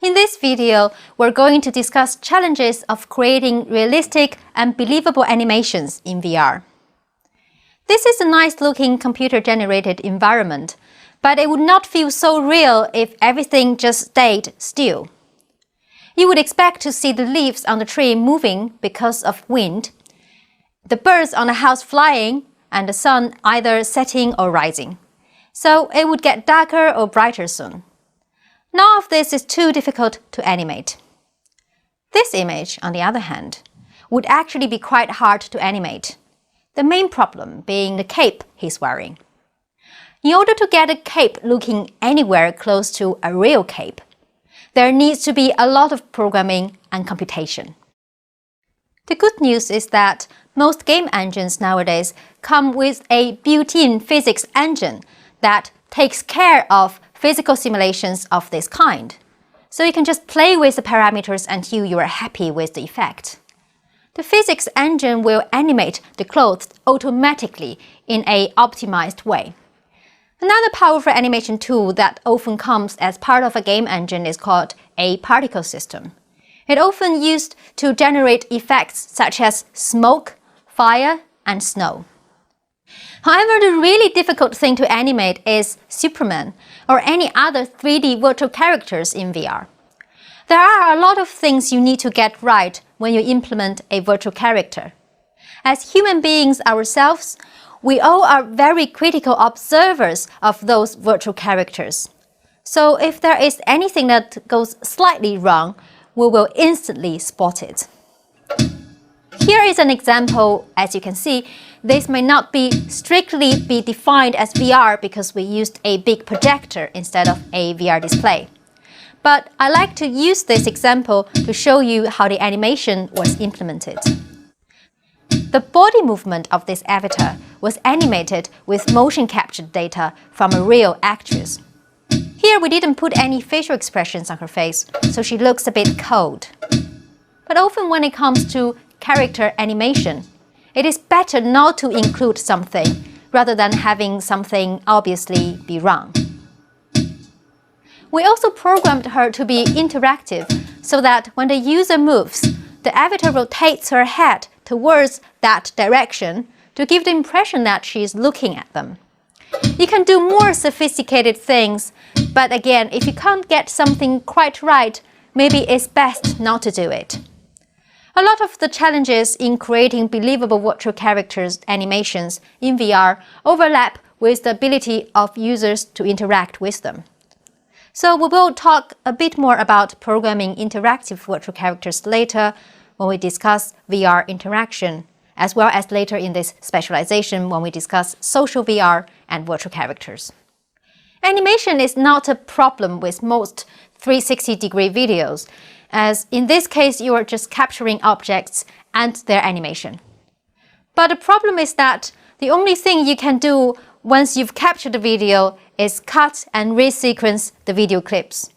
In this video, we're going to discuss challenges of creating realistic and believable animations in VR. This is a nice-looking computer-generated environment, but it would not feel so real if everything just stayed still. You would expect to see the leaves on the tree moving because of wind, the birds on the house flying, and the sun either setting or rising. So it would get darker or brighter soon. None of this is too difficult to animate. This image, on the other hand, would actually be quite hard to animate. The main problem being the cape he's wearing. In order to get a cape looking anywhere close to a real cape, there needs to be a lot of programming and computation. The good news is that most game engines nowadays come with a built-in physics engine that takes care of physical simulations of this kind. So you can just play with the parameters until you are happy with the effect. The physics engine will animate the clothes automatically in an optimized way. Another powerful animation tool that often comes as part of a game engine is called a particle system. It's often used to generate effects such as smoke, fire, and snow. However, the really difficult thing to animate is Superman or any other 3D virtual characters in VR. There are a lot of things you need to get right when you implement a virtual character. As human beings ourselves, we all are very critical observers of those virtual characters. So if there is anything that goes slightly wrong, we will instantly spot it. Here is an example. As you can see, this may not be strictly be defined as VR because we used a big projector instead of a VR display. But I like to use this example to show you how the animation was implemented. The body movement of this avatar was animated with motion captured data from a real actress. Here we didn't put any facial expressions on her face, so she looks a bit cold. But often when it comes to character animation, it is better not to include something rather than having something obviously be wrong. We also programmed her to be interactive so that when the user moves, the avatar rotates her head towards that direction to give the impression that she is looking at them. You can do more sophisticated things, but again, if you can't get something quite right, maybe it's best not to do it. A lot of the challenges in creating believable virtual characters animations in VR overlap with the ability of users to interact with them. So we will talk a bit more about programming interactive virtual characters later when we discuss VR interaction, as well as later in this specialization when we discuss social VR and virtual characters. Animation is not a problem with most 360-degree videos, as in this case you are just capturing objects and their animation. But the problem is that the only thing you can do once you've captured the video is cut and resequence the video clips.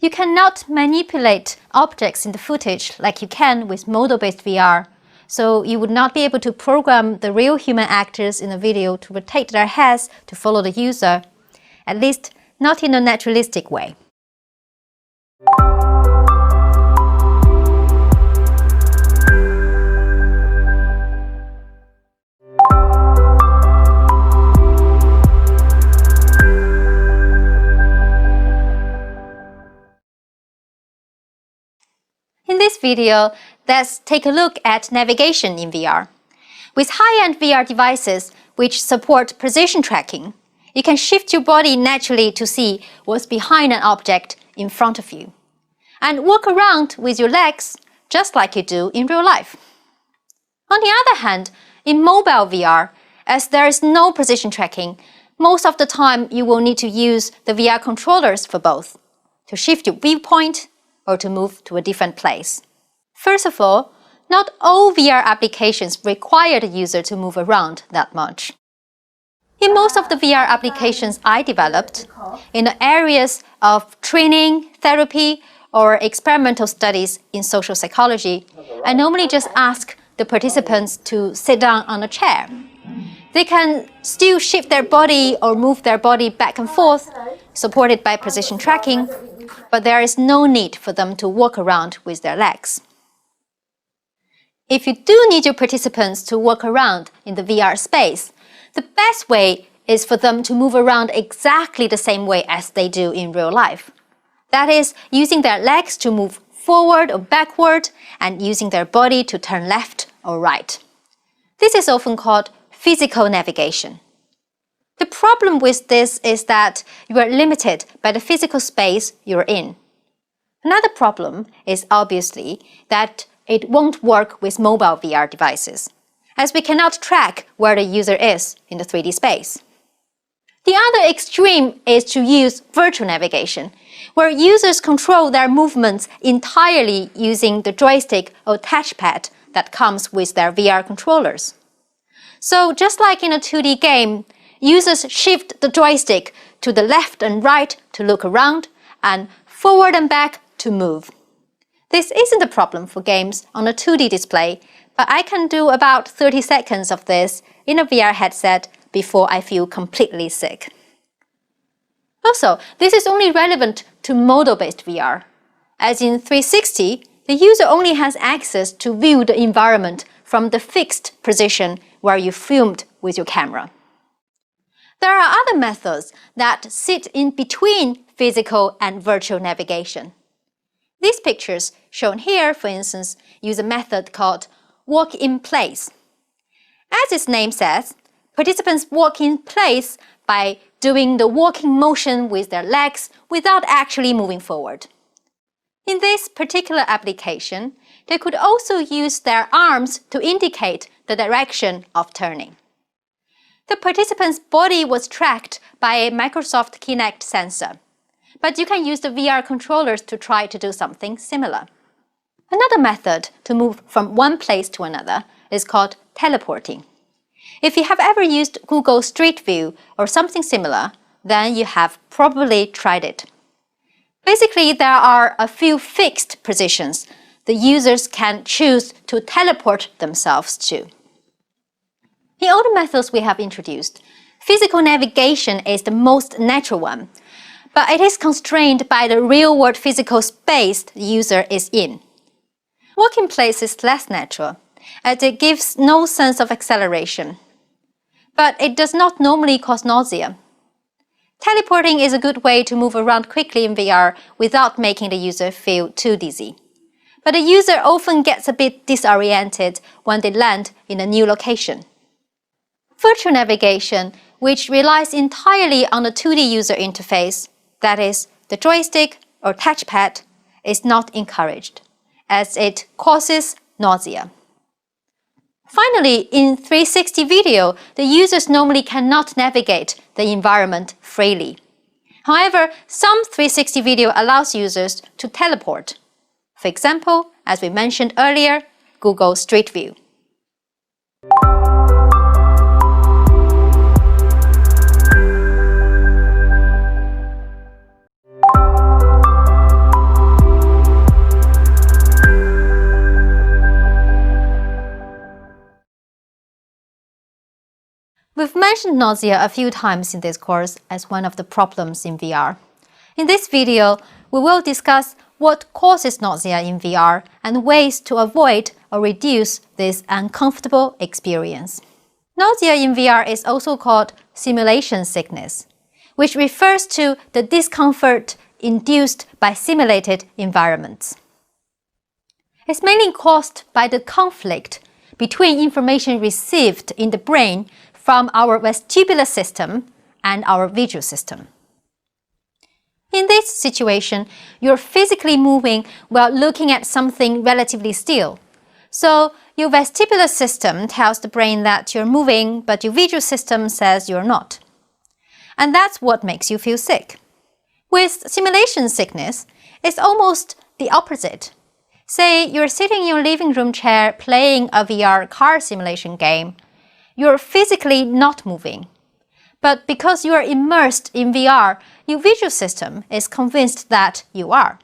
You cannot manipulate objects in the footage like you can with model-based VR, so you would not be able to program the real human actors in the video to rotate their heads to follow the user, at least not in a naturalistic way. video, let's take a look at navigation in VR. With high-end VR devices which support position tracking, you can shift your body naturally to see what's behind an object in front of you, and walk around with your legs just like you do in real life. On the other hand, in mobile VR, as there is no position tracking, most of the time you will need to use the VR controllers for both, to shift your viewpoint or to move to a different place. First of all, not all VR applications require the user to move around that much. In most of the VR applications I developed, in the areas of training, therapy, or experimental studies in social psychology, I normally just ask the participants to sit down on a chair. They can still shift their body or move their body back and forth, supported by position tracking, but there is no need for them to walk around with their legs. If you do need your participants to walk around in the VR space, the best way is for them to move around exactly the same way as they do in real life. That is, using their legs to move forward or backward and using their body to turn left or right. This is often called physical navigation. The problem with this is that you are limited by the physical space you're in. Another problem is obviously that it won't work with mobile VR devices, as we cannot track where the user is in the 3D space. The other extreme is to use virtual navigation, where users control their movements entirely using the joystick or touchpad that comes with their VR controllers. So just like in a 2D game, users shift the joystick to the left and right to look around and forward and back to move. This isn't a problem for games on a 2D display, but I can do about 30 seconds of this in a VR headset before I feel completely sick. Also, this is only relevant to model-based VR. As in 360, the user only has access to view the environment from the fixed position where you filmed with your camera. There are other methods that sit in between physical and virtual navigation. These pictures shown here, for instance, use a method called walk in place. As its name says, participants walk in place by doing the walking motion with their legs without actually moving forward. In this particular application, they could also use their arms to indicate the direction of turning. The participant's body was tracked by a Microsoft Kinect sensor, but you can use the VR controllers to try to do something similar. Another method to move from one place to another is called teleporting. If you have ever used Google Street View or something similar, then you have probably tried it. Basically, there are a few fixed positions the users can choose to teleport themselves to. In all the methods we have introduced, physical navigation is the most natural one, but it is constrained by the real-world physical space the user is in. Walk in place is less natural, as it gives no sense of acceleration. But it does not normally cause nausea. Teleporting is a good way to move around quickly in VR without making the user feel too dizzy. But the user often gets a bit disoriented when they land in a new location. Virtual navigation, which relies entirely on the 2D user interface, that is, the joystick or touchpad, is not encouraged, as it causes nausea. Finally, in 360 video, the users normally cannot navigate the environment freely. However, some 360 video allows users to teleport. For example, as we mentioned earlier, Google Street View. We've mentioned nausea a few times in this course as one of the problems in VR. In this video, we will discuss what causes nausea in VR and ways to avoid or reduce this uncomfortable experience. Nausea in VR is also called simulation sickness, which refers to the discomfort induced by simulated environments. is mainly caused by the conflict between information received in the brain from our vestibular system and our visual system. In this situation, you're physically moving while looking at something relatively still. So your vestibular system tells the brain that you're moving, but your visual system says you're not. And that's what makes you feel sick. With simulation sickness, it's almost the opposite. Say you're sitting in your living room chair playing a VR car simulation game. You're physically not moving. But because you are immersed in VR, your visual system is convinced that you are.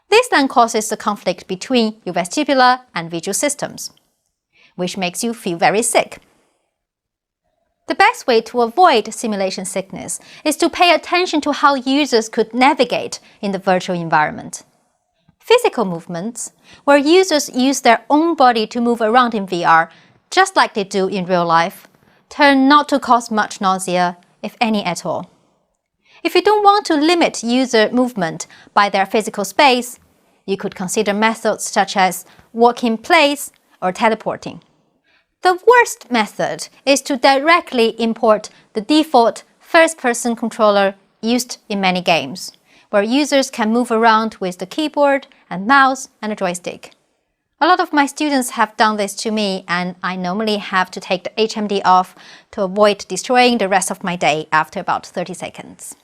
This then causes the conflict between your vestibular and visual systems, which makes you feel very sick. The best way to avoid simulation sickness is to pay attention to how users could navigate in the virtual environment. Physical movements, where users use their own body to move around in VR, just like they do in real life, turn not to cause much nausea, if any at all. If you don't want to limit user movement by their physical space, you could consider methods such as walk in place or teleporting. The worst method is to directly import the default first-person controller used in many games, where users can move around with the keyboard and mouse and a joystick. A lot of my students have done this to me, and I normally have to take the HMD off to avoid destroying the rest of my day after about 30 seconds.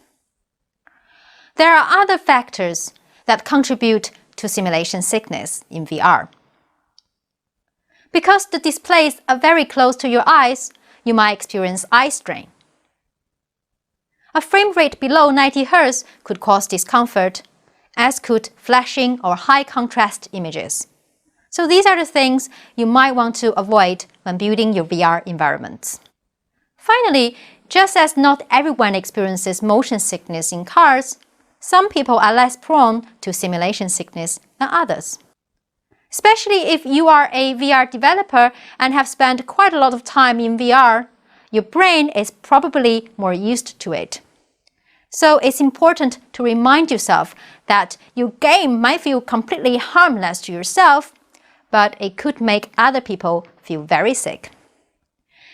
There are other factors that contribute to simulation sickness in VR. Because the displays are very close to your eyes, you might experience eye strain. A frame rate below 90 Hz could cause discomfort, as could flashing or high contrast images. So these are the things you might want to avoid when building your VR environments. Finally, just as not everyone experiences motion sickness in cars, some people are less prone to simulation sickness than others. Especially if you are a VR developer and have spent quite a lot of time in VR, your brain is probably more used to it. So it's important to remind yourself that your game might feel completely harmless to yourself, but it could make other people feel very sick.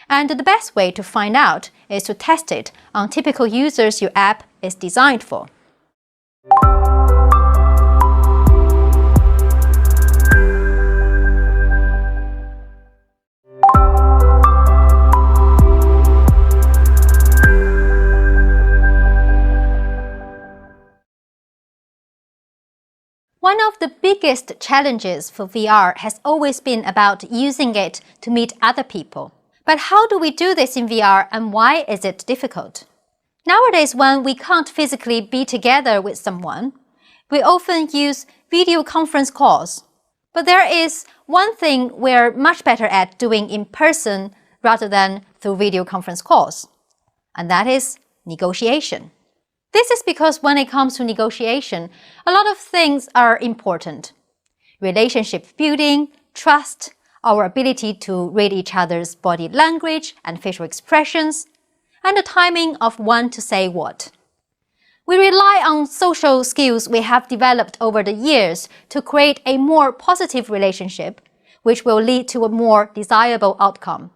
And the best way to find out is to test it on typical users your app is designed for. One of the biggest challenges for VR has always been about using it to meet other people. But how do we do this in VR, and why is it difficult? Nowadays, when we can't physically be together with someone, we often use video conference calls. But there is one thing we're much better at doing in person rather than through video conference calls, and that is negotiation. This is because when it comes to negotiation, a lot of things are important. Relationship building, trust, our ability to read each other's body language and facial expressions, and the timing of when to say what. We rely on social skills we have developed over the years to create a more positive relationship, which will lead to a more desirable outcome.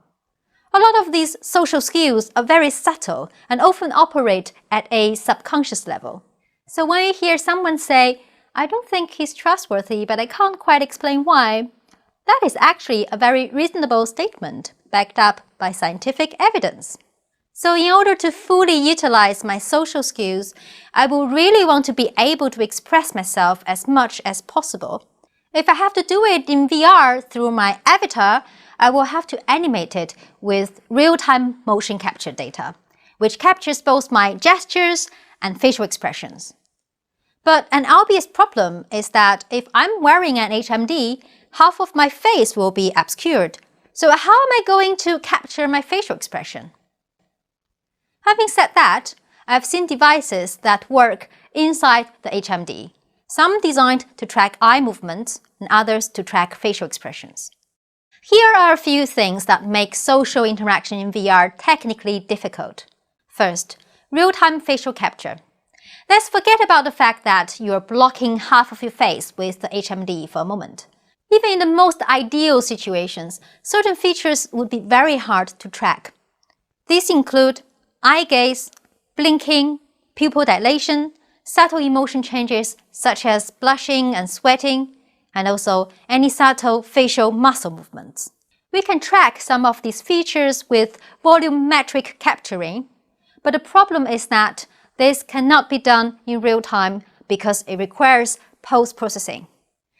A lot of these social skills are very subtle and often operate at a subconscious level. So when you hear someone say, "I don't think he's trustworthy, but I can't quite explain why," that is actually a very reasonable statement, backed up by scientific evidence. So in order to fully utilize my social skills, I will really want to be able to express myself as much as possible. If I have to do it in VR through my avatar, I will have to animate it with real-time motion capture data, which captures both my gestures and facial expressions. But an obvious problem is that if I'm wearing an HMD, half of my face will be obscured. So how am I going to capture my facial expression? Having said that, I've seen devices that work inside the HMD, some designed to track eye movements and others to track facial expressions. Here are a few things that make social interaction in VR technically difficult. First, real-time facial capture. Let's forget about the fact that you're blocking half of your face with the HMD for a moment. Even in the most ideal situations, certain features would be very hard to track. These include eye gaze, blinking, pupil dilation, subtle emotion changes such as blushing and sweating, and also any subtle facial muscle movements. We can track some of these features with volumetric capturing, but the problem is that this cannot be done in real time because it requires post-processing.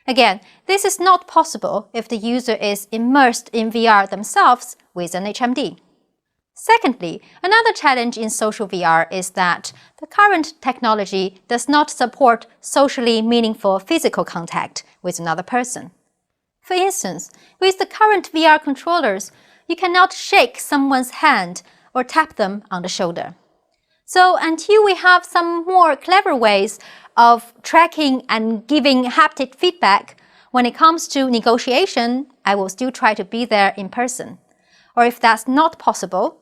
Again, this is not possible if the user is immersed in VR themselves with an HMD. Secondly, another challenge in social VR is that the current technology does not support socially meaningful physical contact with another person. For instance, with the current VR controllers, you cannot shake someone's hand or tap them on the shoulder. So until we have some more clever ways of tracking and giving haptic feedback, when it comes to negotiation, I will still try to be there in person. Or if that's not possible,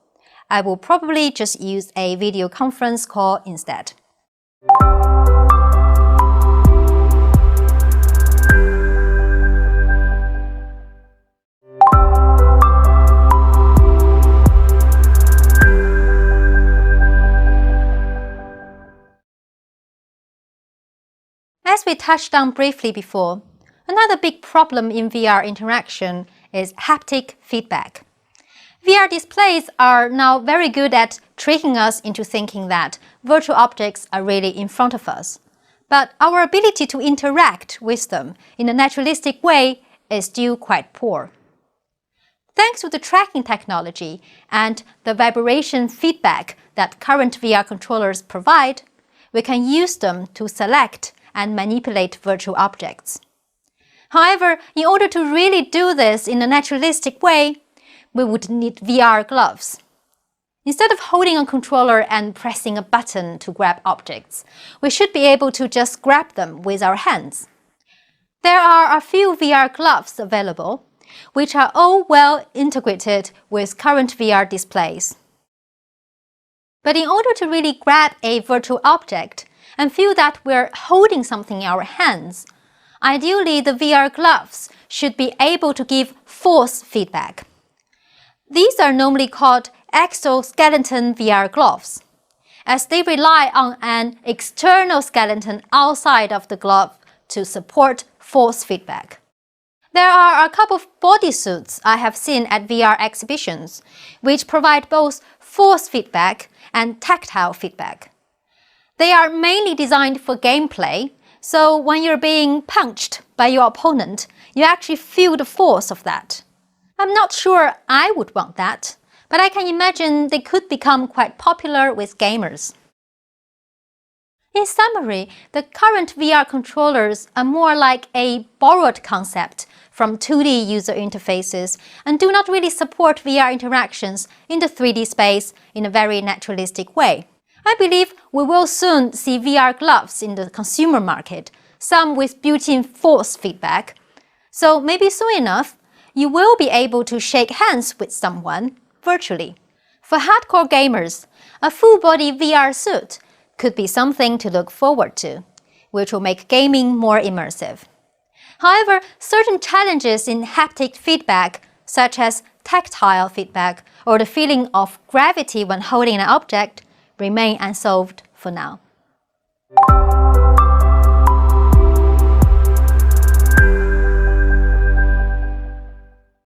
I will probably just use a video conference call instead. As we touched on briefly before, another big problem in VR interaction is haptic feedback. VR displays are now very good at tricking us into thinking that virtual objects are really in front of us, but our ability to interact with them in a naturalistic way is still quite poor. Thanks to the tracking technology and the vibration feedback that current VR controllers provide, we can use them to select and manipulate virtual objects. However, in order to really do this in a naturalistic way, we would need VR gloves. Instead of holding a controller and pressing a button to grab objects, we should be able to just grab them with our hands. There are a few VR gloves available, which are all well integrated with current VR displays. But in order to really grab a virtual object and feel that we're holding something in our hands, ideally the VR gloves should be able to give force feedback. These are normally called exoskeleton VR gloves, as they rely on an external skeleton outside of the glove to support force feedback. There are a couple of bodysuits I have seen at VR exhibitions, which provide both force feedback and tactile feedback. They are mainly designed for gameplay, so when you're being punched by your opponent, you actually feel the force of that. I'm not sure I would want that, but I can imagine they could become quite popular with gamers. In summary, the current VR controllers are more like a borrowed concept from 2D user interfaces and do not really support VR interactions in the 3D space in a very naturalistic way. I believe we will soon see VR gloves in the consumer market, some with built-in force feedback. So maybe soon enough, you will be able to shake hands with someone virtually. For hardcore gamers, a full-body VR suit could be something to look forward to, which will make gaming more immersive. However, certain challenges in haptic feedback, such as tactile feedback or the feeling of gravity when holding an object, remain unsolved for now.